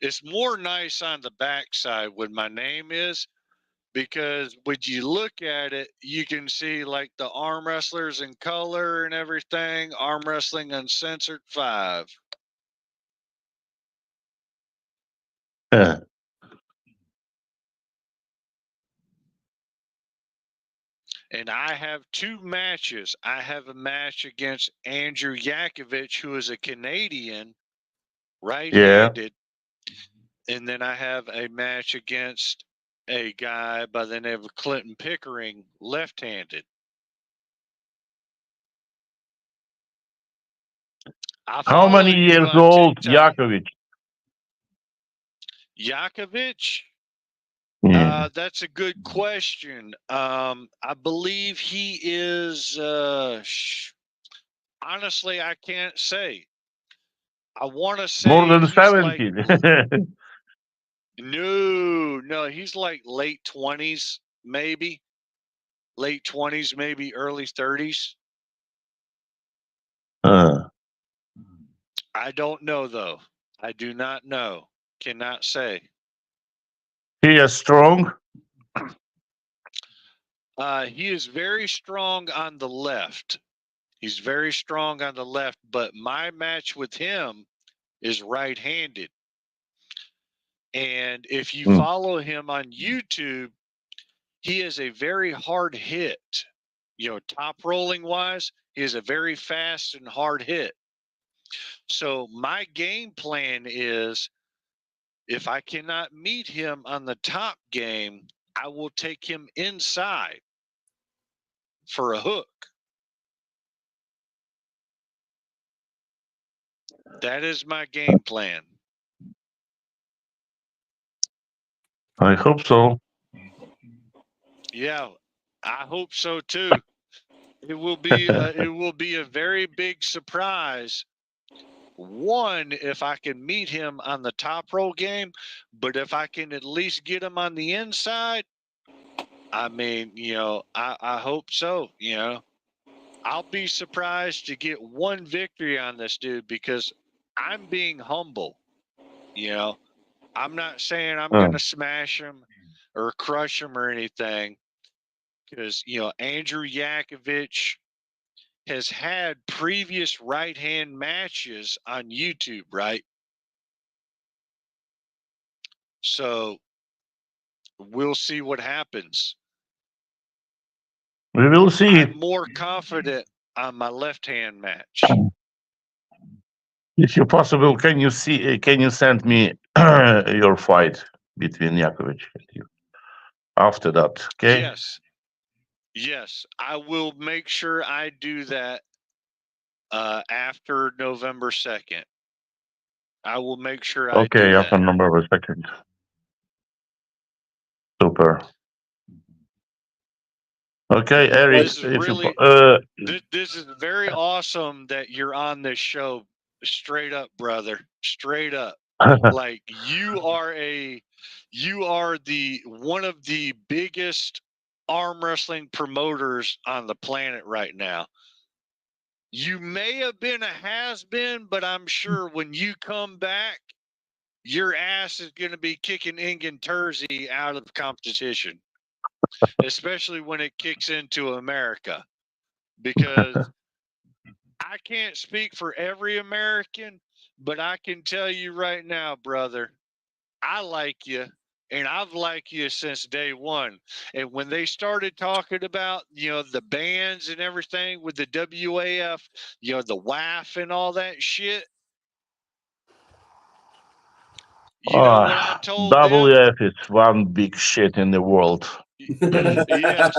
It's more nice on the backside when my name is, because when you look at it, you can see like the arm wrestlers in color and everything. Arm Wrestling Uncensored 5. And I have 2 matches. I have a match against Andrew Yakovich, who is a Canadian, right-handed. Yeah. And then I have a match against a guy by the name of Clinton Pickering, left-handed. How many years old Yakovich? Yakovich? Yeah. That's a good question. I believe he is honestly, I can't say. I want to say More than he's 70. no, he's like late 20s, maybe. Late 20s, maybe early 30s. I don't know, though. I do not know. Cannot say. He is strong. He is very strong on the left. He's very strong on the left, but my match with him is right-handed. And if you follow him on YouTube, he is a very hard hit. You know, top rolling wise, he is a very fast and hard hit. So my game plan is, if I cannot meet him on the top game, I will take him inside for a hook. That is my game plan. I hope so. Yeah, I hope so too. It will be a very big surprise. One, if I can meet him on the top roll game, but if I can at least get him on the inside, I mean, you know, I hope so. You know, I'll be surprised to get one victory on this dude because I'm being humble. You know, I'm not saying I'm going to smash him or crush him or anything, because, you know, Andrew Yakovich has had previous right hand matches on YouTube, right? So we'll see what happens. We will see. I'm more confident on my left hand match. If you possible, can you send me your fight between Yakovich and you after that? Okay. Yes, I will make sure I do that after November 2nd. I will make sure I do Okay, that. after November 2nd. Super. Okay, Eric. This is very awesome that you're on this show. Straight up, brother. Straight up. Like you are the one of the biggest arm wrestling promoters on the planet right now. You may have been a has-been, but I'm sure when you come back, your ass is going to be kicking Ingen Terzi out of the competition, especially when it kicks into America. Because I can't speak for every American, but I can tell you right now, brother, I like you, and I've liked you since day one. And when they started talking about, you know, the bands and everything with the WAF, you know, the WAF and all that shit, you know what I told them? WF is one big shit in the world. Yes,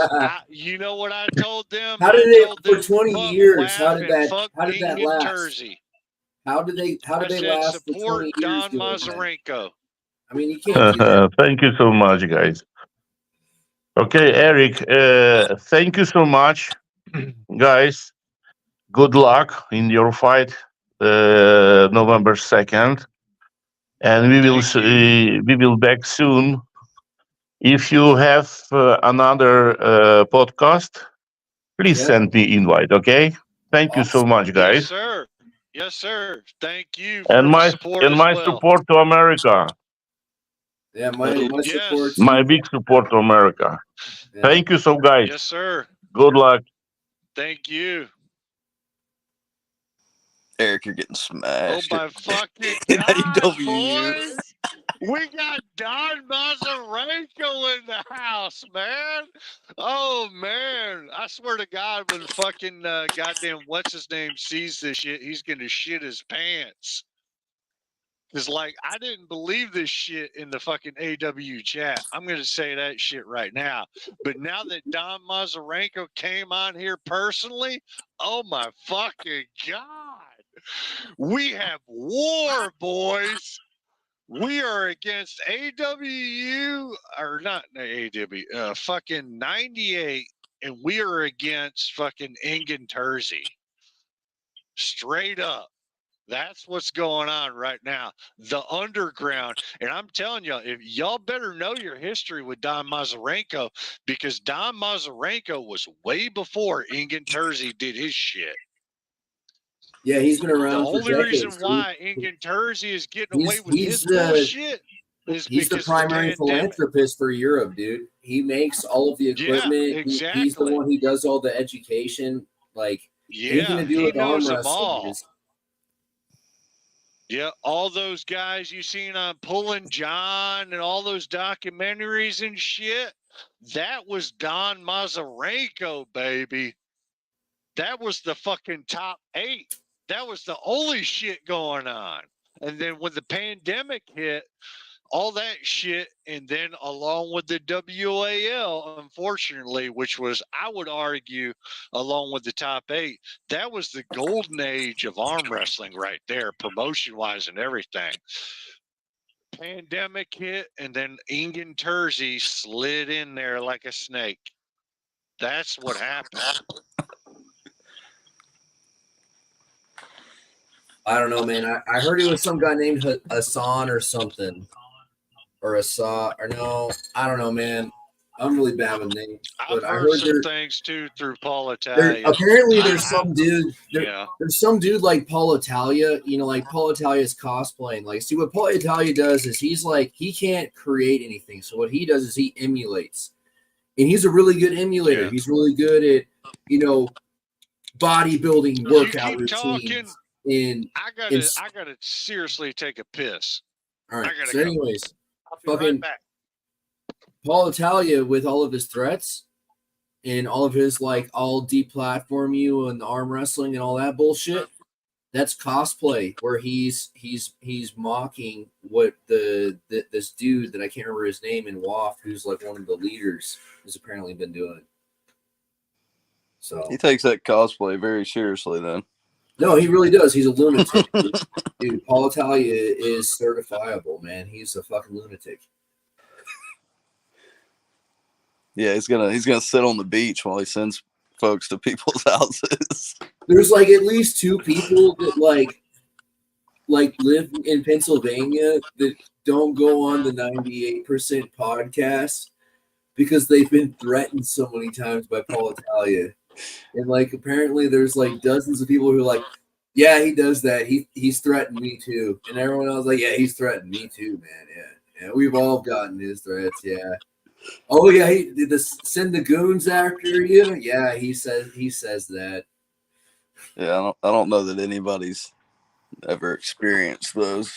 you know what I told them? How did it for 20 years? How did that last? How did they last for 20 years? Don Mazarenko. I mean, you can't do that. Thank you so much, guys. Okay, Eric, thank you so much, guys. Good luck in your fight, November 2nd, and we will back soon. If you have another podcast, please send me invite. Okay. Thank you so much, guys. Yes, sir. Yes, sir. Thank you and for my the support and as my well. support to America. Yeah, my support. My big support to America. Yeah. Thank you so, guys. Yes, sir. Good luck. Thank you. Eric, you're getting smashed. Oh my fucking God, boys! We got Don Mazarenko in the house, man. Oh man, I swear to God, when fucking goddamn what's his name sees this shit, he's gonna shit his pants. Cause like I didn't believe this shit in the fucking AW chat. I'm gonna say that shit right now. But now that Don Mazarenko came on here personally, oh my fucking God. We have war, boys. We are against AWU, or not AW, fucking 98, and we are against fucking Ingen Terzi. Straight up. That's what's going on right now. The underground. And I'm telling you, if y'all better know your history with Don Mazurenko, because Don Mazurenko was way before Ingen Terzi did his shit. Yeah, he's been around The for only decades. reason why Ingen Terzi is getting away with his bullshit is he's the because primary of the pandemic. philanthropist for Europe, dude. He makes all of the equipment. Yeah, exactly. He's the one who does all the education. Like anything to do he with arm knows them wrestling all. is. Yeah, all those guys you seen on Pulling John and all those documentaries and shit, that was Don Mazurenko, baby. That was the fucking top 8. That was the only shit going on. And then when the pandemic hit, all that shit, and then along with the WAL, unfortunately, which was, I would argue, along with the top 8, that was the golden age of arm wrestling right there, promotion-wise and everything. Pandemic hit, and then Ingen Terzi slid in there like a snake. That's what happened. I don't know, man. I heard it was some guy named Hassan or something. Or Asa, or no, I don't know, man. I'm really bad with names. I've heard some things too through Paul Italia. Apparently, there's some dude. There's some dude like Paul Italia. You know, like Paul Italia's cosplaying. Like, see what Paul Italia does is he's like he can't create anything. So what he does is he emulates, and he's a really good emulator. Yeah. He's really good at bodybuilding workout routines. I gotta seriously take a piss. All right. So, anyways. Fucking right Paul Italia with all of his threats and all of his like I'll deplatform you and the arm wrestling and all that bullshit. That's cosplay where he's mocking what this dude that I can't remember his name in WAF, who's like one of the leaders, has apparently been doing. So he takes that cosplay very seriously then. No, he really does. He's a lunatic. Dude, Paul Italia is certifiable, man. He's a fucking lunatic. Yeah, he's gonna sit on the beach while he sends folks to people's houses. There's like at least 2 people that like live in Pennsylvania that don't go on the 98% podcast because they've been threatened so many times by Paul Italia. And like apparently there's like dozens of people who are like, yeah, he does that. He's threatened me too. And everyone else like, yeah, he's threatened me too, man. Yeah. We've all gotten his threats. Yeah. Oh yeah, he did this send the goons after you. Yeah, he says that. Yeah, I don't know that anybody's ever experienced those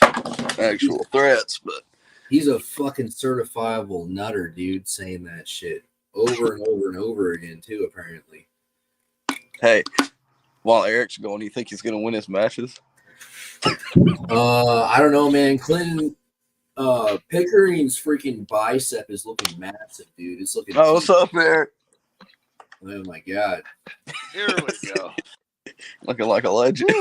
actual threats, but he's a fucking certifiable nutter, dude, saying that shit over and over and over again too, apparently. Hey, while Eric's going, do you think he's going to win his matches? I don't know, man. Clinton Pickering's freaking bicep is looking massive, dude. It's looking. Oh, what's up, Eric? Oh my god! Here we go. Looking like a legend.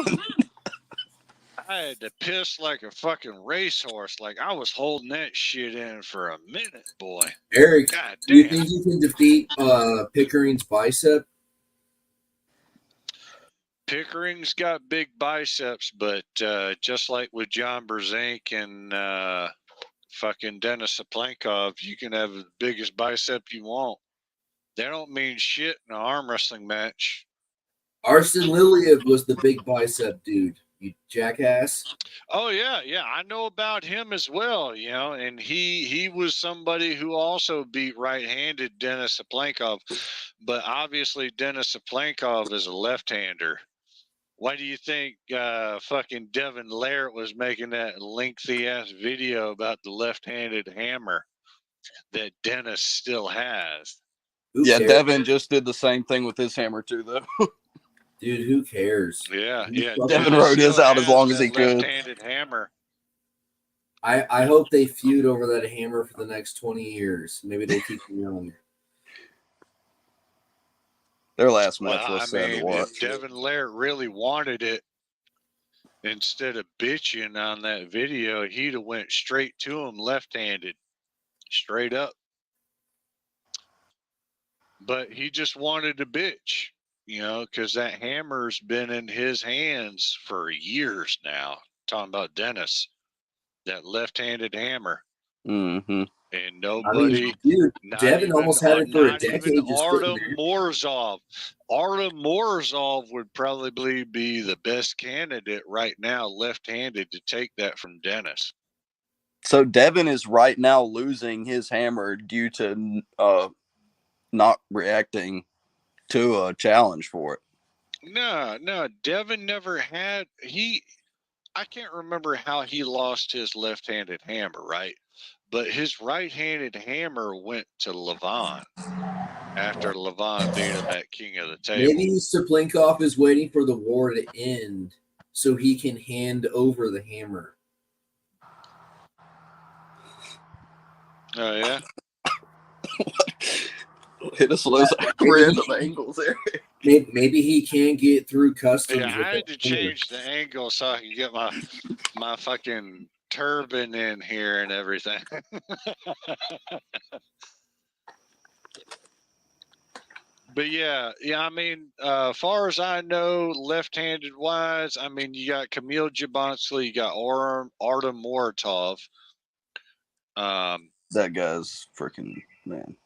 I had to piss like a fucking racehorse. Like I was holding that shit in for a minute, boy. Eric, do you think you can defeat Pickering's bicep? Pickering's got big biceps, but just like with John Brzenk and fucking Dennis Saplankov, you can have the biggest bicep you want. They don't mean shit in an arm wrestling match. Arsene Liliev was the big bicep dude, you jackass. Oh yeah, I know about him as well, you know, and he was somebody who also beat right-handed Dennis Saplankov, but obviously Dennis Saplankov is a left-hander. Why do you think fucking Devin Laird was making that lengthy-ass video about the left-handed hammer that Dennis still has? Yeah, Devin just did the same thing with his hammer too, though. Dude, who cares? Yeah. Devin rode his out as long as he could. Left-handed hammer. I hope they feud over that hammer for the next 20 years. Maybe they keep him young. Their last match was sad to watch. If Devin Laird really wanted it, instead of bitching on that video, he'd have went straight to him left-handed, straight up. But he just wanted to bitch. you know, because that hammer's been in his hands for years now. Talking about Dennis, that left-handed hammer. Mm-hmm. And nobody, dude, not Devin even, almost had it for a not even decade just sitting Artem there. Morozov. Artem Morozov would probably be the best candidate right now, left-handed, to take that from Dennis. So Devin is right now losing his hammer due to not reacting to a challenge for it. No, Devin never had, I can't remember how he lost his left-handed hammer, right? But his right-handed hammer went to Levon after Levon beat him at King of the Table. Maybe Saplinkov is waiting for the war to end so he can hand over the hammer. Oh, yeah? Hit us those random angles there. Maybe he can get through customs. Yeah, I had to change the angle so I could get my fucking turban in here and everything. But yeah, I mean, far as I know, left-handed wise, I mean, you got Kamil Jablonski, you got Artem Moratov. That guy's freaking man.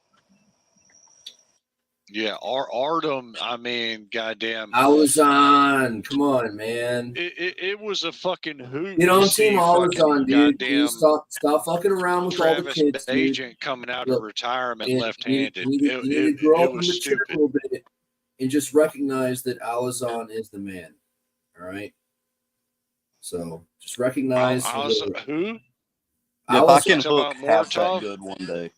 Yeah, Artem, I mean, goddamn. Alazan, come on, man. It was a fucking hoot. Get on Team Alazan, dude. Goddamn, stop fucking around with all the kids, dude. Travis coming out of retirement left-handed. You need to grow up and was mature stupid. a little bit and just recognize that Alazan is the man. All right? So just recognize who? Yeah, if I can hook half that good one day.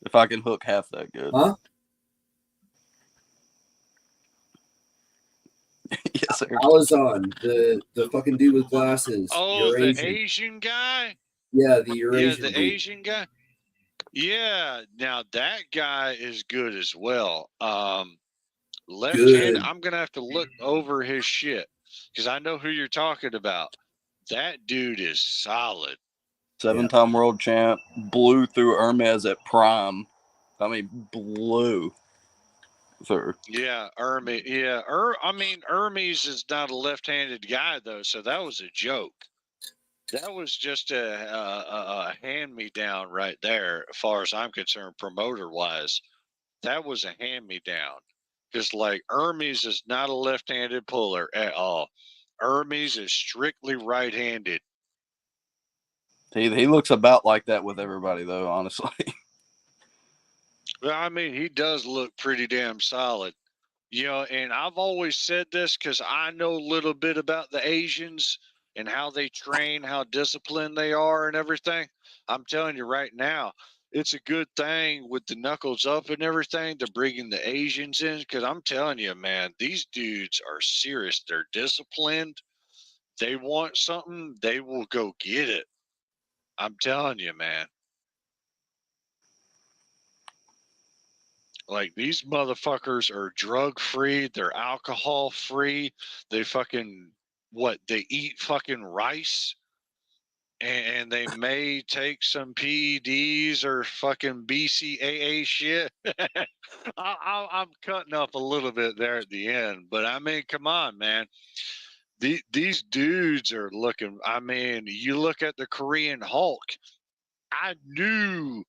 If I can hook half that good. Huh? Yes, sir. Alazan, the fucking dude with glasses. Oh, the Asian guy? Yeah, the Eurasian dude. Asian guy. Yeah, now that guy is good as well. Left-handed, I'm gonna have to look over his shit because I know who you're talking about. That dude is solid. 7-time world champ, blew through Hermes at prime. I mean, blew through. Yeah, Hermes. Yeah, I mean, Hermes is not a left-handed guy though, so that was a joke. That was just a hand-me-down right there, as far as I'm concerned, promoter-wise. That was a hand-me-down. Because, like, Hermes is not a left-handed puller at all. Hermes is strictly right-handed. He looks about like that with everybody, though, honestly. Well, I mean, he does look pretty damn solid. You know, and I've always said this because I know a little bit about the Asians and how they train, how disciplined they are and everything. I'm telling you right now, it's a good thing with the knuckles up and everything. They're bringing the Asians in because I'm telling you, man, these dudes are serious. They're disciplined. They want something, they will go get it. I'm telling you, man. Like, these motherfuckers are drug free, they're alcohol free. They fucking they eat fucking rice, and they may take some PEDs or fucking BCAA shit. I'm cutting up a little bit there at the end, but I mean, come on, man. These dudes are looking. I mean, you look at the Korean Hulk. I knew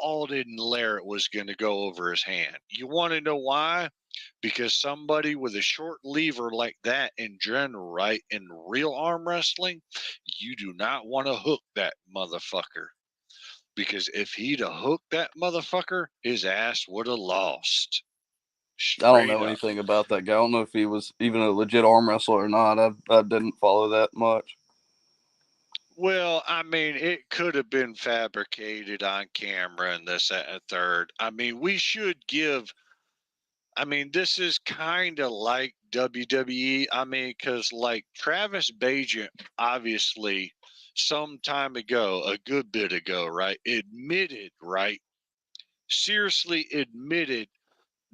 Alden Larrett was going to go over his hand. You want to know why? Because somebody with a short lever like that in general, right, in real arm wrestling, you do not want to hook that motherfucker. Because if he'd have hooked that motherfucker, his ass would have lost. I don't know anything about that guy. I don't know if he was even a legit arm wrestler or not. I didn't follow that much. Well, I mean, it could have been fabricated on camera and this, that, and third. I mean, we should give. I mean, this is kind of like WWE. I mean, because like Travis Bajent, obviously, some time ago, a good bit ago, right, admitted, right, seriously admitted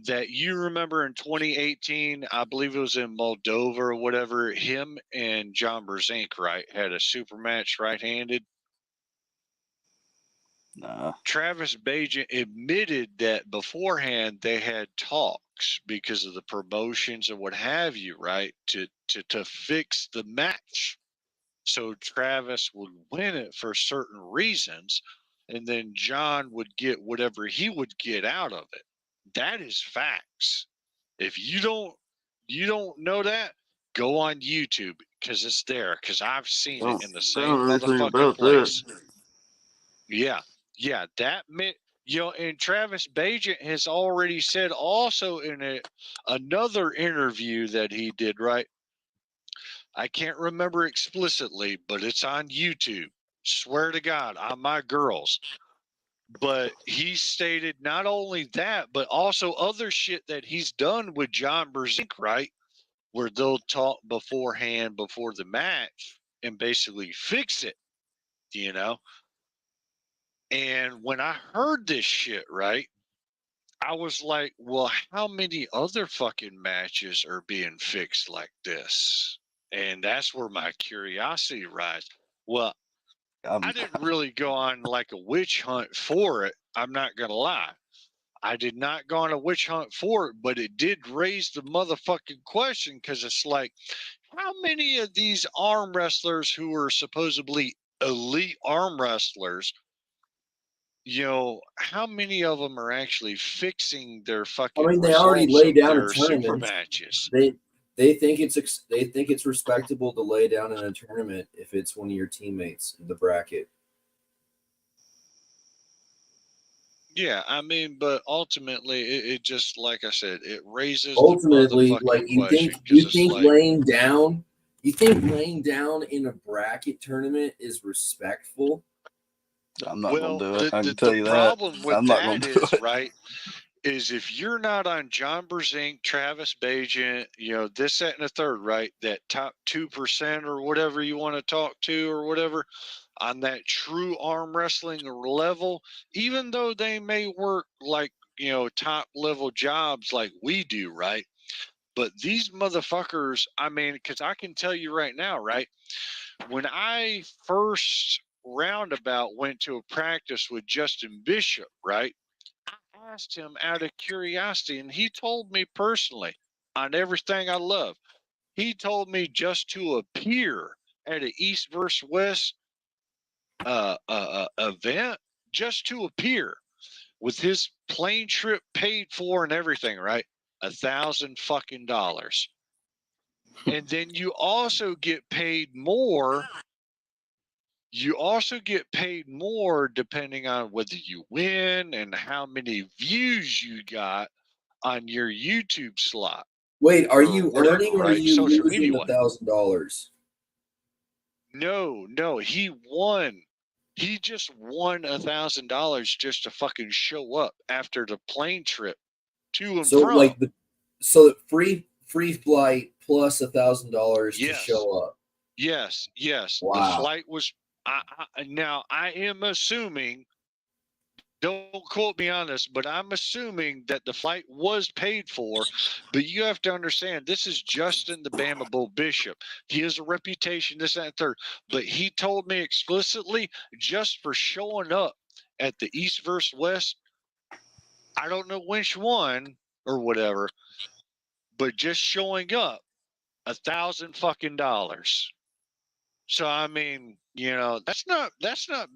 that you remember in 2018, I believe it was in Moldova or whatever, him and John Brzenk, right, had a super match right-handed. Nah. Travis Bajent admitted that beforehand they had talked books because of the promotions and what have you, right? To fix the match. So Travis would win it for certain reasons, and then John would get whatever he would get out of it. That is facts. If you don't know that, go on YouTube because it's there. Because I've seen it in the same motherfucking place. Yeah, yeah. And Travis Bajent has already said also in another interview that he did, right? I can't remember explicitly, but it's on YouTube. Swear to God, on my girls. But he stated not only that, but also other shit that he's done with John Brzezinski, right? Where they'll talk beforehand before the match and basically fix it, you know? And when I heard this shit, right, I was like, well, how many other fucking matches are being fixed like this? And that's where my curiosity rises. Well, I didn't really go on like a witch hunt for it. I'm not going to lie. I did not go on a witch hunt for it, but it did raise the motherfucking question because it's like, how many of these arm wrestlers who are supposedly elite arm wrestlers, how many of them are actually fixing their fucking they already results lay of down a their super tournament. matches? They think it's respectable to lay down in a tournament if it's one of your teammates in the bracket. Yeah, I mean, but ultimately, it just like I said, it raises Ultimately, the like you question, think laying down in a bracket tournament is respectful? I'm not going to do it. I can the tell you that. problem with I'm not going that to do is it. right. Is if you're not on John Brzezinski, Travis Bajent, this, that, and the third, right? That top 2% or whatever you want to talk to or whatever on that true arm wrestling level, even though they may work like, top level jobs like we do, right? But these motherfuckers, I mean, because I can tell you right now, right? When I first roundabout went to a practice with Justin Bishop, right? Asked him out of curiosity, and he told me personally on everything I love. He told me just to appear at an East versus West event, just to appear with his plane trip paid for and everything, right? $1,000 fucking dollars. And then you also get paid more. You also get paid more depending on whether you win and how many views you got on your YouTube slot. Wait, are you whatever, earning or right? are you Social losing media $1,000? No, he won. He just won $1,000 just to fucking show up after the plane trip to and So from. like the free flight plus $1,000 to show up. Yes. Wow. The flight was. Now I am assuming. Don't quote me on this, but I'm assuming that the flight was paid for. But you have to understand, this is Justin the Bama Bull Bishop. He has a reputation, this, that, and third. But he told me explicitly, just for showing up at the East versus West, I don't know which one or whatever, but just showing up, $1,000 fucking dollars. So I mean, that's not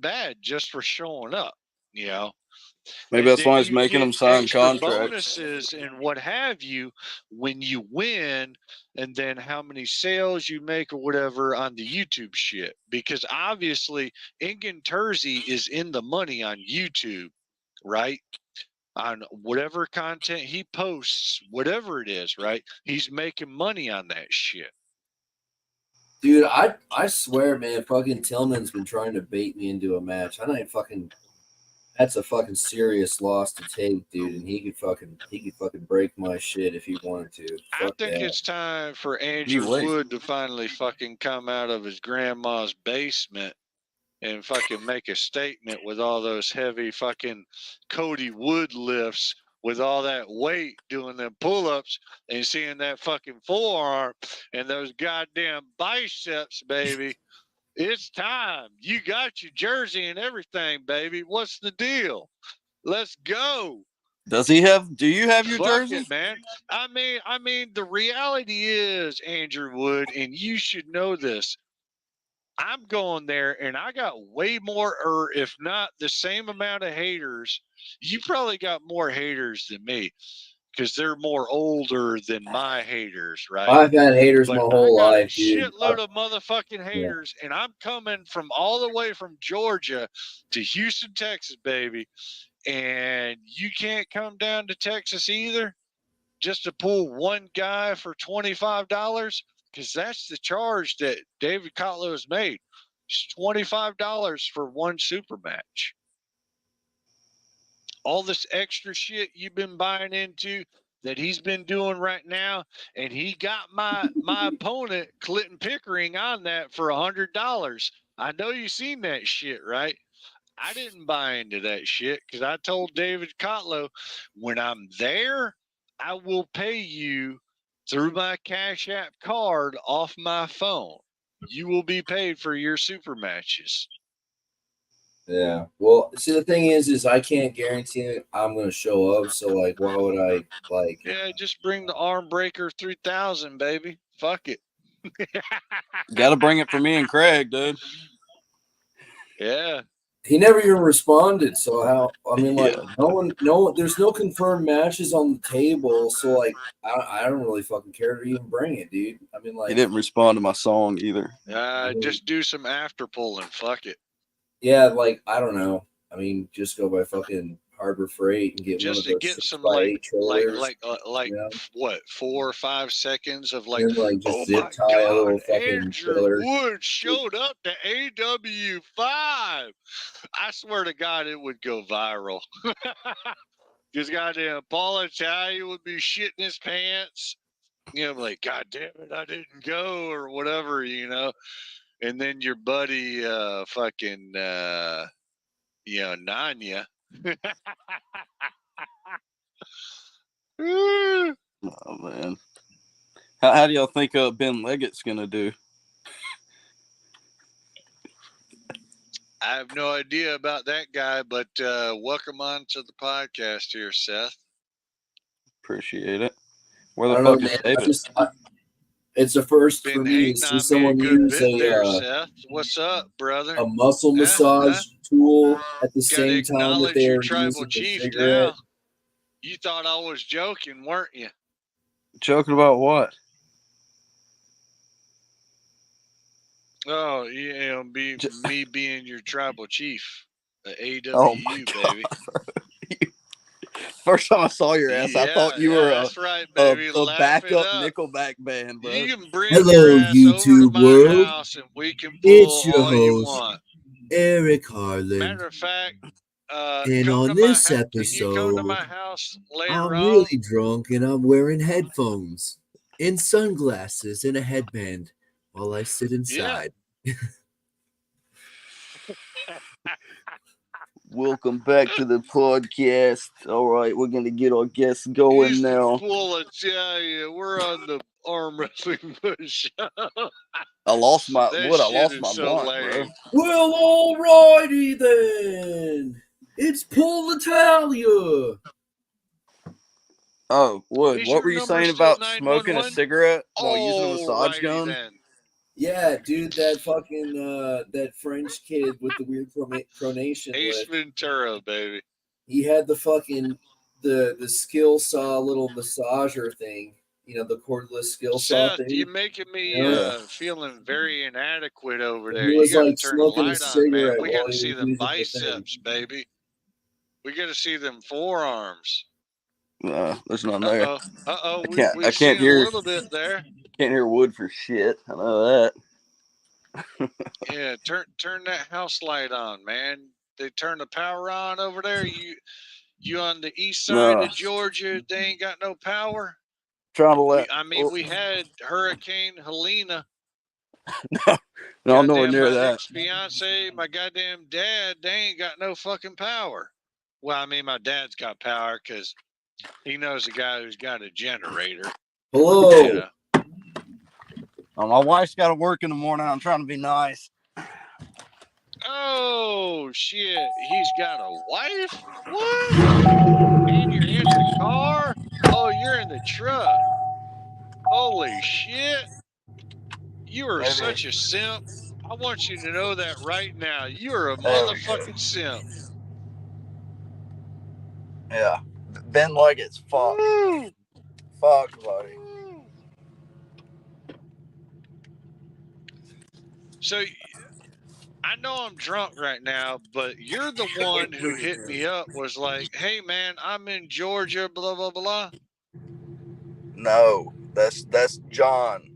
bad just for showing up, Maybe that's why he's making them sign contracts. Bonuses and what have you when you win, and then how many sales you make or whatever on the YouTube shit. Because obviously, Ingen Terzi is in the money on YouTube, right? On whatever content he posts, whatever it is, right? He's making money on that shit. Dude, I swear, man, fucking Tillman's been trying to bait me into a match. That's a fucking serious loss to take, dude. And he could fucking break my shit if he wanted to. I think it's time for Andrew Wood to finally fucking come out of his grandma's basement and fucking make a statement with all those heavy fucking Cody Wood lifts with all that weight doing them pull-ups and seeing that fucking forearm and those goddamn biceps, baby. It's time. You got your jersey and everything, baby. What's the deal? Let's go. Does he have? Do you have your Fuck jersey? it, man. I mean, the reality is, Andrew Wood, and you should know this. I'm going there, and I got way more, or if not the same amount of haters. You probably got more haters than me because they're more older than my haters, right? I've had haters my whole I got life, a dude. shitload of motherfucking haters, and I'm coming from all the way from Georgia to Houston, Texas, baby. And you can't come down to Texas either just to pull one guy for $25, because that's the charge that David Kotlow has made. It's $25 for one super match. All this extra shit you've been buying into that he's been doing right now, and he got my opponent Clinton Pickering on that for $100. I know you seen that shit, right? I didn't buy into that shit because I told David Kotlow, when I'm there, I will pay you through my Cash App card off my phone. You will be paid for your super matches. Yeah. Well, see, the thing is I can't guarantee I'm going to show up. So, like, why would I, like? Yeah, just bring the Arm Breaker 3000, baby. Fuck it. Got to bring it for me and Craig, dude. Yeah. He never even responded. So how? I mean, like, Yeah. no one. There's no confirmed matches on the table. So, like, I don't really fucking care to even bring it, dude. I mean, like, He didn't respond to my song either. Just do some after pulling. Fuck it. Yeah, like, I don't know. I mean, just go by fucking Harbor Freight and get Just one of to those get some 6x8 trailers. you know? What, 4 or 5 seconds of like, and, like, just oh zip my tie a God, little fucking Andrew trailer. Wood showed up to AW5. I swear to God, it would go viral. Because goddamn Paul Italia would be shitting his pants. You know, like, God damn it, I didn't go or whatever, you know. And then your buddy, Nanya. Oh man, how do y'all think Ben Leggett's gonna do? I have no idea about that guy, but welcome on to the podcast here, Seth. Appreciate it. Where the I fuck don't know, is man. David? It's a first for Been me to hating see on me a someone good use bit there, Seth. What's up, brother? a muscle massage tool at the Gotta same time that acknowledge they your were tribal using the chief cigarette. now. You thought I was joking, weren't you? Joking about what? Oh, you know, me being your tribal chief, the AWU, Oh my God. baby. First time I saw your ass, I thought you were that's right, baby. a Laugh backup it up. Nickelback band, bro. You can bring Hello, your ass over to YouTube my world. house and we can It's pull your all you host, want. Eric Harlan. Matter of fact, And come on to this my can you come to episode, my house later I'm on? really drunk and I'm wearing headphones and sunglasses and a headband while I sit inside. Welcome back to the podcast. All right, we're gonna get our guests going now. We're on the arm wrestling push. I lost my That I shit lost is my so blunt, lame. bro. Well, alrighty then. It's Paul Italia. Oh, Wood, Is what your were you number saying still about smoking a 911? cigarette while using a massage Alrighty gun? then. Yeah, dude, that fucking that French kid with the weird pronation Ace lip. Ventura, baby. He had the fucking the skill saw little massager thing. You know, the cordless skill saw Seth, thing. you're making me feeling very inadequate over there. He You was got to like turn the smoking a light on, man. cigarette We while got to he see was them using the thing. biceps, baby. We got to see them forearms. There's none there. I can't hear a little bit there. Can't hear Wood for shit. I know that. Yeah, turn that house light on, man. They turn the power on over there. You on the east side of Georgia? They ain't got no power. Trying to let. We had Hurricane Helena. No, I'm nowhere near that. Ex-fiance, my goddamn dad, they ain't got no fucking power. Well, I mean, my dad's got power because he knows a guy who's got a generator. Hello. You know? My wife's got to work in the morning. I'm trying to be nice. Oh shit, he's got a wife? What? And you're in the car? Oh, you're in the truck. Holy shit. You are such a simp. I want you to know that right now. You are a motherfucking simp. Yeah. Been like it's fuck. Woo! Fuck, buddy. So I know I'm drunk right now, but you're the one who hit me up, was like, hey man, I'm in Georgia, blah blah blah. No, that's John.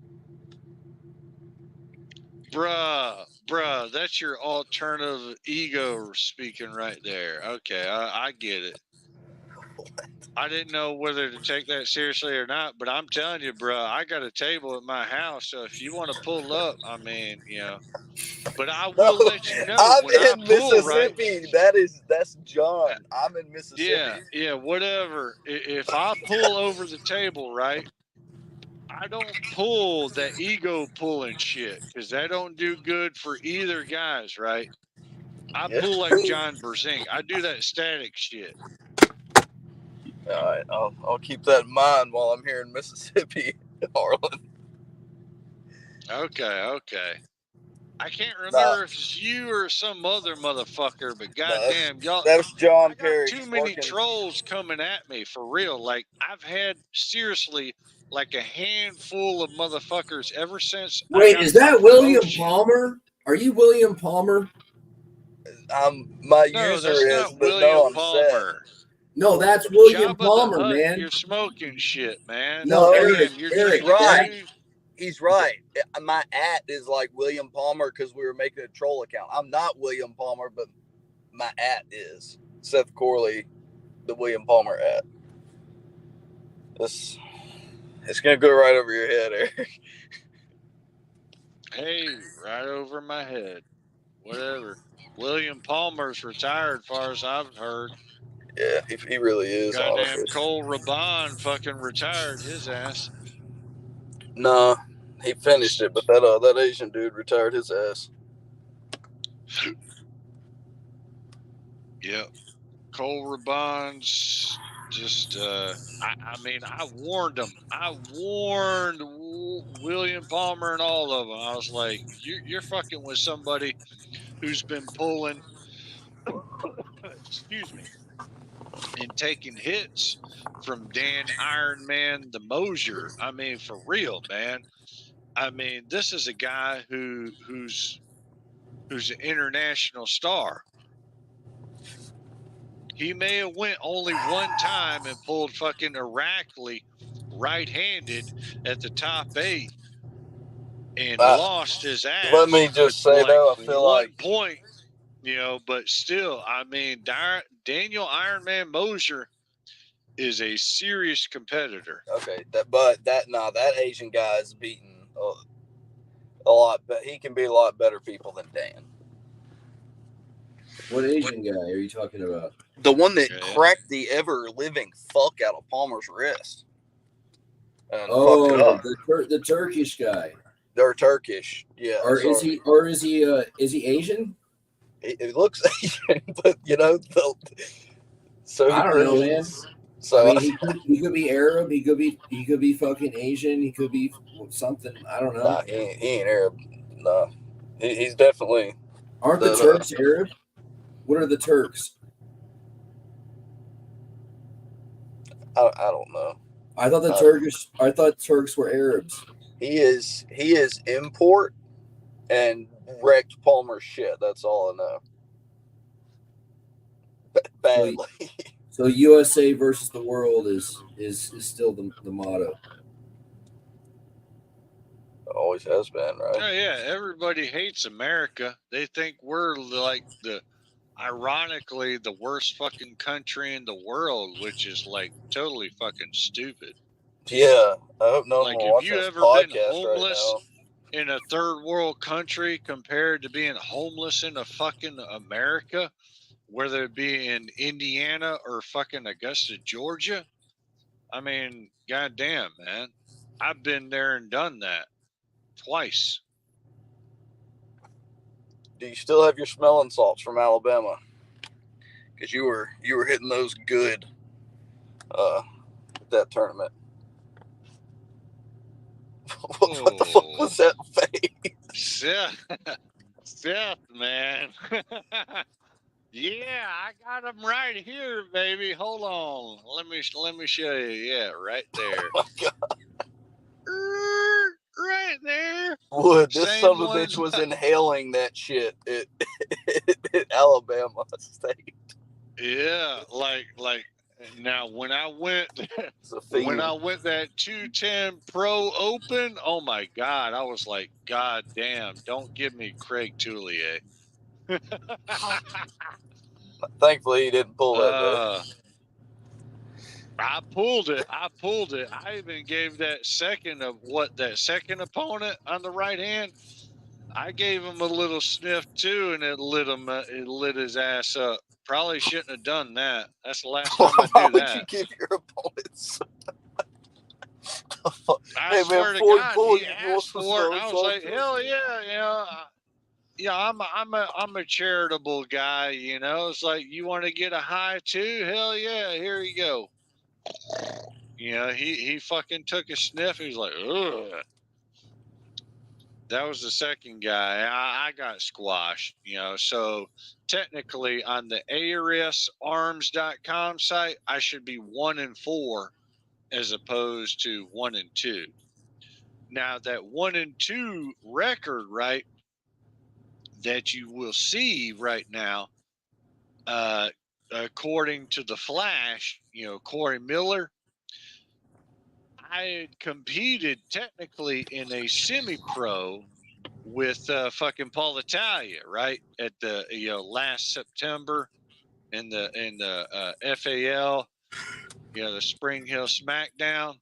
Bruh, that's your alternative ego speaking right there. Okay, I get it. I didn't know whether to take that seriously or not, but I'm telling you, bruh, I got a table at my house, so if you want to pull up, I mean, but I No, will let you know I'm when I in pull, right? Mississippi. That's John. I'm in Mississippi. Yeah, whatever. If I pull over the table, right, I don't pull that ego pulling shit because that don't do good for either guys, right? I Yeah. pull like John Berzing. I do that static shit. All right, I'll keep that in mind while I'm here in Mississippi, Harlan. Okay. I can't Nah, remember if it's you or some other motherfucker, but nah, goddamn, y'all, that's John I got Perry. too He's many working. trolls coming at me for real. Like I've had seriously like a handful of motherfuckers ever since I Wait, got is my that William promotion. Palmer? Are you William Palmer? My No, user that's is, not but no, William I'm sad. Palmer. No, that's William Jabba the Palmer, Hutt, man. you're smoking shit, man. No, No, Eric, Again, you're he's drinking, right. that, dude. He's right. My @ is like William Palmer because we were making a troll account. I'm not William Palmer, but my @ is Seth Corley, the William Palmer @ It's gonna go right over your head, Eric. Hey, right over my head. Whatever. William Palmer's retired, far as I've heard. Yeah, he really is, Goddamn honestly. Cole Raban fucking retired his ass. Nah, he finished it, but that Asian dude retired his ass. Yep. Cole Raban's just I mean, I warned him. I warned William Palmer and all of them. I was like, you're fucking with somebody who's been pulling excuse me, and taking hits from Dan Iron Man the Mosier. I mean, for real, man. I mean, this is a guy who's an international star. He may have went only one time and pulled fucking Iraqli right-handed at the top 8 and lost his Let me ass with just say like though, I feel 1 like point, but still, I mean, Daniel Ironman Mosier is a serious competitor. okay, that Asian guy is beating a lot, but he can be a lot better people than Dan. what Asian guy are you talking about? The one that cracked the ever living fuck out of Palmer's wrist. And fucked it up. The Turkish guy. They're Turkish, yeah. Or is he Asian? It looks Asian, but so I don't know, man. So I mean, he could be Arab. He could be fucking Asian. He could be something. I don't know. Nah, he ain't Arab. Nah, he's definitely. Aren't the Turks Arab? What are the Turks? I don't know. I thought Turks were Arabs. He is import and wrecked Palmer's shit. That's all I know. Badly. So USA versus the world is still the motto. Always has been, right? Oh yeah, everybody hates America. They think we're like ironically the worst fucking country in the world, which is like totally fucking stupid. Yeah, I hope no one like, will have watch you this ever podcast been homeless right in a third world country compared to being homeless in a fucking America, whether it be in Indiana or fucking Augusta, Georgia? I mean, goddamn, man. I've been there and done that twice. Do you still have your smelling salts from Alabama? Because you were hitting those good. that tournament. What the fuck was that face? Seth, man. Yeah, I got them right here, baby. Hold on. Let me show you. Yeah, right there. Oh my God. Right there. Wood, this Same son of a ones. bitch was inhaling that shit at Alabama State. Yeah, like now when I went that 210 Pro Open, oh my God, I was like, God damn, don't give me Craig Toulier. Thankfully, he didn't pull that day. I pulled it. I even gave that second opponent on the right hand. I gave him a little sniff too, and it lit him. It lit his ass up. Probably shouldn't have done that. That's the last time I do that. Why would you give your opponents? I swear to God, he asked for it, and I was like, hell yeah, I'm a charitable guy, It's like, you want to get a high too? Hell yeah, here you go. He fucking took a sniff. He was like, ugh. That was the second guy. I got squashed, So technically on the ARSarms.com site, I should be 1-4 as opposed to 1-2. Now that 1-2 record, right, that you will see right now, according to the Flash, Corey Miller, I had competed technically in a semi-pro with fucking Paul Italia, right, at the last September in the FAL, the Spring Hill SmackDown.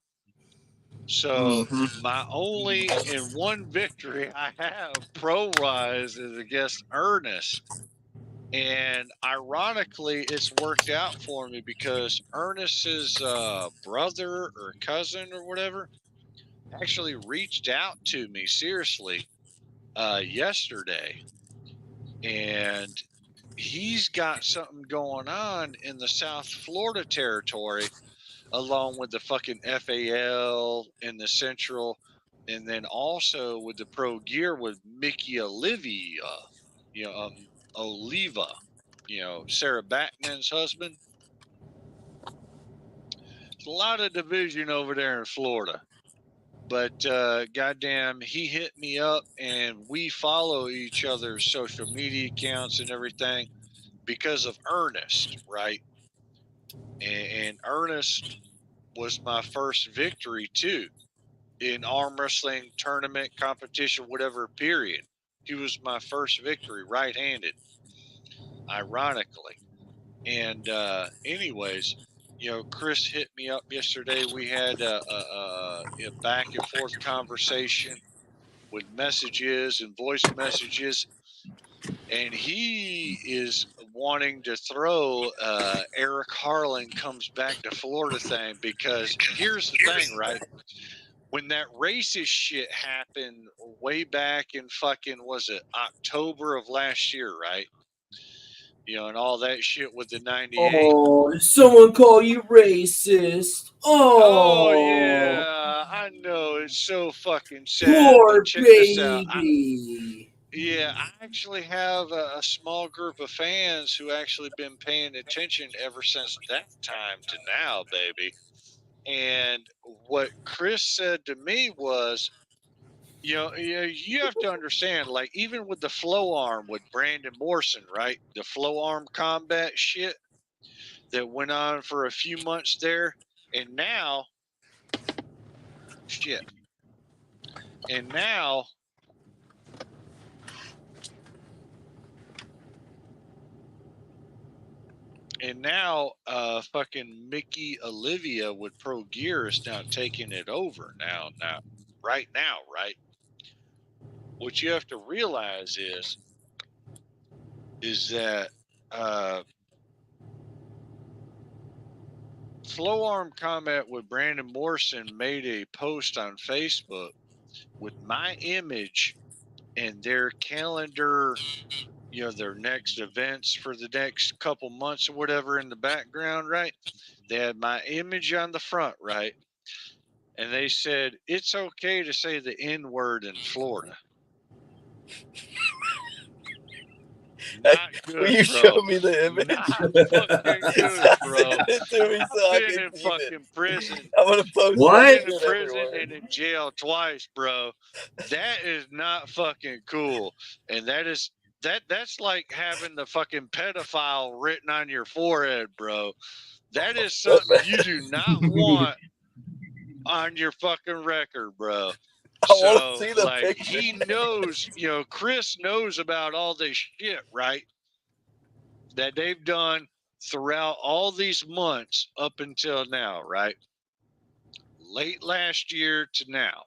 So my only and one victory I have pro-wise is against Ernest. And ironically, it's worked out for me because Ernest's brother or cousin or whatever actually reached out to me seriously yesterday. And he's got something going on in the South Florida territory, along with the fucking FAL in the Central, and then also with the Pro Gear with Mickey Oliva, Sarah Backman's husband. It's a lot of division over there in Florida. But goddamn, he hit me up, and we follow each other's social media accounts and everything because of Ernest, right? And Ernest was my first victory too in arm wrestling tournament competition, whatever period. He was my first victory, right-handed, ironically. And anyways, Chris hit me up yesterday. We had a back and forth conversation with messages and voice messages. And he is wanting to throw Eric Harlan comes back to Florida thing, because here's the thing, right? When that racist shit happened way back in fucking, was it October of last year, right? And all that shit with the 98. Oh, did someone call you racist? Oh yeah, I know, it's so fucking sad. Poor but check this out. baby. I actually have a small group of fans who actually been paying attention ever since that time to now, baby. And what Chris said to me was, you have to understand, like, even with the flow arm with Brandon Morrison, right? The flow arm combat shit that went on for a few months there. And now, fucking Mickey Olivia with Pro Gear is now taking it over right now, right? What you have to realize is that Flow Arm Combat with Brandon Morrison made a post on Facebook with my image and their calendar their next events for the next couple months or whatever in the background, right? They had my image on the front, right? And they said, it's okay to say the N-word in Florida. Not good, Will you bro. show me the image? Not fucking good, bro. Send it to me so I I've been can in see it. fucking prison. I'm gonna post What? I've been in it prison everywhere. and in jail twice, bro. That is not fucking cool. And that's like having the fucking pedophile written on your forehead, bro. That is something you do not want on your fucking record, bro. I want So, to see the like, picture. he knows, Chris knows about all this shit, right? That they've done throughout all these months up until now, right? Late last year to now.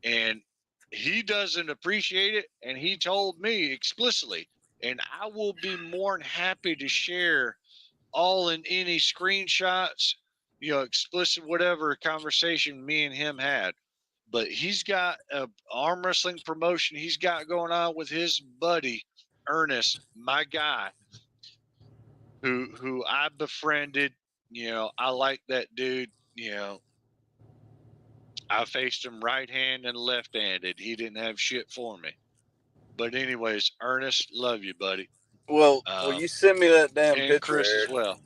And he doesn't appreciate it. And he told me explicitly, and I will be more than happy to share all and any screenshots, explicit whatever conversation me and him had. But he's got a arm wrestling promotion he's got going on with his buddy Ernest, my guy, who I befriended. I like that dude. I faced him right hand and left handed. He didn't have shit for me. But anyways, Ernest, love you, buddy. Well, you send me that damn and picture, Chris Eric. as well.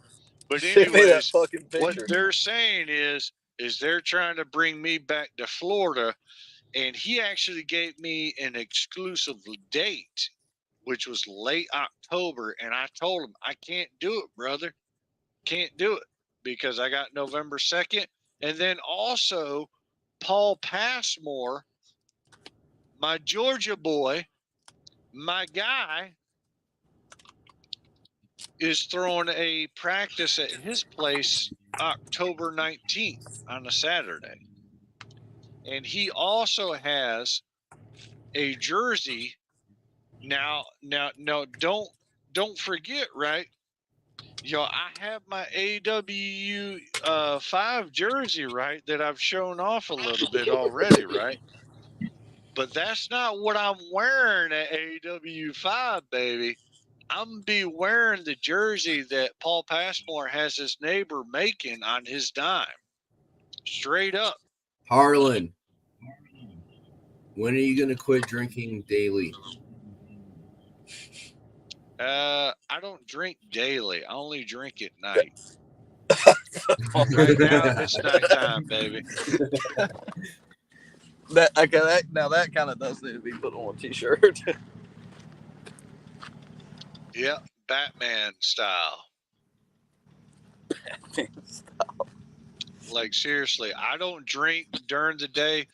But Send me that anyways, fucking picture. what they're saying is they're trying to bring me back to Florida, and he actually gave me an exclusive date, which was late October, and I told him I can't do it, brother. Can't do it because I got November 2nd, and then also Paul Passmore, my Georgia boy, my guy, is throwing a practice at his place October 19th on a Saturday. And he also has a jersey. Now, don't forget, right? I have my AW 5 jersey, right, that I've shown off a little bit already, right? But that's not what I'm wearing at AW 5, baby. I'm going to be wearing the jersey that Paul Passmore has his neighbor making on his dime. Straight up. Harlan, when are you going to quit drinking daily? I don't drink daily. I only drink at night. Right now, it's nighttime, baby. That kind of does need to be put on a t-shirt. Yep, Batman style. Like, seriously, I don't drink during the day.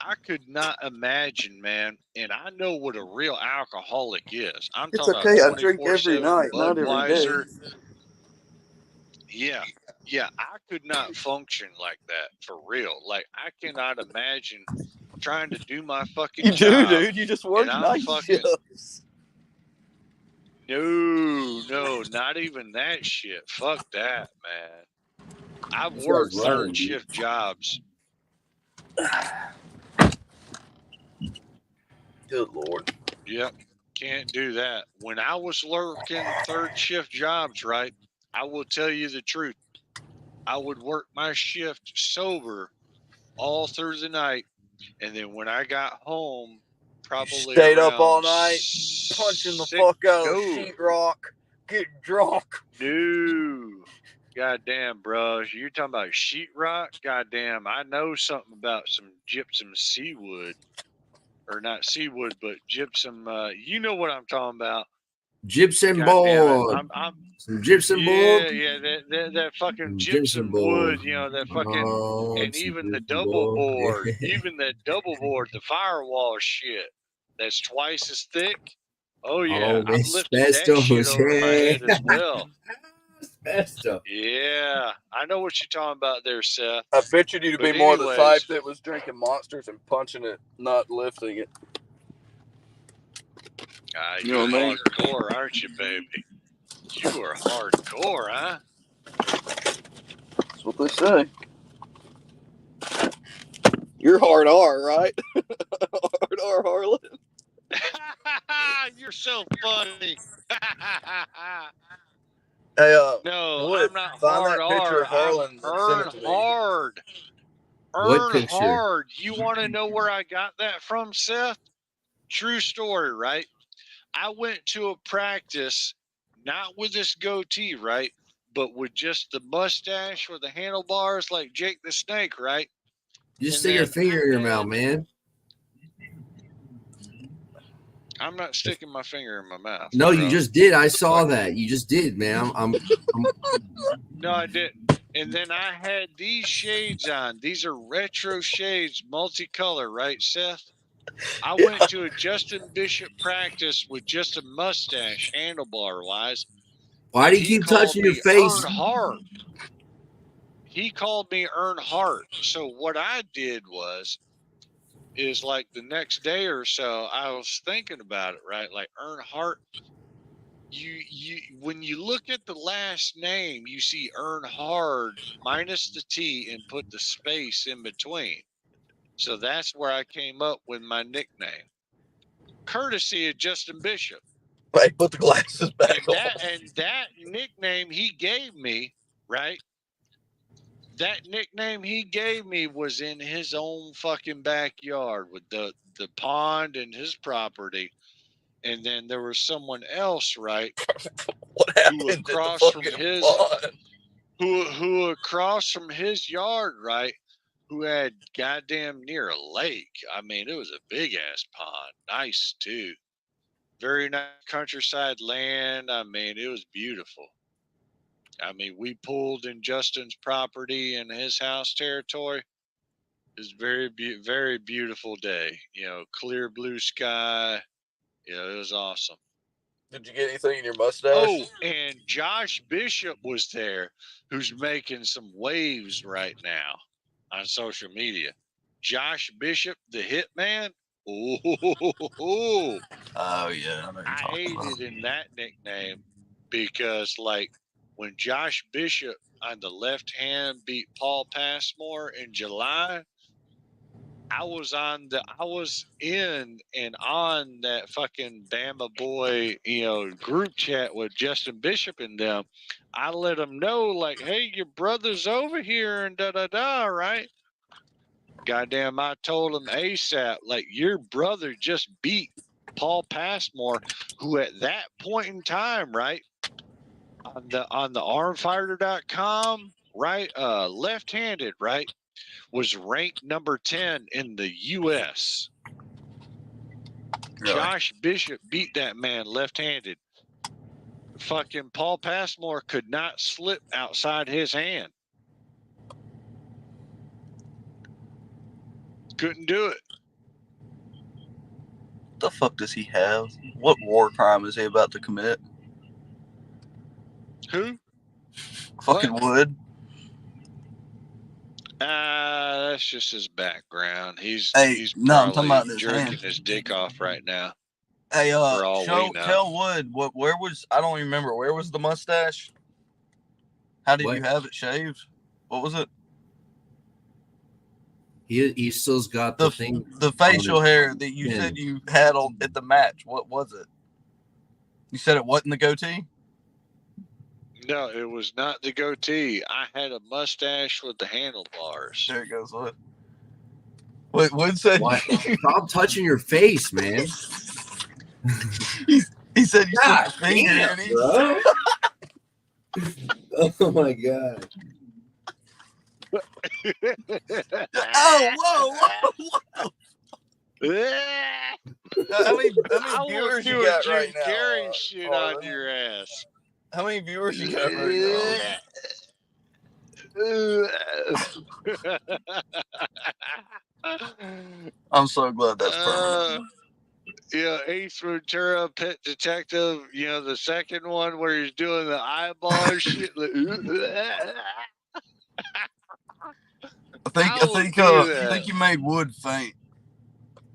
I could not imagine, man, and I know what a real alcoholic is. I'm It's talking okay. about I drink every night, not every Budweiser. day. Yeah, I could not function like that for real. Like, I cannot imagine trying to do my fucking job. Dude. You just work night shifts. No, not even that shit. Fuck that, man. I've worked third shift jobs. Good Lord. Yep, can't do that. When I was working third shift jobs, right, I will tell you the truth. I would work my shift sober all through the night, and then when I got home, probably stayed up all night, punching the fuck out of sheetrock, getting drunk. No. Goddamn, bro. You're talking about sheetrock? Goddamn, I know something about some gypsum seawood. Or not seawood, but gypsum. You know what I'm talking about. Gypsum board. Some gypsum board. Yeah, that fucking gypsum wood, that fucking, and even the double board, the firewall shit, that's twice as thick. Oh yeah, I've lifted that shit over my head as well. Yeah, I know what you're talking about there, Seth. I pictured you to be more the type that was drinking Monsters and punching it, not lifting it. You're hardcore, aren't you, baby? You are hardcore, huh? That's what they say. You're hard R, right? Hard R, Harlan. You're so funny. Hey, No, Wood, I'm not find hard that picture hard. of I'm Harlan and send earn it to me. hard. What Earn picture? hard. You want to know where I got that from, Seth? True story, right? I went to a practice, not with this goatee, right? But with just the mustache with the handlebars like Jake the Snake, right? You just And stick your then finger in your mouth, man. I'm not sticking my finger in my mouth. No, you bro. just did. I saw that. You just did, man. No, I didn't. And then I had these shades on. These are retro shades, multicolor, right, Seth? I went to a Justin Bishop practice with just a mustache, handlebar wise. Why do you keep touching your face? Earnhardt. He called me Earnhardt. So what I did is like the next day or so, I was thinking about it, right? Like Earnhardt. You when you look at the last name, you see Earnhardt minus the T and put the space in between. So that's where I came up with my nickname, courtesy of Justin Bishop. Hey, put the glasses back on. And that nickname he gave me, right? That nickname he gave me was in his own fucking backyard with the pond and his property. And then there was someone else, right? What happened who across from his pond? who across from his yard, right? Who had goddamn near a lake. I mean, it was a big ass pond. Nice too. Very nice countryside land. I mean, it was beautiful. I mean, we pulled in Justin's property and his house territory. It was very beautiful day. You know, clear blue sky. You know, it was awesome. Did you get anything in your mustache? Oh, and Josh Bishop was there, who's making some waves right now on social media. Josh Bishop, the Hitman. Oh, Yeah. I hated in that nickname because, like, when Josh Bishop on the left hand beat Paul Passmore in July, I was in and on that fucking Bama boy, group chat with Justin Bishop and them. I let them know, like, hey, your brother's over here and da, right? Goddamn, I told him ASAP, like, your brother just beat Paul Passmore, who at that point in time, right, on the armfighter.com, right, left-handed, right, was ranked number 10 in the U.S. Really? Josh Bishop beat that man left-handed. Fucking Paul Passmore could not slip outside his hand. Couldn't do it. What the fuck does he have? What war crime is he about to commit? Who? Fucking Wood. That's just his background. He's I'm talking about jerking his dick off right now. Hey, tell Wood where was, I don't even remember, where was the mustache? How did you have it shaved? What was it? He still's got the thing. The facial hair that you said you had at the match. What was it? You said it wasn't the goatee? No, it was not the goatee. I had a mustache with the handlebars. There it goes, Wood. Wait, Wood said stop touching your face, man. he said you stuck your finger in it, bro. Oh my god. Whoa. How many viewers you got right now? Carrying shit on your ass. How many viewers you got right now? I'm so glad that's permanent. Ace Ventura, Pet Detective, the second one where he's doing the eyeball shit. I think you made Wood faint.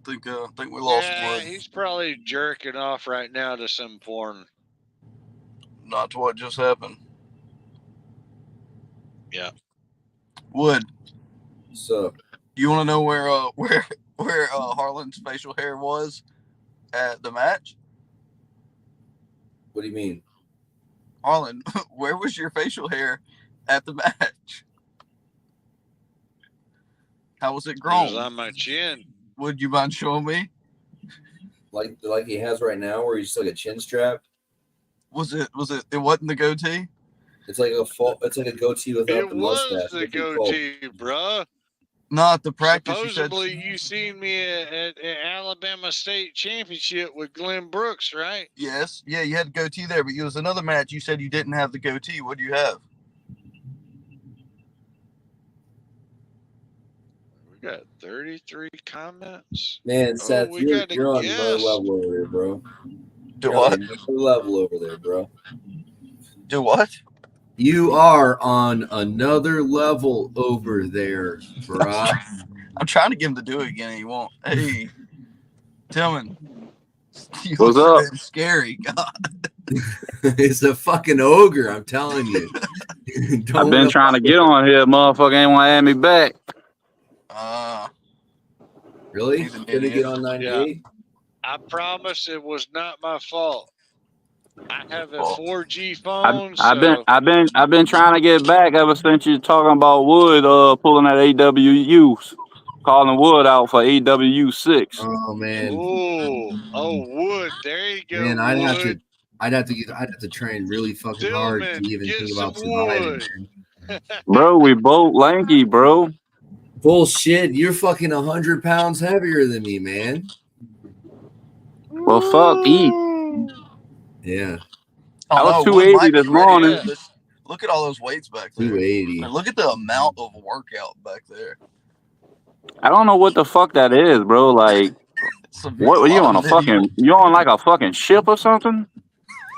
I think we lost Wood. He's probably jerking off right now to some porn. Not to what just happened. Yeah. Wood. So you want to know where Harlan's facial hair was at the match? What do you mean? Harlan, where was your facial hair at the match? How was it grown? It was on my chin. Would you mind showing me? Like he has right now, where he's just like a chin strap. Was it? It wasn't the goatee. It's like a goatee without the mustache. It was the goatee, bruh. Not the practice. Supposedly, you seen me at Alabama State Championship with Glenn Brooks, right? Yes. Yeah, you had the goatee there, but it was another match. You said you didn't have the goatee. What do you have? We got 33 comments. Man, Seth, you're on another level over there, bro. Do what? Another level over there, bro. Do what? You are on another level over there, bro. I'm trying to get him to do it again, and he won't. Hey, Tillman. What's up? Scary, God. It's a fucking ogre, I'm telling you. I've been trying to get on here. Motherfucker ain't want to add me back. Really? Gonna get on 98? Yeah. I promise it was not my fault. I have a 4G phone. I've been trying to get back ever since you talking about Wood pulling that AWU, calling Wood out for AWU 6. Oh man. Wood. There you go. Man, I'd have to train really fucking hard to even think about surviving. Bro, we both lanky, bro. Bullshit, you're fucking 100 pounds heavier than me, man. Well, fuck, eat. Yeah. I was 280 this morning. Look at all those weights back there. 280. And look at the amount of workout back there. I don't know what the fuck that is, bro. Like, what were you on you on like a fucking ship or something?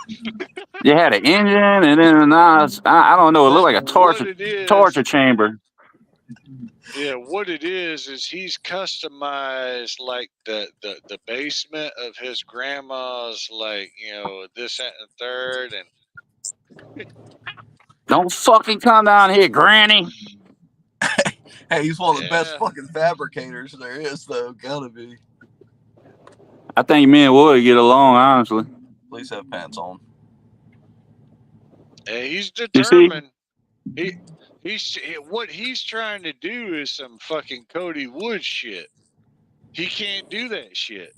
You had an engine, and then I don't know. It looked like a torture chamber. Yeah, what it is he's customized like the basement of his grandma's, like, you know, this, that, and third, and don't fucking come down here, Granny. Hey, he's one of the best fucking fabricators there is, though. Gotta be. I think me and Wood get along, honestly. Please have pants on. Hey, he's determined. What he's trying to do is some fucking Cody Wood shit. He can't do that shit.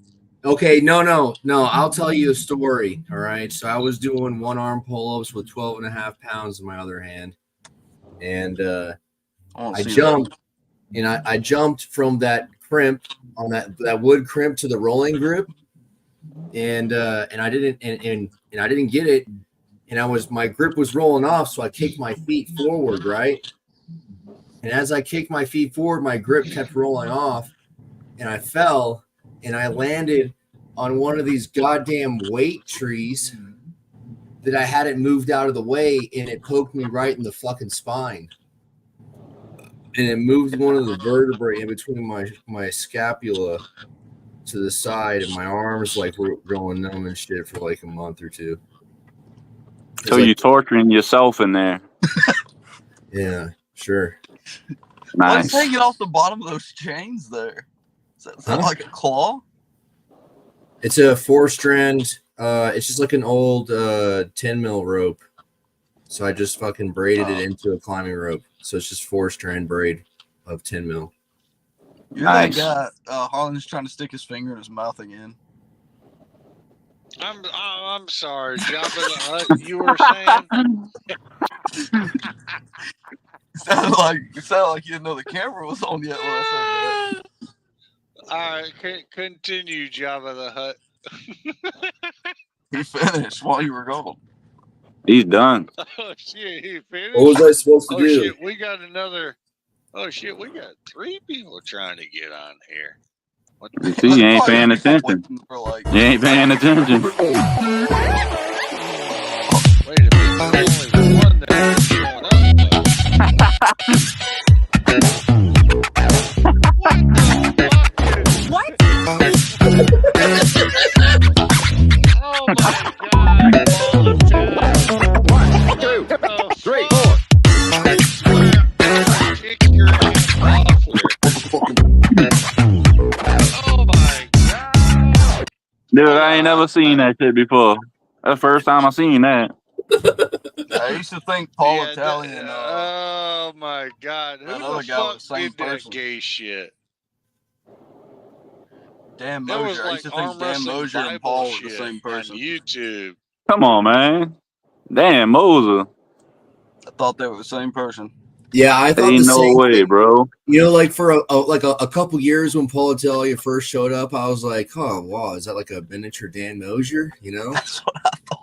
Okay, no. I'll tell you a story. All right. So I was doing one arm pull-ups with 12.5 pounds in my other hand. And I jumped. And I jumped from that crimp on that wood crimp to the rolling grip. And I didn't get it. And my grip was rolling off, so I kicked my feet forward, right? And as I kicked my feet forward, my grip kept rolling off, and I fell, and I landed on one of these goddamn weight trees that I hadn't moved out of the way, and it poked me right in the fucking spine. And it moved one of the vertebrae in between my scapula to the side, and my arms were going numb and shit for like a month or two. So you're torturing yourself in there. Yeah, sure. Nice. What's hanging off the bottom of those chains there? Is that like a claw? It's a 4-strand. It's just like an old 10-mil rope. So I just fucking braided it into a climbing rope. So it's just 4-strand braid of 10 mil. You're that guy. Harlan's trying to stick his finger in his mouth again. I'm sorry, Jabba the Hutt. You were saying? It sounded like you didn't know the camera was on yet when I said that. All right, continue, Jabba the Hutt. He finished while you were gone. He's done. Oh shit, he finished. What was I supposed to do? Oh shit, we got another. Oh shit, we got 3 people trying to get on here. You see, you ain't paying attention. You ain't paying attention. Wait a minute, there's only one that's showing up. What? Oh my God! 1, 2, 3, 4. Kick your ass off here. Dude, I ain't never seen that shit before. That's the first time I seen that. I used to think Paul Yeah, Italian. Oh my God! Who that the other guy fuck was the same did that person. gay shit? Dan It was Mosier. I used like to think arm Dan wrestling Mosier and Bible Paul were the shit same on person. YouTube. Come on, man. Damn, Moser. I thought they were the same person. Yeah, I thought Ain't the no same way, thing. bro. You know, like for a couple years when Paul Italia first showed up, I was like, "Oh, wow, is that like a miniature Dan Mosier?" You know, that's what I thought.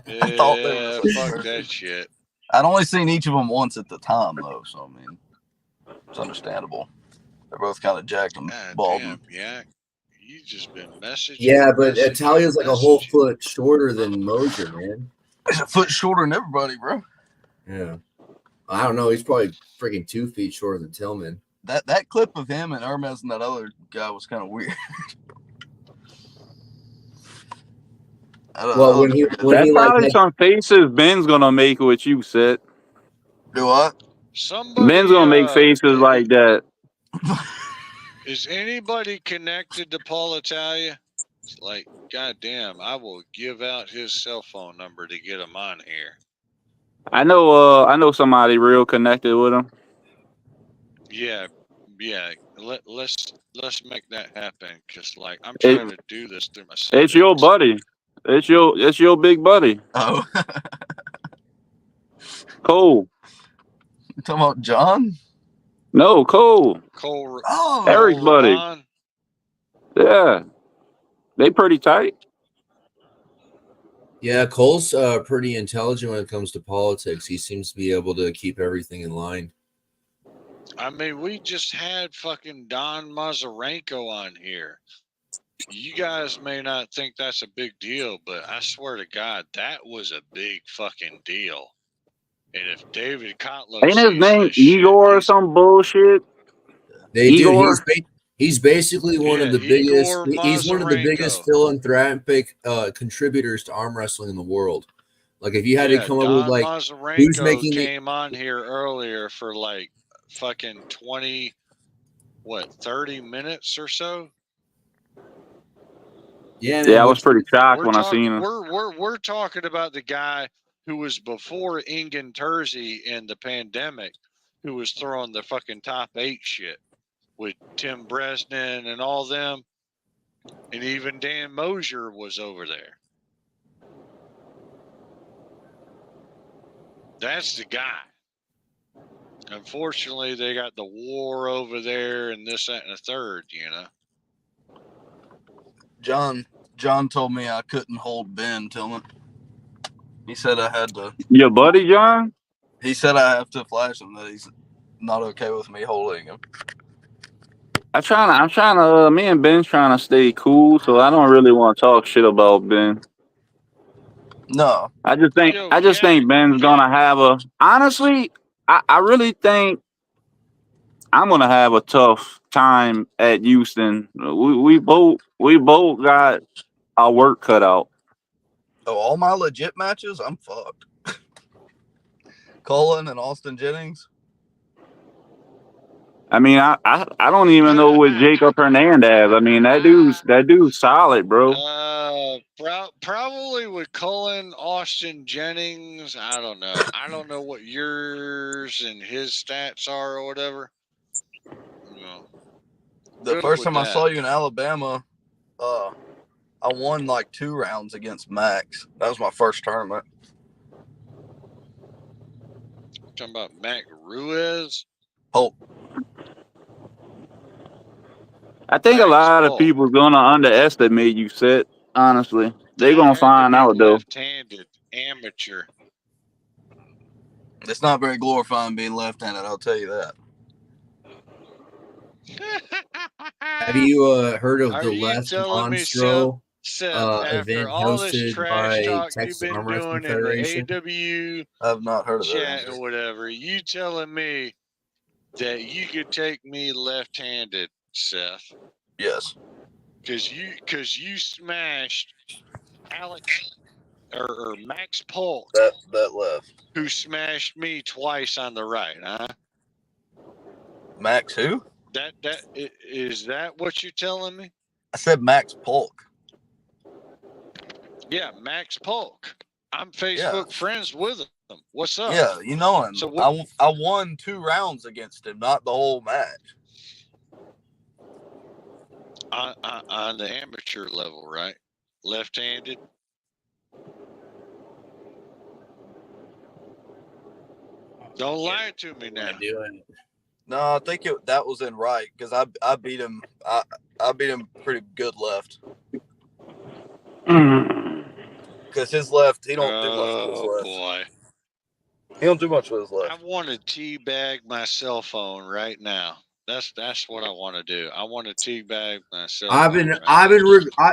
Yeah, I thought they were the same fuck person. that shit. I'd only seen each of them once at the time, though, so I mean, it's understandable. They're both kind of jacked and bald. Damn, yeah. You just been messaging. Yeah, but Italia's like a whole foot shorter than Mosier, man. He's a foot shorter than everybody, bro. Yeah, I don't know. He's probably freaking 2 feet shorter than Tillman. That clip of him and Hermes and that other guy was kind of weird. Well, That's probably some faces Ben's gonna make with you, Seth. Do what? Somebody, Ben's gonna make faces like that. Is anybody connected to Paul Italia? It's like, goddamn, I will give out his cell phone number to get him on here. I know somebody real connected with him. Yeah. Let's make that happen, because like I'm trying to do this through my settings. It's your buddy. It's your big buddy. Oh. Cole. You talking about John? No, Cole. Eric's buddy. Ron. Yeah. They pretty tight. Yeah, Cole's pretty intelligent when it comes to politics. He seems to be able to keep everything in line. I mean, we just had fucking Don Mazurenko on here. You guys may not think that's a big deal, but I swear to God, that was a big fucking deal. And if David Kotlow Ain't his sees name this shit, Igor or some bullshit? Dude, he's basically one of the biggest. Igor He's one of the biggest Mazurenko. philanthropic contributors to arm wrestling in the world. Like, if you had to come up with Don like Mazurenko who's making came on here earlier for like fucking 30 minutes or so. Yeah, I was pretty shocked when I seen him. We're talking about the guy who was before Ingen Terzi in the pandemic, who was throwing the fucking top 8 shit with Tim Bresnan and all them, and even Dan Mosier was over there. That's the guy. Unfortunately, they got the war over there and this, that, and the third, you know. John told me I couldn't hold Ben Tillman. He said I had to. Your buddy, John? He said I have to flash him that he's not okay with me holding him. I'm trying to. Me and Ben's trying to stay cool, so I don't really want to talk shit about Ben. No, I just think Ben's gonna have a. Honestly, I really think I'm gonna have a tough time at Houston. We both got our work cut out. Oh, all my legit matches, I'm fucked. Cullen and Austin Jennings. I mean, I don't even know what Jacob Hernandez. I mean, that dude's solid, bro. Probably with Cullen, Austin Jennings. I don't know. I don't know what yours and his stats are or whatever. No. The first time I saw you in Alabama, I won like 2 rounds against Max. That was my first tournament. Talking about Mac Ruiz. Oh. I think a lot of people are gonna underestimate you, Seth. Honestly, they're gonna find out though. Left-handed amateur. It's not very glorifying being left-handed. I'll tell you that. Have you heard of the Left Monstro event hosted by Texas Arm Wrestling Federation? I've not heard of chat that. Or whatever. You telling me that you could take me left-handed, Seth? Yes. Because you smashed Alex or Max Polk. That left. Who smashed me twice on the right, huh? Max who? Is that what you're telling me? I said Max Polk. Yeah, Max Polk. I'm Facebook friends with him. What's up? Yeah, you know him. So I won 2 rounds against him, not the whole match. On the amateur level, right? Left-handed. Don't lie to me now. No, I think that was in right because I beat him. I beat him pretty good left. Because his left, he don't do much with his left. Boy. He don't do much with his left. I want to teabag my cell phone right now. That's what I want to do. I want to teabag my cell phone.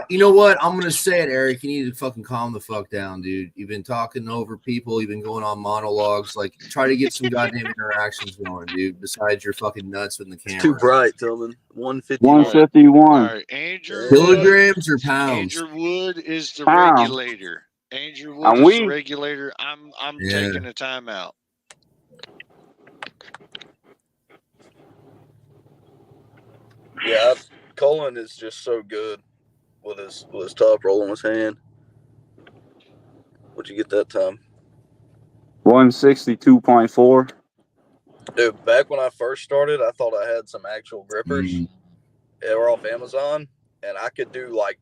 You know what? I'm gonna say it, Eric. You need to fucking calm the fuck down, dude. You've been talking over people. You've been going on monologues. Like, try to get some goddamn interactions going, dude. Besides your fucking nuts with the camera. It's too bright, Tillman. 151. All right, Andrew. Kilograms or pounds? Andrew Wood is the Pounds. regulator. Andrew Wood is the regulator. I'm taking a timeout. Yeah, Cullen is just so good with his top roll in his hand. What'd you get that time? 162.4. Dude, back when I first started, I thought I had some actual grippers. They were off Amazon, and I could do like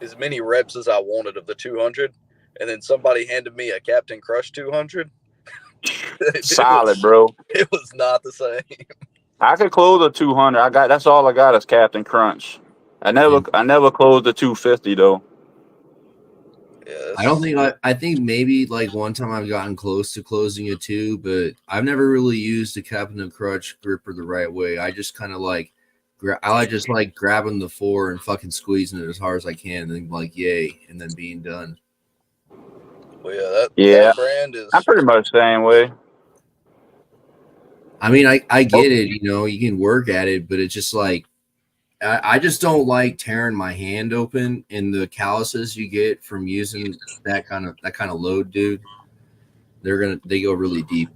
as many reps as I wanted of the 200. And then somebody handed me a Captain Crush 200. Solid, bro. It was not the same. I could close a 200. That's all I got is Captain Crunch. I never closed the 250 though. Yes. I don't think I think maybe like one time I've gotten close to closing a 2, but I've never really used the Captain Crutch gripper the right way. I just kind of like just like grabbing the 4 and fucking squeezing it as hard as I can, and then like yay, and then being done. Well, that brand is. I'm pretty much the same way. I mean, I get it. You know, you can work at it, but it's just like I just don't like tearing my hand open, and the calluses you get from using that kind of load, dude. They go really deep.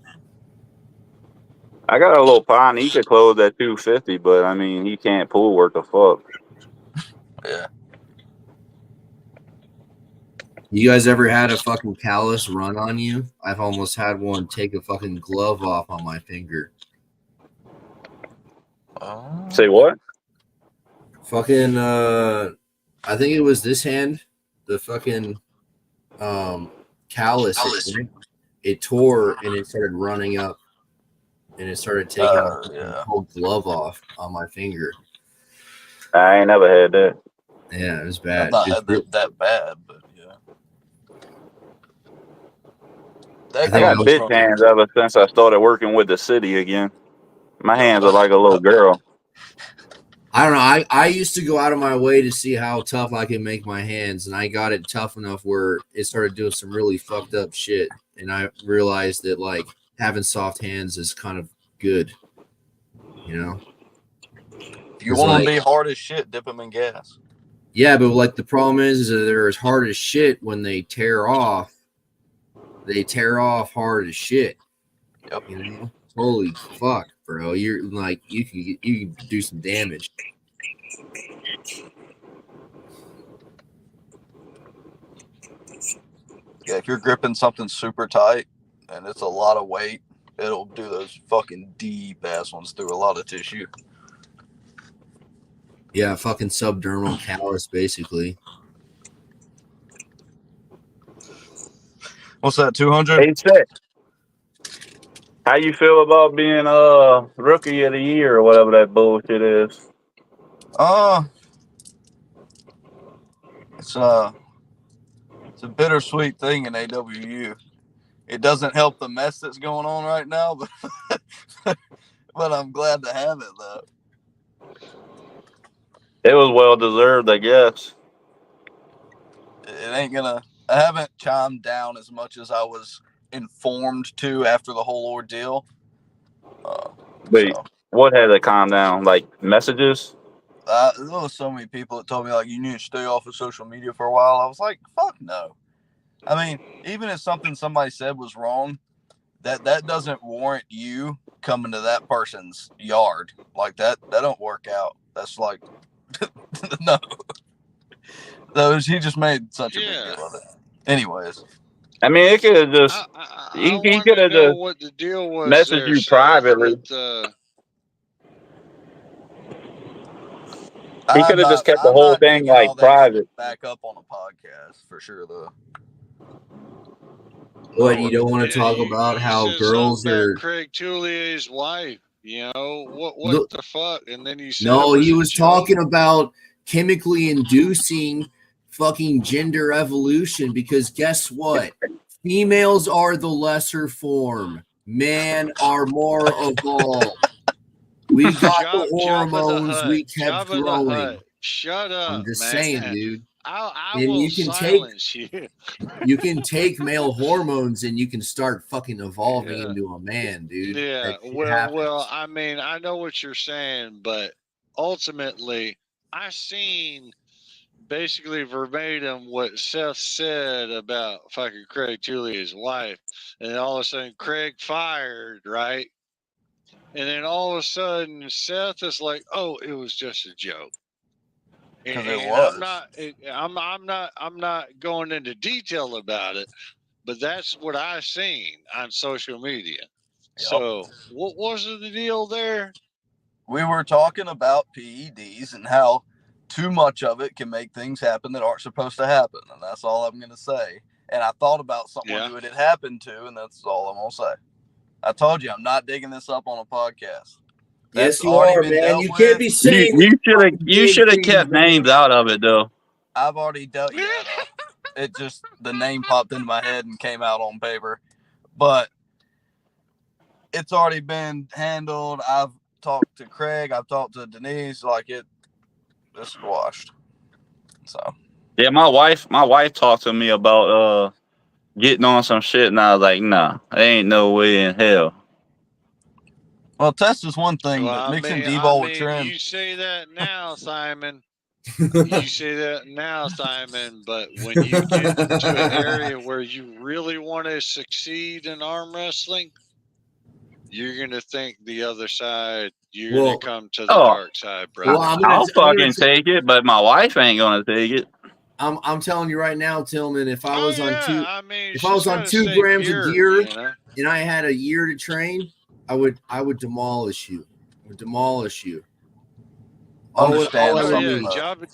I got a little pine. He could close that 250, but I mean, he can't pull worth the fuck. Yeah. You guys ever had a fucking callus run on you? I've almost had one take a fucking glove off on my finger. Say what? Fucking I think it was this hand. The fucking callus it tore and it started running up and it started taking the whole glove off on my finger. I ain't never had that. Yeah, it was bad. I've not had that bad, but yeah. I got bitch hands ever since I started working with the city again. My hands are like a little girl. I don't know. I used to go out of my way to see how tough I can make my hands, and I got it tough enough where it started doing some really fucked up shit. And I realized that like having soft hands is kind of good, you know. If you want to be hard as shit, dip them in gas. Yeah, but like the problem is that they're as hard as shit when they tear off. They tear off hard as shit. Yep. You know. Holy fuck, bro! You're like you can do some damage. Yeah, if you're gripping something super tight and it's a lot of weight, it'll do those fucking deep ass ones through a lot of tissue. Yeah, fucking subdermal callus, basically. What's that? 200. Hey, Seth, how you feel about being rookie of the year or whatever that bullshit is? It's a bittersweet thing in AWU. It doesn't help the mess that's going on right now, but but I'm glad to have it though. It was well deserved, I guess. It ain't gonna. I haven't chimed down as much as I was informed to after the whole ordeal. Wait, what had to calm down? Like messages? There was so many people that told me like you need to stay off of social media for a while. I was like, fuck no. I mean, even if something somebody said was wrong, that doesn't warrant you coming to that person's yard like that. That don't work out. That's like No. So he just made such a big deal of it. Anyways. I mean, it could have just I he want could to have know just what the deal was messaged there, you Seth, privately. with He could have just kept the I'm whole not thing digging all like that shit private. back up on a podcast for sure, though. What, you don't want to talk you about how said something girls about are? Craig Tullier's wife. You know what Look, the fuck? And then you said it no, was he a was joke. talking about chemically inducing fucking gender evolution, because guess what? Females are the lesser form. Men are more evolved. We got the hormones. We kept Jabba the growing. Hutt. Shut up, I'm just man. saying, dude. I And will you can silence you. you can take male hormones and you can start fucking evolving Yeah. into a man, dude. Yeah, That shit well, happens. I mean, I know what you're saying, but ultimately, I seen basically verbatim what Seth said about fucking Craig Tullier's wife, and all of a sudden Craig fired, right? And then all of a sudden Seth is like, "Oh, it was just a joke." Because And it was. I'm not going into detail about it, but that's what I seen on social media. Yep. So what was the deal there? We were talking about PEDs and how too much of it can make things happen that aren't supposed to happen, and that's all I'm going to say. And I thought about someone who it had happened to, and that's all I'm going to say. I told you I'm not digging this up on a podcast. Yes, you are, man. You can't be saying You should have kept names out of it, though. I've already dealt. Yeah, I know. It just the name popped into my head and came out on paper, but it's already been handled. I've talked to Craig. I've talked to Denise. Like it's squashed. So yeah, my wife talked to me about getting on some shit, and I was like, nah, there ain't no way in hell. Well, test is one thing, Well, but mixing D-ball with trim. You say that now, Simon. You say that now, Simon, but when you get to an area where you really want to succeed in arm wrestling, you're going to think the other side, you're going to come to the dark side, brother. Well, I'll fucking take it, but my wife ain't going to take it. I'm telling you right now, Tillman, if I was on two, I mean, if I was on 2 grams of gear, you know? and I had a year to train, I would demolish you. I would demolish you. Jabba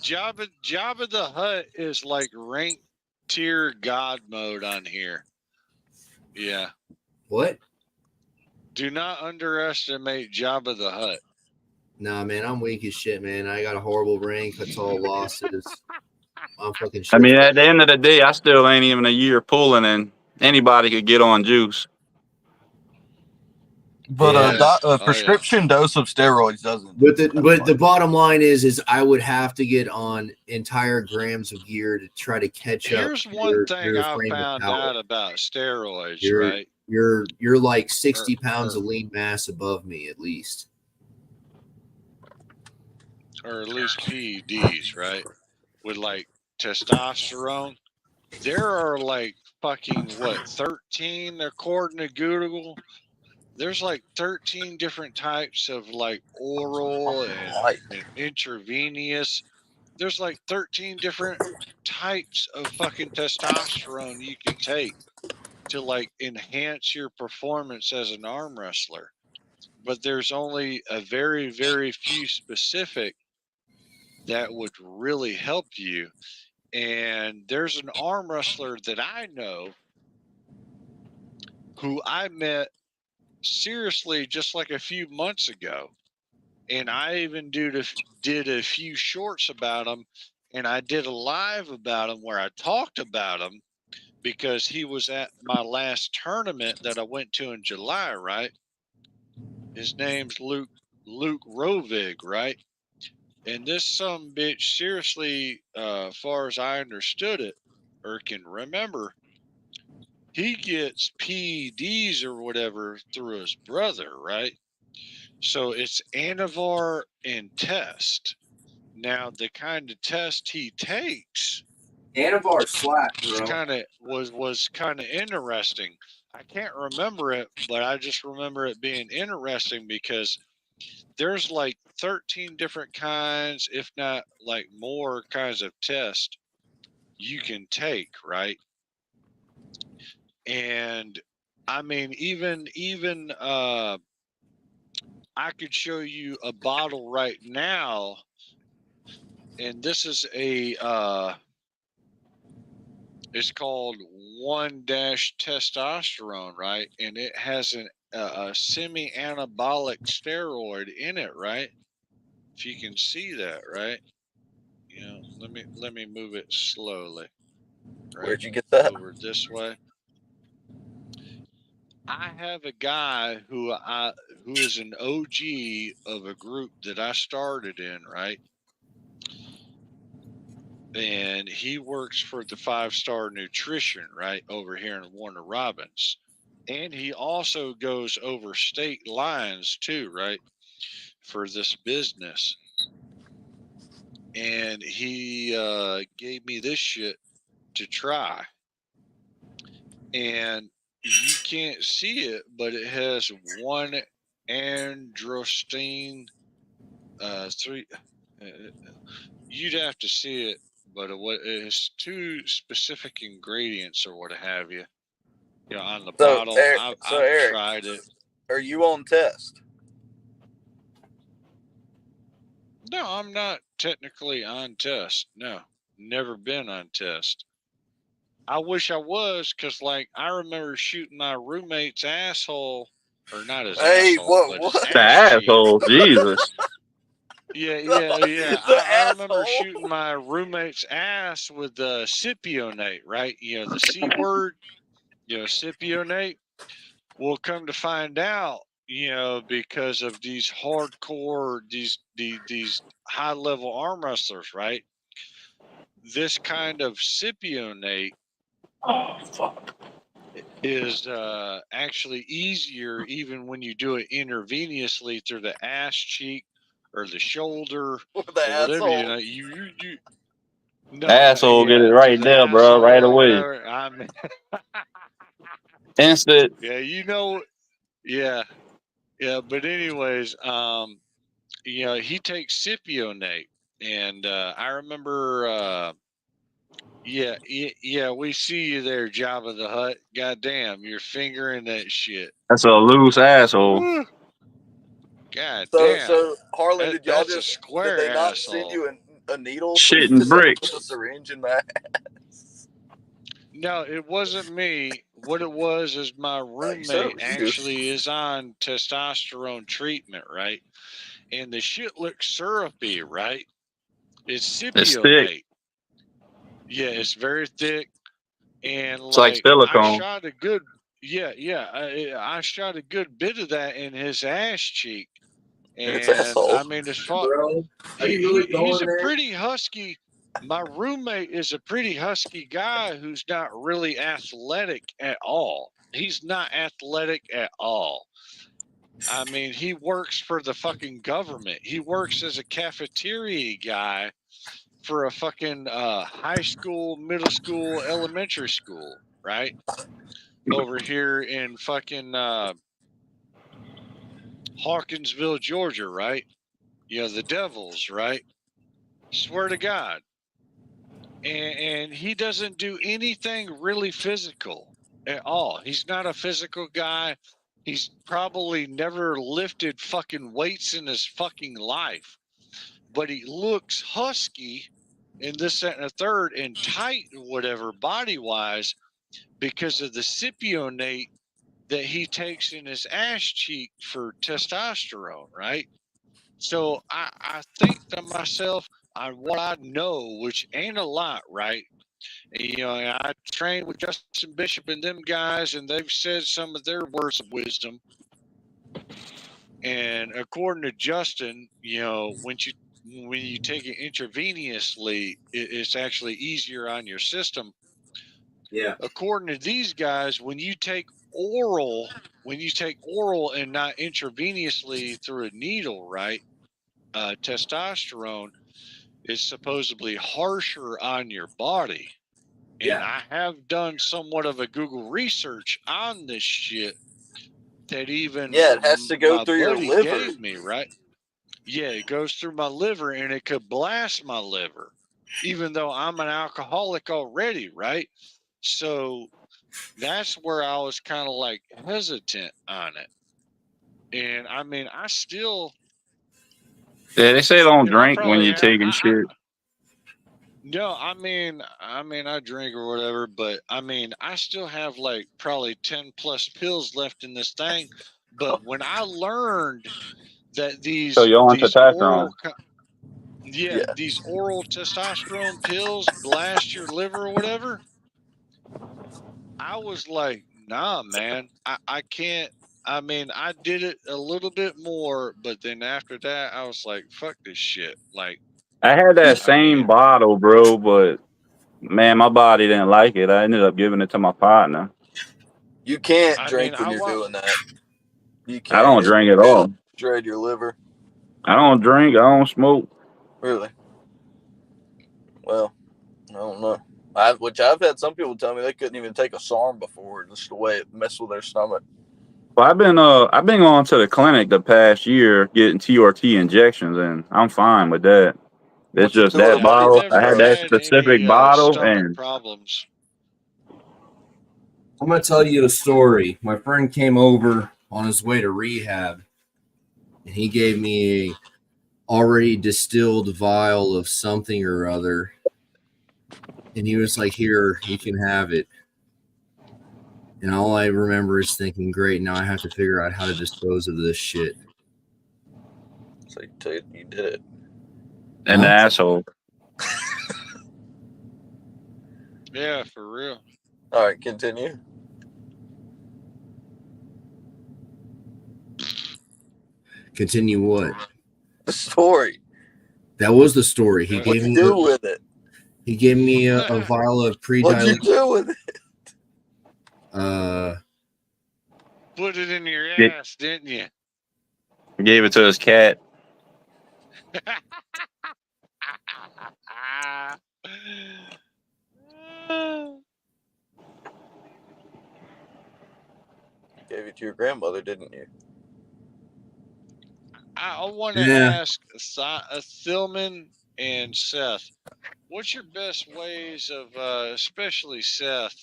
the Hutt is like rank tier god mode on here. Yeah. What? Do not underestimate Jabba the Hutt. Nah, man, I'm weak as shit, man. I got a horrible rank. That's all losses. I'm fucking shit. I mean, at the end of the day, I still ain't even a year pulling, and anybody could get on juice. But a prescription dose of steroids doesn't. But the bottom line is I would have to get on entire grams of gear to try to catch up. Here's one thing I found out about steroids, right? You're like 60 pounds of lean mass above me at least. Or at least PEDs, right? With like testosterone. There are like fucking 13 according to Google. There's like 13 different types of like oral and intravenous. There's like 13 different types of fucking testosterone you can take to like enhance your performance as an arm wrestler. But there's only a very, very few specific that would really help you. And there's an arm wrestler that I know who I met seriously just like a few months ago. And I even did a few shorts about him, and I did a live about him where I talked about him because he was at my last tournament that I went to in July, right? His name's Luke Rovig, right? And this some bitch, seriously, far as I understood it or can remember, he gets PEDs or whatever through his brother, right? So it's Anavar and test. Now the kind of test he takes, Anavar slap, bro. was kind of interesting. I can't remember it, but I just remember it being interesting because there's like 13 different kinds, if not like more kinds of tests you can take, right? And I mean, even I could show you a bottle right now, and this is a it's called 1-testosterone, right? And it has a semi-anabolic steroid in it, right? If you can see that, right? You know, let me move it slowly. Right? Where'd you get that? Over this way. I have a guy who is an OG of a group that I started in, right? And he works for the 5-Star Nutrition, right, over here in Warner Robins. And he also goes over state lines too, right, for this business. And he gave me this shit to try. And you can't see it, but it has 1-androstenedione 3. You'd have to see it, but it's 2 specific ingredients or what have you. You know, on the bottle. I've Eric, tried it. Are you on test? No, I'm not technically on test. No, never been on test. I wish I was, because like I remember shooting my roommate's asshole, or not his asshole, but his The ass cheek. asshole, Jesus. Yeah. I remember shooting my roommate's ass with the Scipionate, right? You know, the C word, you know, Scipionate. Well, come to find out, you know, because of these hardcore, these high level arm wrestlers, right? This kind of Scipionate is actually easier even when you do it intravenously through the ass cheek or the shoulder or whatever. You know, you no, Asshole, get it right there, bro, right away. I mean, Instant. yeah, you know, yeah. But anyways, you know, he takes Scipionate, and I remember, yeah, we see you there, Jabba the Hutt. Goddamn, you're fingering that shit. That's a loose asshole. Woo. God So, damn. so Harlan, did y'all That's just a square did they not asshole. send you a needle? Shit So and you just had to bricks. put a syringe in that. No, it wasn't me. What it was is my roommate actually is on testosterone treatment, right? And the shit looks syrupy, right? It's Scipionate. Yeah, it's very thick. And it's like silicone. I shot a good, I shot a good bit of that in his ass cheek. And I mean, as far, Bro, are you really he's going a there? pretty husky. My roommate is a pretty husky guy who's not really athletic at all. He's not athletic at all. I mean, he works for the fucking government. He works as a cafeteria guy for a fucking high school, middle school, elementary school, right? Over here in fucking Hawkinsville, Georgia, right? You know, the Devils, right? Swear to God. And he doesn't do anything really physical at all. He's not a physical guy. He's probably never lifted fucking weights in his fucking life. But he looks husky in this, that, and a third, and tight, whatever, body-wise, because of the Scipionate that he takes in his ass cheek for testosterone, right? So I think to myself on what I know, which ain't a lot, right? You know, I trained with Justin Bishop and them guys, and they've said some of their words of wisdom. And according to Justin, you know, when you take it intravenously, it's actually easier on your system. Yeah. According to these guys, when you take oral and not intravenously through a needle, right? Testosterone is supposedly harsher on your body. And I have done somewhat of a Google research on this shit that even it has to go my through your buddy liver. gave me, right? Yeah, it goes through my liver and it could blast my liver, even though I'm an alcoholic already, right? So that's where I was kind of like hesitant on it. And I mean, I still. Yeah, they say don't I drink when probably you're taking shit. No, I mean, I drink or whatever, but I mean, I still have like probably 10 plus pills left in this thing. But when I learned that So you're on these testosterone. these oral testosterone pills blast your liver or whatever, I was like, nah, man, I can't. I mean, I did it a little bit more, but then after that, I was like, fuck this shit. Like, I had that same bottle, bro, but man, my body didn't like it. I ended up giving it to my partner. You can't drink when you're doing that. You can't. I don't drink at all. Shred your liver. I don't drink. I don't smoke. Really? Well, I don't know. Which I've had some people tell me they couldn't even take a SARM before, just the way it messed with their stomach. Well, I've been going to the clinic the past year getting TRT injections, and I'm fine with that. It's just that bottle. I had that specific bottle, and problems. I'm gonna tell you a story. My friend came over on his way to rehab, and he gave me a already distilled vial of something or other, and he was like, "Here, you can have it." And all I remember is thinking, "Great, now I have to figure out how to dispose of this shit." So you did it. An asshole. Yeah, for real. All right, continue. Continue what? The story. That was the story. He What'd gave you me do with it? He gave me a vial of What'd you pre-diluted. do with it? Put it in your ass, didn't you? Gave it to his cat. Gave it to your grandmother, didn't you? I want to ask Thilman and Seth, what's your best ways of, especially Seth,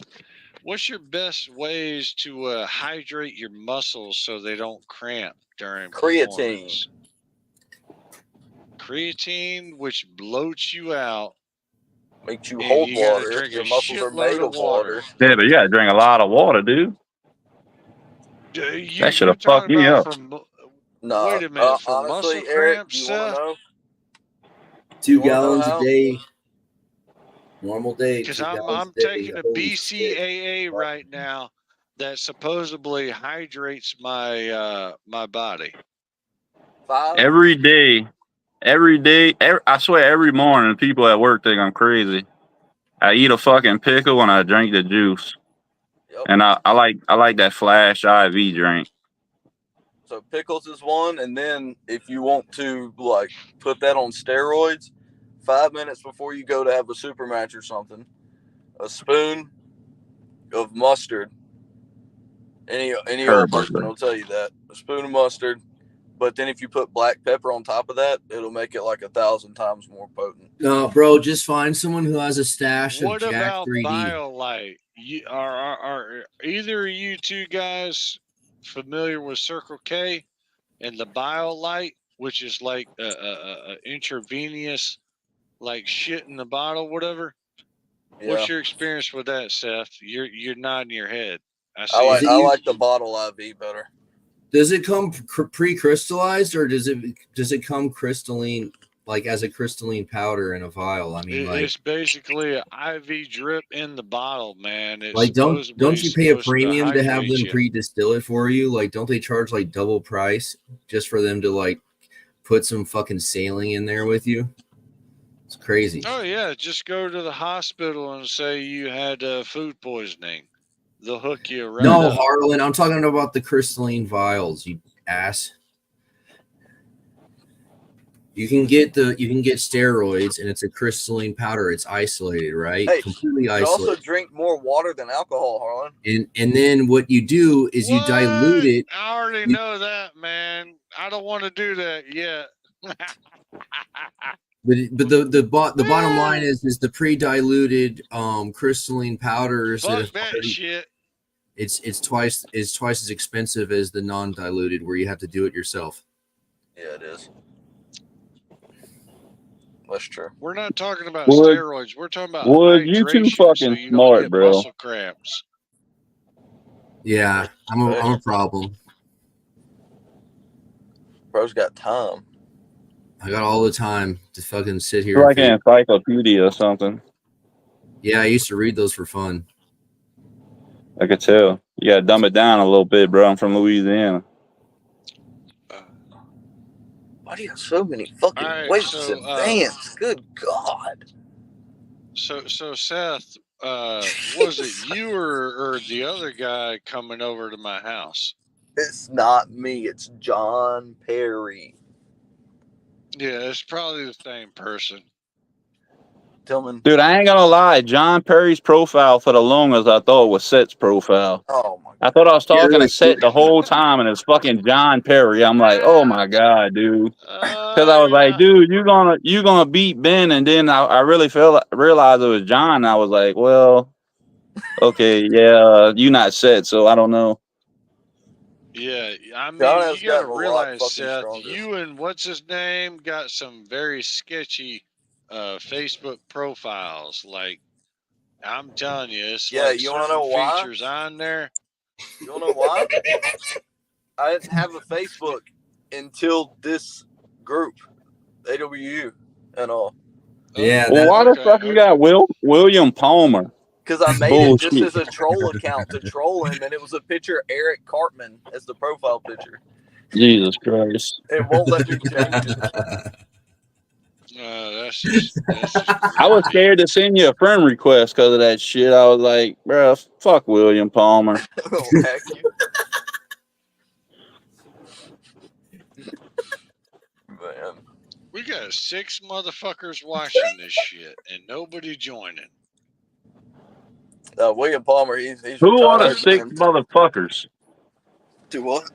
what's your best ways to hydrate your muscles so they don't cramp during performance? Creatine, which bloats you out. Makes you hold you gotta water. drink Your a muscles are shitload made of water. Yeah, but you gotta drink a lot of water, dude. That should have fucked me up. No, wait a minute, for honestly, muscle Eric, cramps, do you want to know? 2 gallons a day. Normal day. Because I'm taking a BCAA right now that supposedly hydrates my my body. Every day, I swear every morning people at work think I'm crazy. I eat a fucking pickle and I drink the juice. Yep. And I like that Flash IV drink. So pickles is one, and then if you want to like put that on steroids, 5 minutes before you go to have a super match or something, a spoon of mustard. Any old person will tell you that. A spoon of mustard. But then if you put black pepper on top of that, it'll make it like 1,000 times more potent. No, bro, just find someone who has a stash What of Jack about 3D. BioLite? Are either of you two guys familiar with Circle K and the BioLite, which is like a intravenous, like shit in the bottle, whatever? Yeah. What's your experience with that, Seth? You're nodding your head. I like the bottle IV better. Does it come pre-crystallized, or does it come crystalline, like as a crystalline powder in a vial? I mean, it's basically an IV drip in the bottle, man. It's like don't you pay a premium to have them you. pre-distill it for you? Like, don't they charge like double price just for them to like put some fucking saline in there with you? It's crazy. Oh yeah, just go to the hospital and say you had food poisoning. They'll hook you right up. Harlan, I'm talking about the crystalline vials, you ass. You can get steroids, and it's a crystalline powder. It's isolated, right? Hey, completely you isolated. also drink more water than alcohol, Harlan. And then what you do is you dilute it. I already know that, man. I don't want to do that yet. But the bottom line is the pre-diluted crystalline powder is Fuck that shit. It's twice as expensive as the non-diluted where you have to do it yourself. Yeah, it is. That's true. We're not talking about steroids. We're talking about you too hydration, fucking so you smart, don't get bro. muscle cramps. Yeah, I'm a problem. Bro's got time. I got all the time to fucking sit here. You're like an encyclopedia or something. Yeah, I used to read those for fun. I could tell. You gotta dumb it down a little bit, bro. I'm from Louisiana. Why do you have so many fucking weights and bands? Good God. So Seth, was it you or the other guy coming over to my house? It's not me. It's John Perry. Yeah, it's probably the same person. Tillman. Dude, I ain't gonna lie. John Perry's profile for the longest I thought was Set's profile. Oh my God. I thought I was talking to Set the whole time, and it's fucking John Perry. I'm like, oh my God, dude. Because I was like, dude, you gonna beat Ben, and then I really realized it was John. And I was like, well, okay, yeah, you not Set, so I don't know. Yeah, I mean, John you gotta realize, Seth, you and what's his name got some very sketchy Facebook profiles. Like, I'm telling you, it's like you wanna know why? features on there. You wanna know why? I didn't have a Facebook until this group, AWU and all. Yeah. Well, why the fuck you got William Palmer? Because I made it just as a troll account to troll him, and it was a picture of Eric Cartman as the profile picture. Jesus Christ. It won't let me change it. That's just I was scared to send you a friend request because of that shit. I was like, bro, fuck William Palmer. Heck you. Man. We got 6 motherfuckers watching this shit and nobody joining. William Palmer, he's who are the 6 motherfuckers? Do what?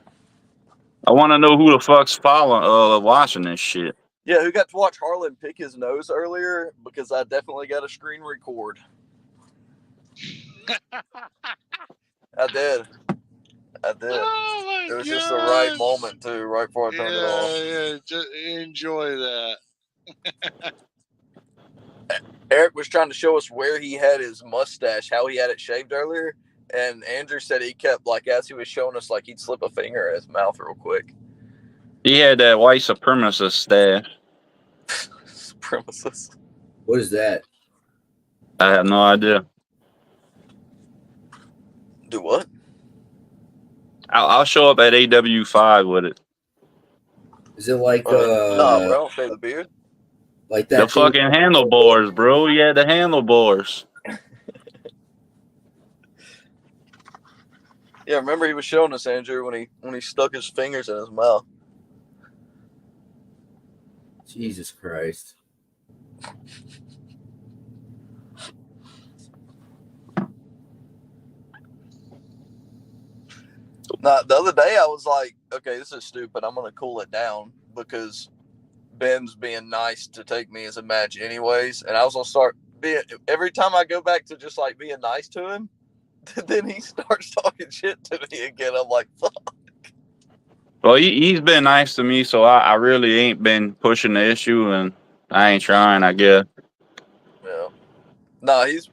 I want to know who the fuck's following, watching this shit. Yeah, who got to watch Harlan pick his nose earlier? Because I definitely got a screen record. I did. Oh it was just the right moment too, right before I turned it off. Yeah, just enjoy that. Eric was trying to show us where he had his mustache, how he had it shaved earlier, and Andrew said he kept, like, as he was showing us, like, he'd slip a finger in his mouth real quick. He had that white supremacist stash. Supremacist. What is that? I have no idea. Do what? I'll show up at AW5 with it. Is it like no, bro, don't shave the beard. Like that? The fucking handlebars, bro. You had the handlebars. Yeah, remember he was showing us, Andrew, when he stuck his fingers in his mouth. Jesus Christ. Now, the other day I was like, okay, this is stupid. I'm going to cool it down because Ben's being nice to take me as a match anyways. And I was going to start being, every time I go back to just like being nice to him, then he starts talking shit to me again. I'm like, fuck. Well, he's been nice to me, so I really ain't been pushing the issue, and I ain't trying, I guess. Yeah. No, he's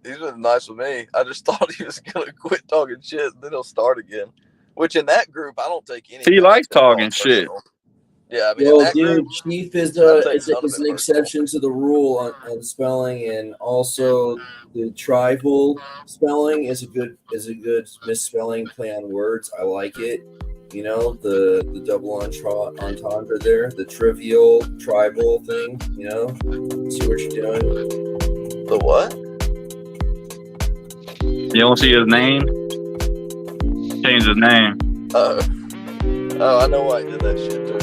been nice with me. I just thought he was going to quit talking shit, and then he'll start again. Which in that group, I don't take any. He likes talking shit. Yeah, I mean, well, in that dude, group, Chief is an exception to the rule on spelling, and also the tribal spelling is a good misspelling play on words. I like it. You know, the double entendre there, the trivial tribal thing. You know, see what you're doing. The what? You don't see his name? Change his name. Oh, I know why he did that shit too.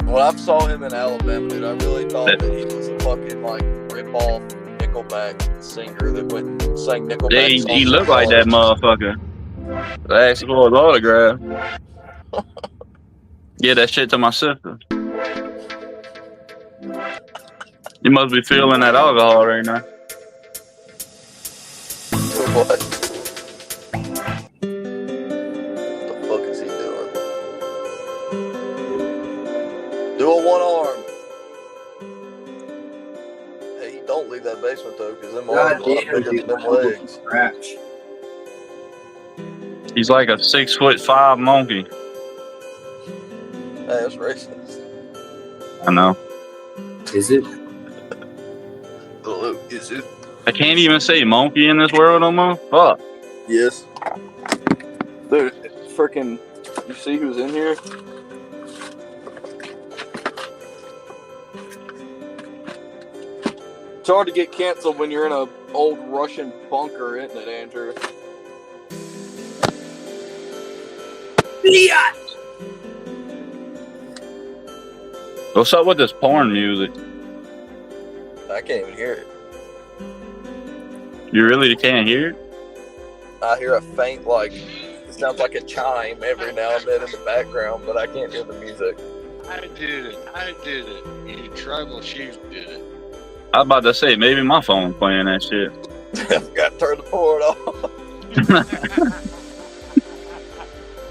When I saw him in Alabama, dude, I really thought that he was a fucking like rip-off Nickelback singer that went and sang Nickelback songs. He looked like that motherfucker. I asked for his autograph. Get that shit to my sister. You must be feeling that alcohol right now. What? The fuck is he doing? Do a one arm. Hey, don't leave that basement though, because them arms are a lot bigger than them legs. He's like a 6'5" monkey. Hey, that's racist. I know. Is it? Hello, is it? I can't even say monkey in this world no more. Fuck. Yes. Dude, freaking, you see who's in here? It's hard to get canceled when you're in a old Russian bunker, isn't it, Andrew? Idiot! What's up with this porn music? I can't even hear it. You really can't hear it? I hear a faint, like, it sounds like a chime every now and then in the background, but I can't hear the music. I did it. You tribal chief did it. I was about to say, maybe my phone's playing that shit. Got to turn the port off.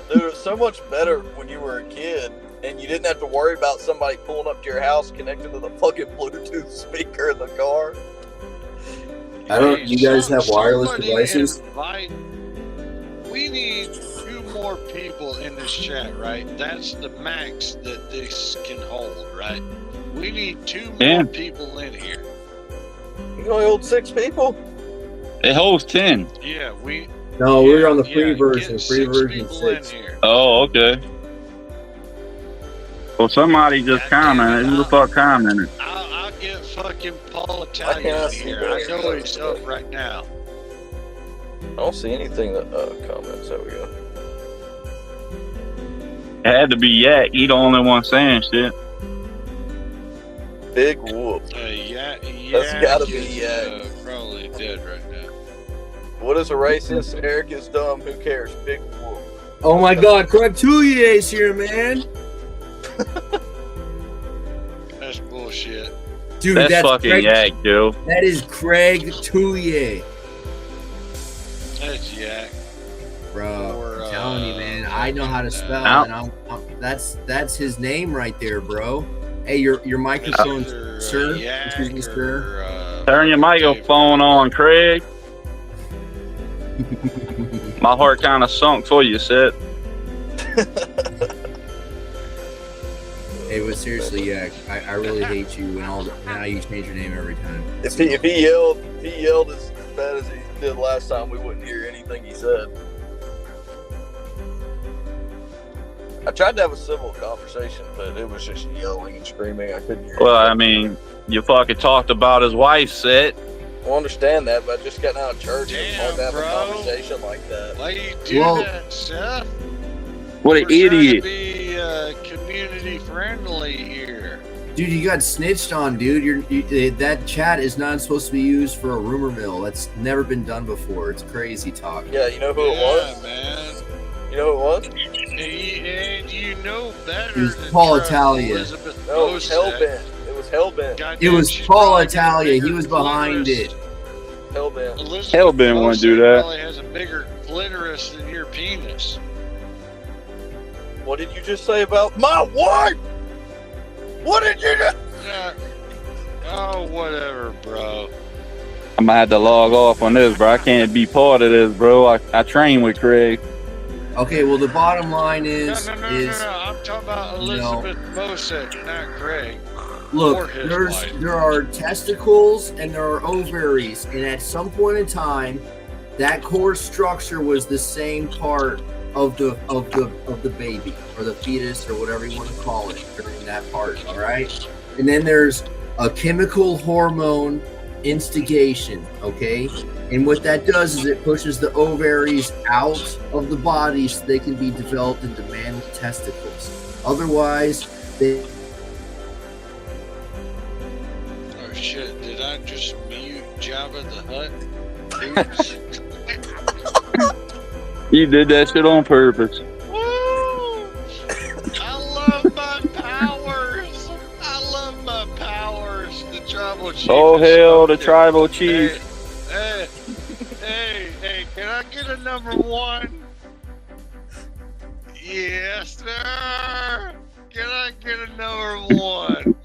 Dude, it was so much better when you were a kid and you didn't have to worry about somebody pulling up to your house connected to the fucking Bluetooth speaker in the car. I don't. You guys have wireless devices? We need 2 more people in this chat, right? That's the max that this can hold, right? We need 2 more people in here. You can only hold 6 people? It holds 10. Yeah, No, we're on the free version. Free version 6. Oh, okay. Well, somebody just commented. Who the fuck commented? I'll get fucking Paul Italian in here. I know he's up right now. I don't see anything that comments. There we go. It had to be Yak. He the only one saying shit. Big whoop. That's gotta be Yak. Probably dead right now. What is a racist? Eric is dumb. Who cares? Big whoop. Oh my God, Craig Toulier's here, man. That's bullshit. Dude, that's fucking Craig, Yak, dude. That is Craig Toulier. That's Yak. Bro, I'm telling you, man. I know how to spell, and that's his name right there, bro. Hey, your microphone, sir. Excuse me, sir. Turn your microphone on, Craig. My heart kind of sunk for you, Seth. Hey, but seriously, yeah, I really hate you and now you change your name every time. If he yelled as bad as he did last time, we wouldn't hear anything he said. I tried to have a civil conversation, but it was just yelling and screaming. I couldn't hear. Well, I mean, you fucking talked about his wife, Seth. I understand that, but I just got out of church and it's hard to have a conversation like that. Why you do that, Seth? What an idiot. We're trying to be community friendly here. Dude, you got snitched on, dude. That chat is not supposed to be used for a rumor mill. That's never been done before. It's crazy talk. Yeah, you know who it was? Man. You know who it was? And you know better. It was Paul Italia. No, it was Hellbent. It was Hellbent. It was Paul Italia. He was behind it. Hellbent. Hellbent wouldn't do that. Probably has a bigger clitoris than your penis. What did you just say about my wife? What did you do? Oh, whatever, bro. I might have to log off on this, bro. I can't be part of this, bro. I train with Craig. Okay, well, the bottom line is... No. I'm talking about Elizabeth Bosek, not Craig. Look, there are testicles and there are ovaries, and at some point in time, that core structure was the same part of the baby or the fetus or whatever you want to call it during that part. All right, and then there's a chemical hormone instigation. Okay, and what that does is it pushes the ovaries out of the body so they can be developed into male testicles. Otherwise, they. Oh shit! Did I just mute Jabba the Hutt? You did that shit on purpose. Woo! I love my powers. I love my powers. The tribal chief. Oh is hell, the smoking. tribal chief. Hey, can I get a number 1? Yes, sir. Can I get a number 1?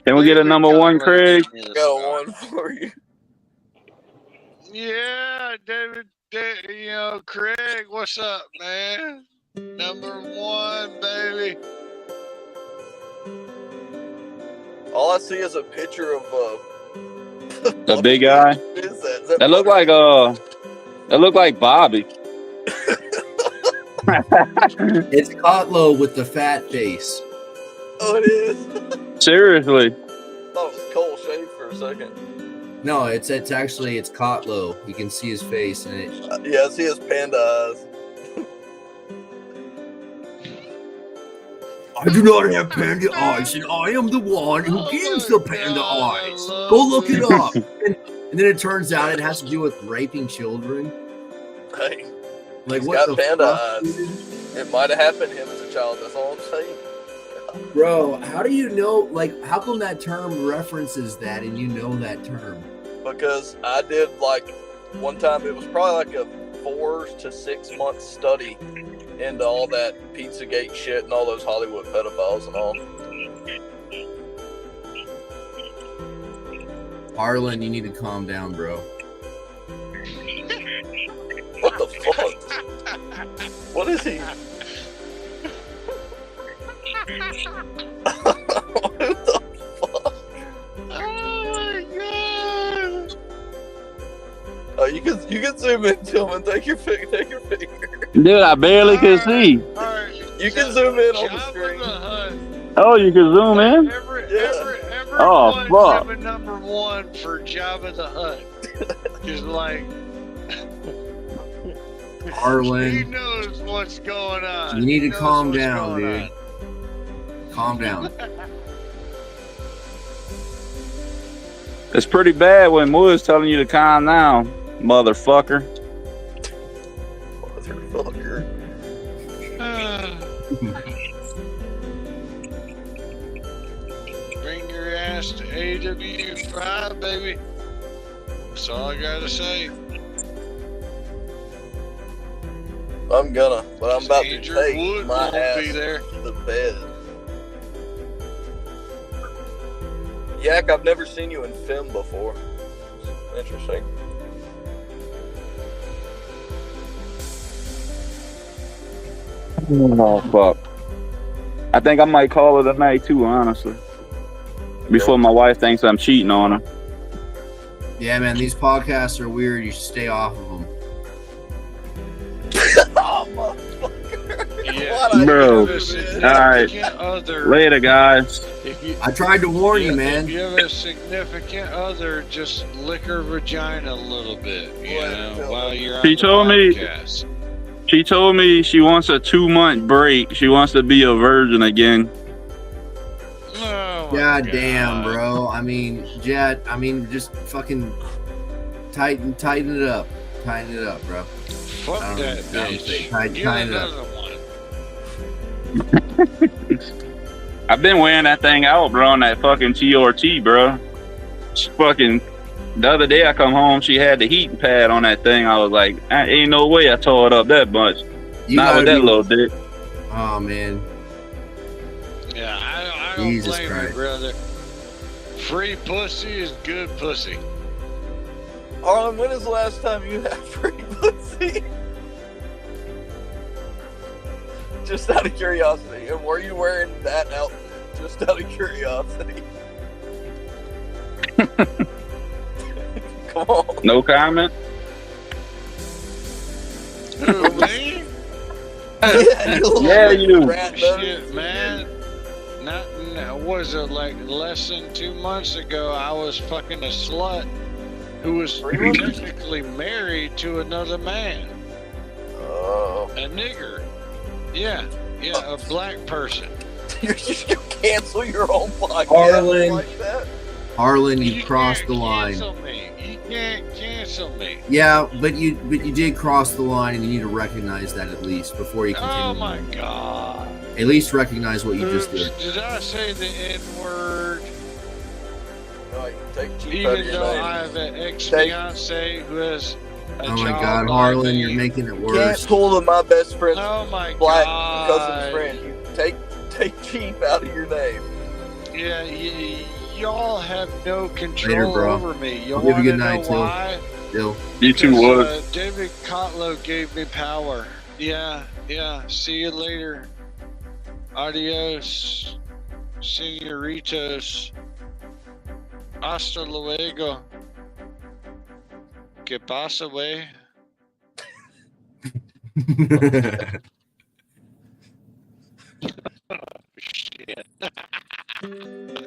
Can we get a number 1, Craig? Got a 1 for you. Yeah, David, Craig, what's up, man? Number 1, baby. All I see is a picture of The big guy. That look like Bobby. It's Kotlo with the fat face. Oh, it is. Seriously. I thought it was Cole Shave for a second. No, it's Kotlo. You can see his face and it. Yeah, I see his panda eyes. I do not have panda eyes, and I am the one who gives the panda eyes. Go look it up. And then it turns out it has to do with raping children. Hey, like he's what got the panda fuck? eyes. It might have happened to him as a child. That's all I'm saying. Bro, how do you know? Like, how come that term references that, and you know that term? Because I did one time. It was probably like a 4 to 6 month study into all that Pizzagate shit and all those Hollywood pedophiles and all. Harlan, you need to calm down, bro. What the fuck? What is he? What the fuck? Oh my god! Oh, you can zoom into him and take your finger. Dude, I barely can see. You can zoom in on the screen. Oh, you can zoom in? Oh, fuck. Give a number 1 for Jabba the Hutt. Just like Harlan, he knows what's going on. you need to He knows calm what's down, going dude. Calm down. It's pretty bad when Wood's telling you to calm down, motherfucker. Motherfucker. Bring your ass to AW5, baby. That's all I gotta say. I'm gonna, but I'm about to Andrew take Wood my won't ass be there. to the bed. Yak, I've never seen you in film before. Interesting. Oh, fuck. I think I might call it a night, too, honestly. Before my wife thinks I'm cheating on her. Yeah, man, these podcasts are weird. You should stay off of them. Oh, motherfucker. Yeah, Bro. Alright. Other, Later, guys. I tried to warn you, man. If you have a significant other, just lick her vagina a little bit, while you're on She the told me. podcast. She told me she wants a 2-month break. She wants to be a virgin again. Oh, God damn, bro. I mean, Jet. I mean, just fucking tighten it up. Tighten it up, bro. Fuck that bitch. Tighten Get it up. another one. I've been wearing that thing out, bro, on that fucking TRT, bro. She fucking, the other day I come home, she had the heating pad on that thing. I was like, ain't no way I tore it up that much. Not with that little dick. Oh, man. Yeah, I don't Jesus blame Christ. you, brother. Free pussy is good pussy. Harlan, when is the last time you had free pussy? Just out of curiosity. And were you wearing that out? Just out of curiosity. Come on. No comment? Who, me? Yeah, you. Shit, man. Not, was it like less than 2 months ago, I was fucking a slut who was technically married to another man. Oh. A nigger. Yeah, a black person. You cancel your own podcast Harlan. like that? Harlan, you crossed the line. You can't cancel me. Yeah, but you did cross the line, and you need to recognize that at least before you continue. Oh my God! At least recognize what you just did. Did I say the N-word? No, Even though I have an ex-fiance who has a Oh my child God, by Harlan, me. you're making it You worse. can't pull my best friend's black God. cousin's friend. You take Chief out of your name. Yeah, y'all have no control Later, bro. over me. You I'll give want you to a good know night, why? Dill. You too, Wood. David Kotlow gave me power. Yeah. See you later. Adios, señoritos. Hasta luego. ¿Qué pasa, güey? Shit. I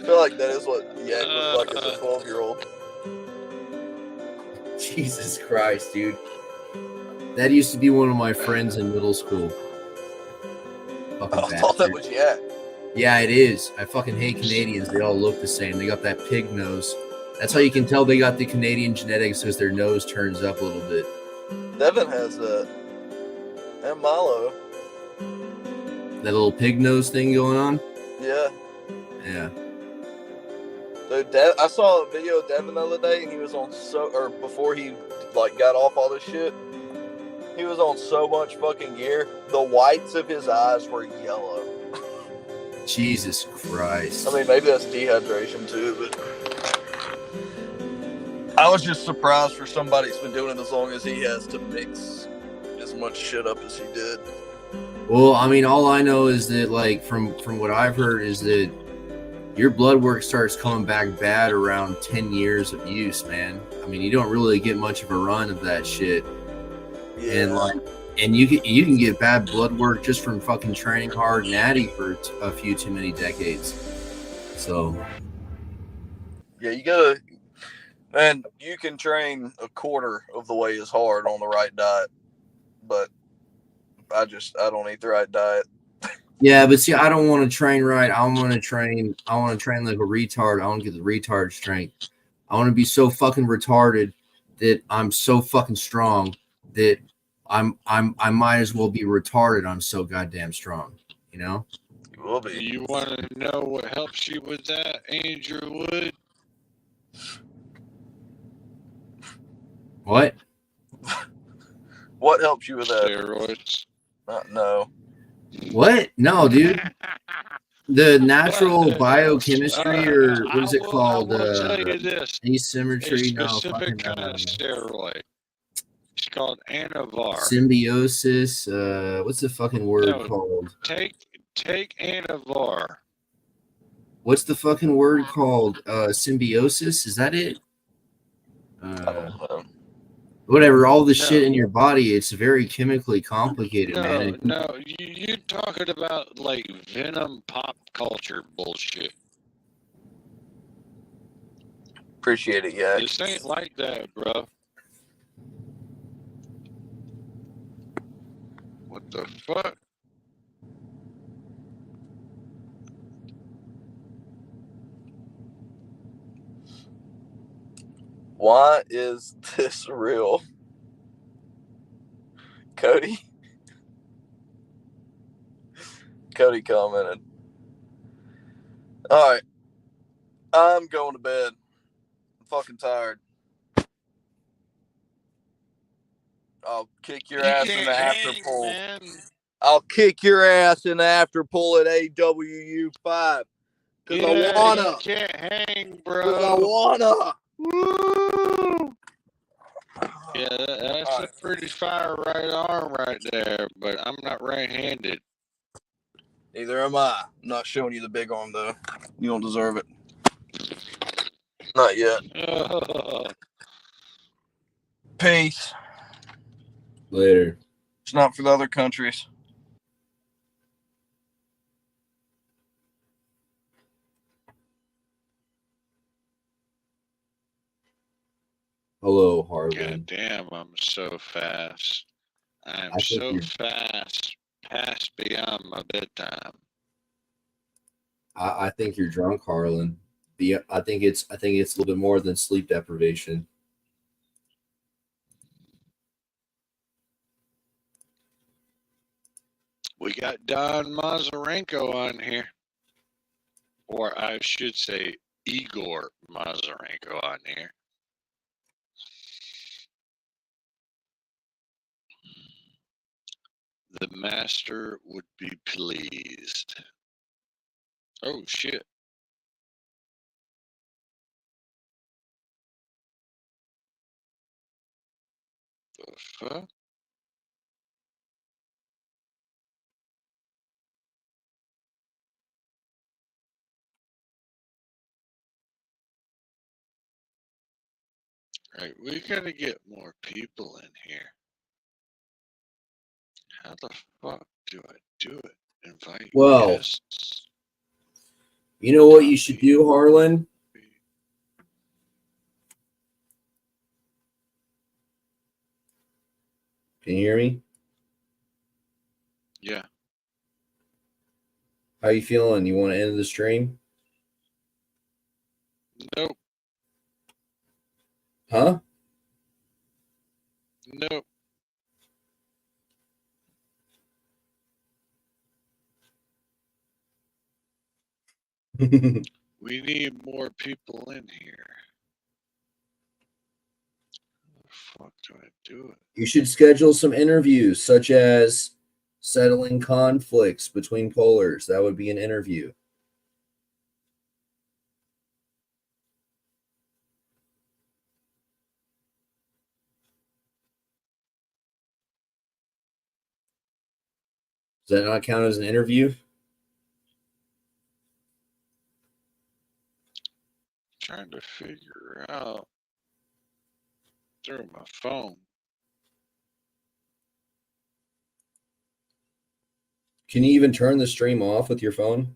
feel like that is what Yak was like as a 12-year-old. Jesus Christ, dude. That used to be one of my friends in middle school. Fucking I thought that was Yak. Yeah, it is. I fucking hate Canadians. They all look the same. They got that pig nose. That's how you can tell they got the Canadian genetics, because their nose turns up a little bit. Devin has that. And Milo. That little pig nose thing going on? Yeah. Yeah. Dude, I saw a video of Devin the other day, and he was on before he got off all this shit, he was on so much fucking gear. The whites of his eyes were yellow. Jesus Christ. I mean, maybe that's dehydration too, but I was just surprised for somebody who's been doing it as long as he has to mix as much shit up as he did. Well, I mean, all I know is that, like, from what I've heard is that your blood work starts coming back bad around 10 years of use, man. I mean, you don't really get much of a run of that shit. Yeah. And you can get bad blood work just from fucking training hard and natty for a few too many decades. So yeah, you gotta, man, you can train a quarter of the way as hard on the right diet, but I don't eat the right diet. yeah, but see, I don't want to train right. I want to train like a retard. I want to get the retard strength. I want to be so fucking retarded that I'm so fucking strong that I might as well be retarded. I'm so goddamn strong, you know? You will be. You want to know what helps you with that, Andrew Wood? What? What helps you with that? Steroids. No. What? No, dude. The natural biochemistry, or what is it called? I will tell you this. Asymmetry. A specific kind of steroid. It's called Anavar. Symbiosis. What's the fucking word called? Take Anavar. What's the fucking word called? Symbiosis? Is that it? Whatever. All the shit in your body. It's very chemically complicated, man. No. You're talking about like Venom pop culture bullshit. Appreciate it, yeah. This ain't like that, bro. What the fuck? Why is this real? Cody commented. All right. I'm going to bed. I'm fucking tired. I'll kick your ass in the after pull. I'll kick your ass in the after pull at AWU5. Because I wanna. You can't hang, bro. Because I wanna. Woo! Yeah, that's a pretty fire right arm right there, but I'm not right-handed. Neither am I. I'm not showing you the big arm, though. You don't deserve it. Not yet. Peace. Later. It's not for the other countries. Hello, Harlan. God damn, I'm so fast. I'm so fast, past beyond my bedtime. I think you're drunk, Harlan. I think it's a little bit more than sleep deprivation. We got Don Mazarenko on here, or I should say Igor Mazarenko on here. The master would be pleased. Oh shit. The fuck? Right, we gotta get more people in here. How the fuck do I do it? Invite guests. You know what you should do, Harlan? Can you hear me? Yeah. How you feeling? You want to end the stream? Nope. Huh? Nope. We need more people in here. How the fuck do I do it? You should schedule some interviews, such as settling conflicts between polars. That would be an interview. Does that not count as an interview? Trying to figure out through my phone. Can you even turn the stream off with your phone?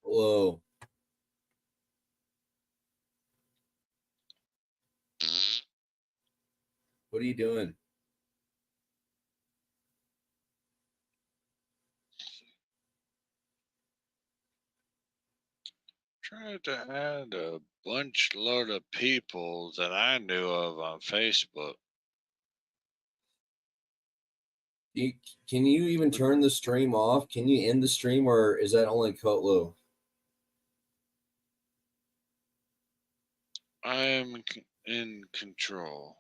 Whoa. What are you doing? Tried to add a load of people that I knew of on Facebook. Can you even turn the stream off? Can you end the stream, or is that only Kotlo? I am in control.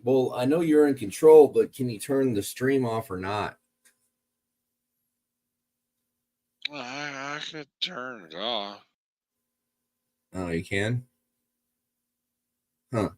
Well, I know you're in control, but can you turn the stream off or not? I could turn it off. Oh, you can? Huh.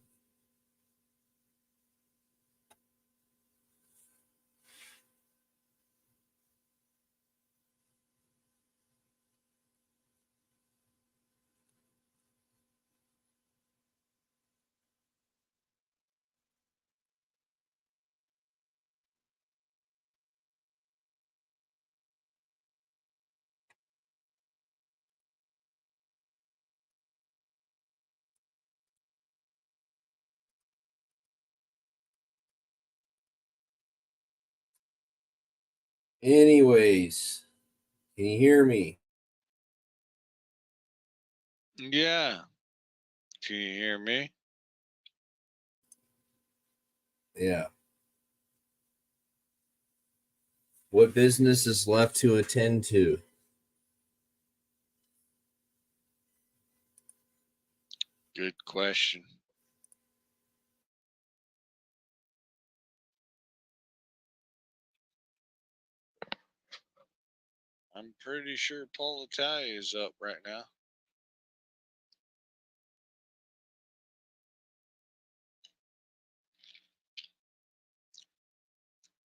Anyways, can you hear me? Yeah. Can you hear me? Yeah. What business is left to attend to? Good question. I'm pretty sure Paul Italia is up right now.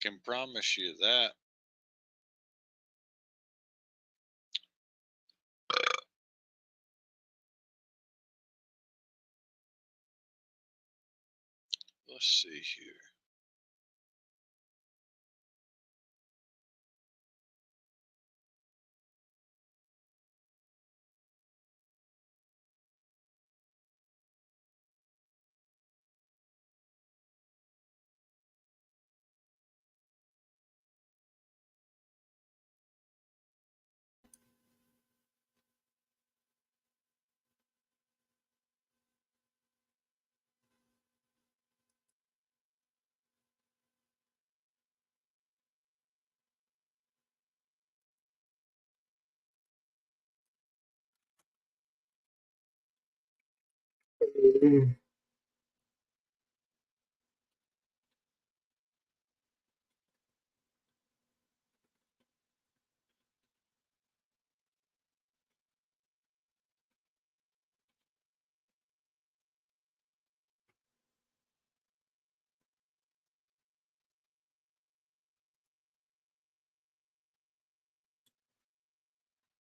Can promise you that. Let's see here.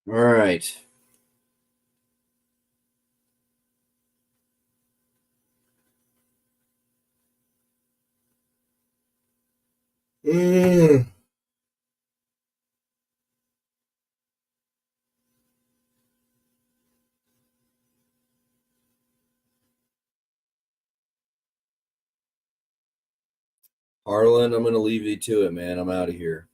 All right. Harlan, I'm going to leave you to it, man. I'm out of here.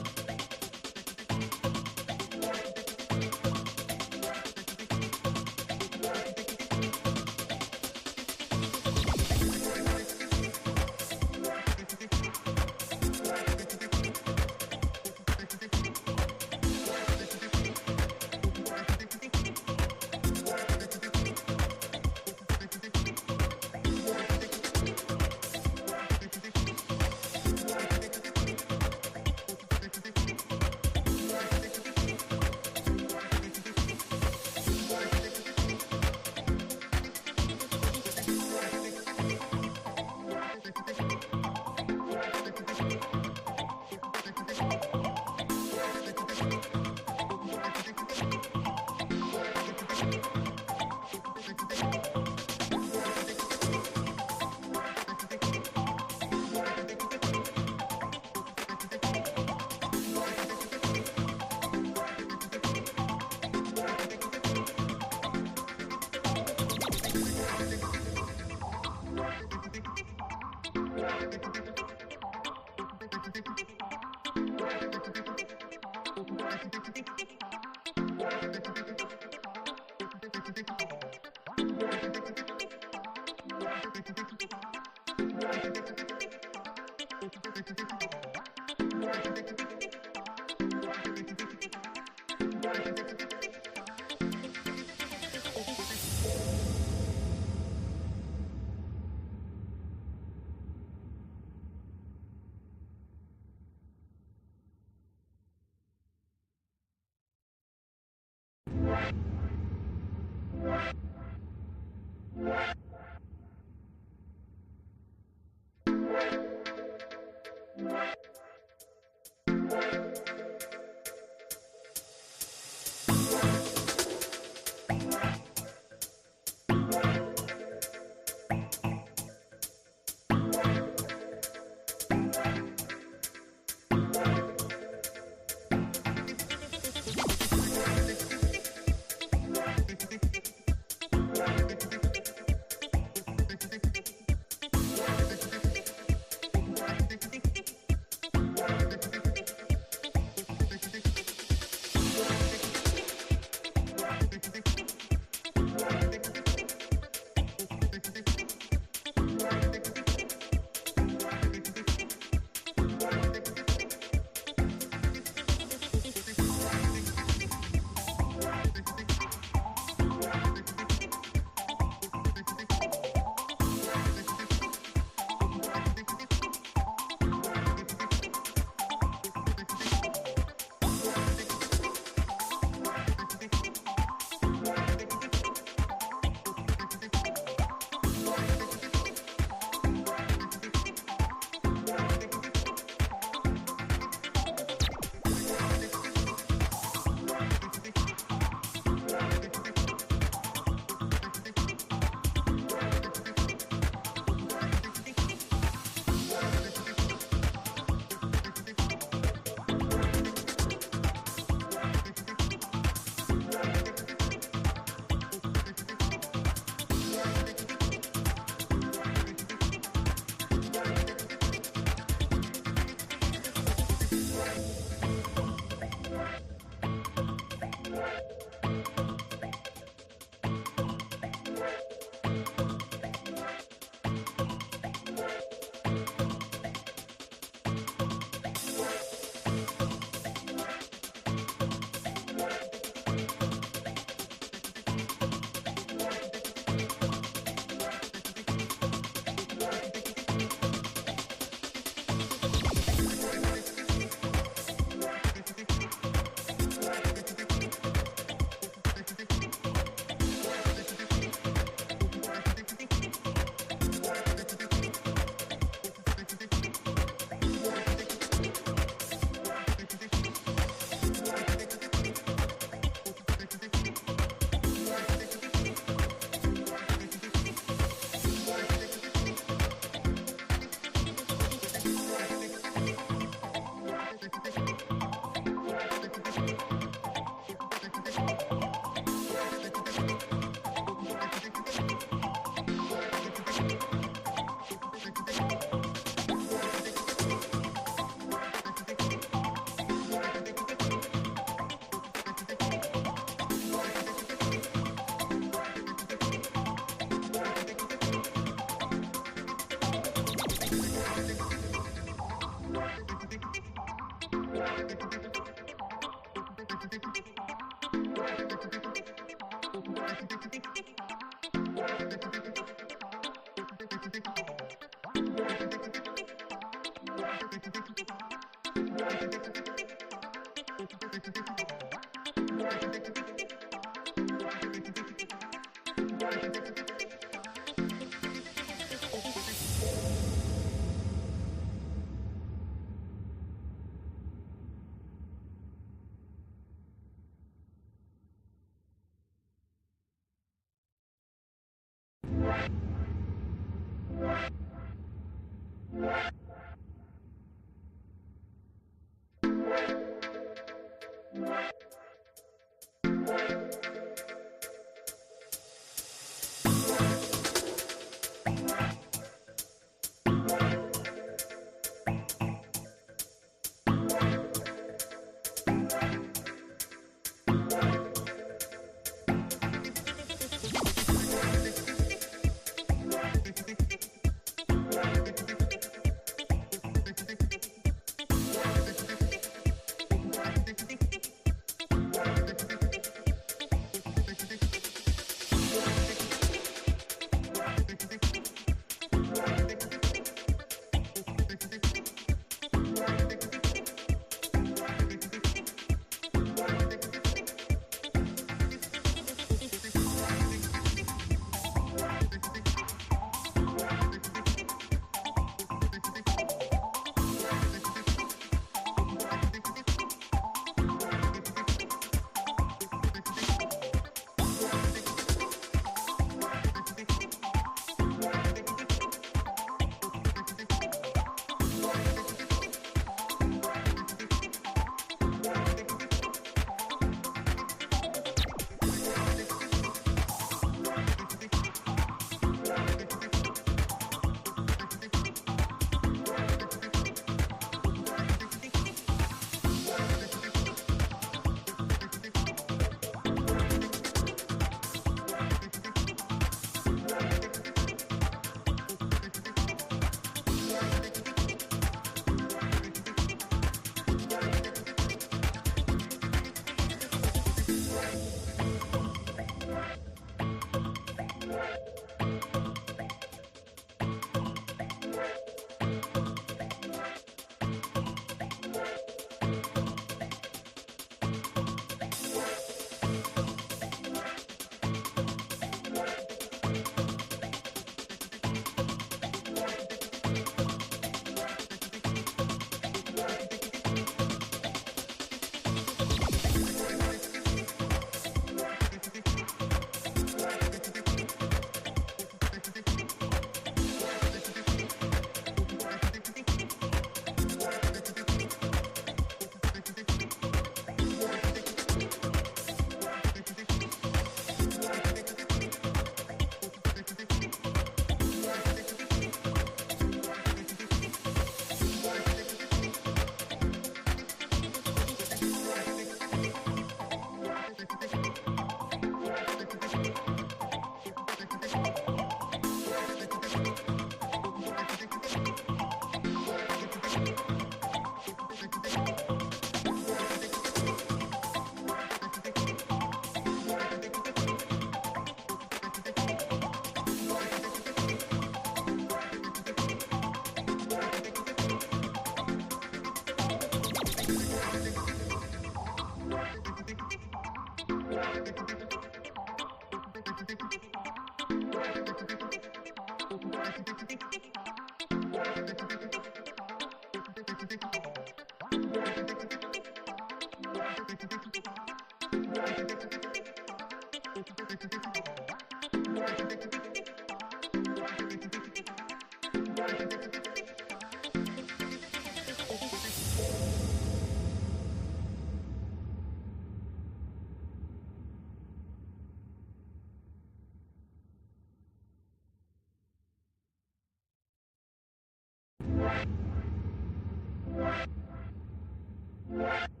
Bye.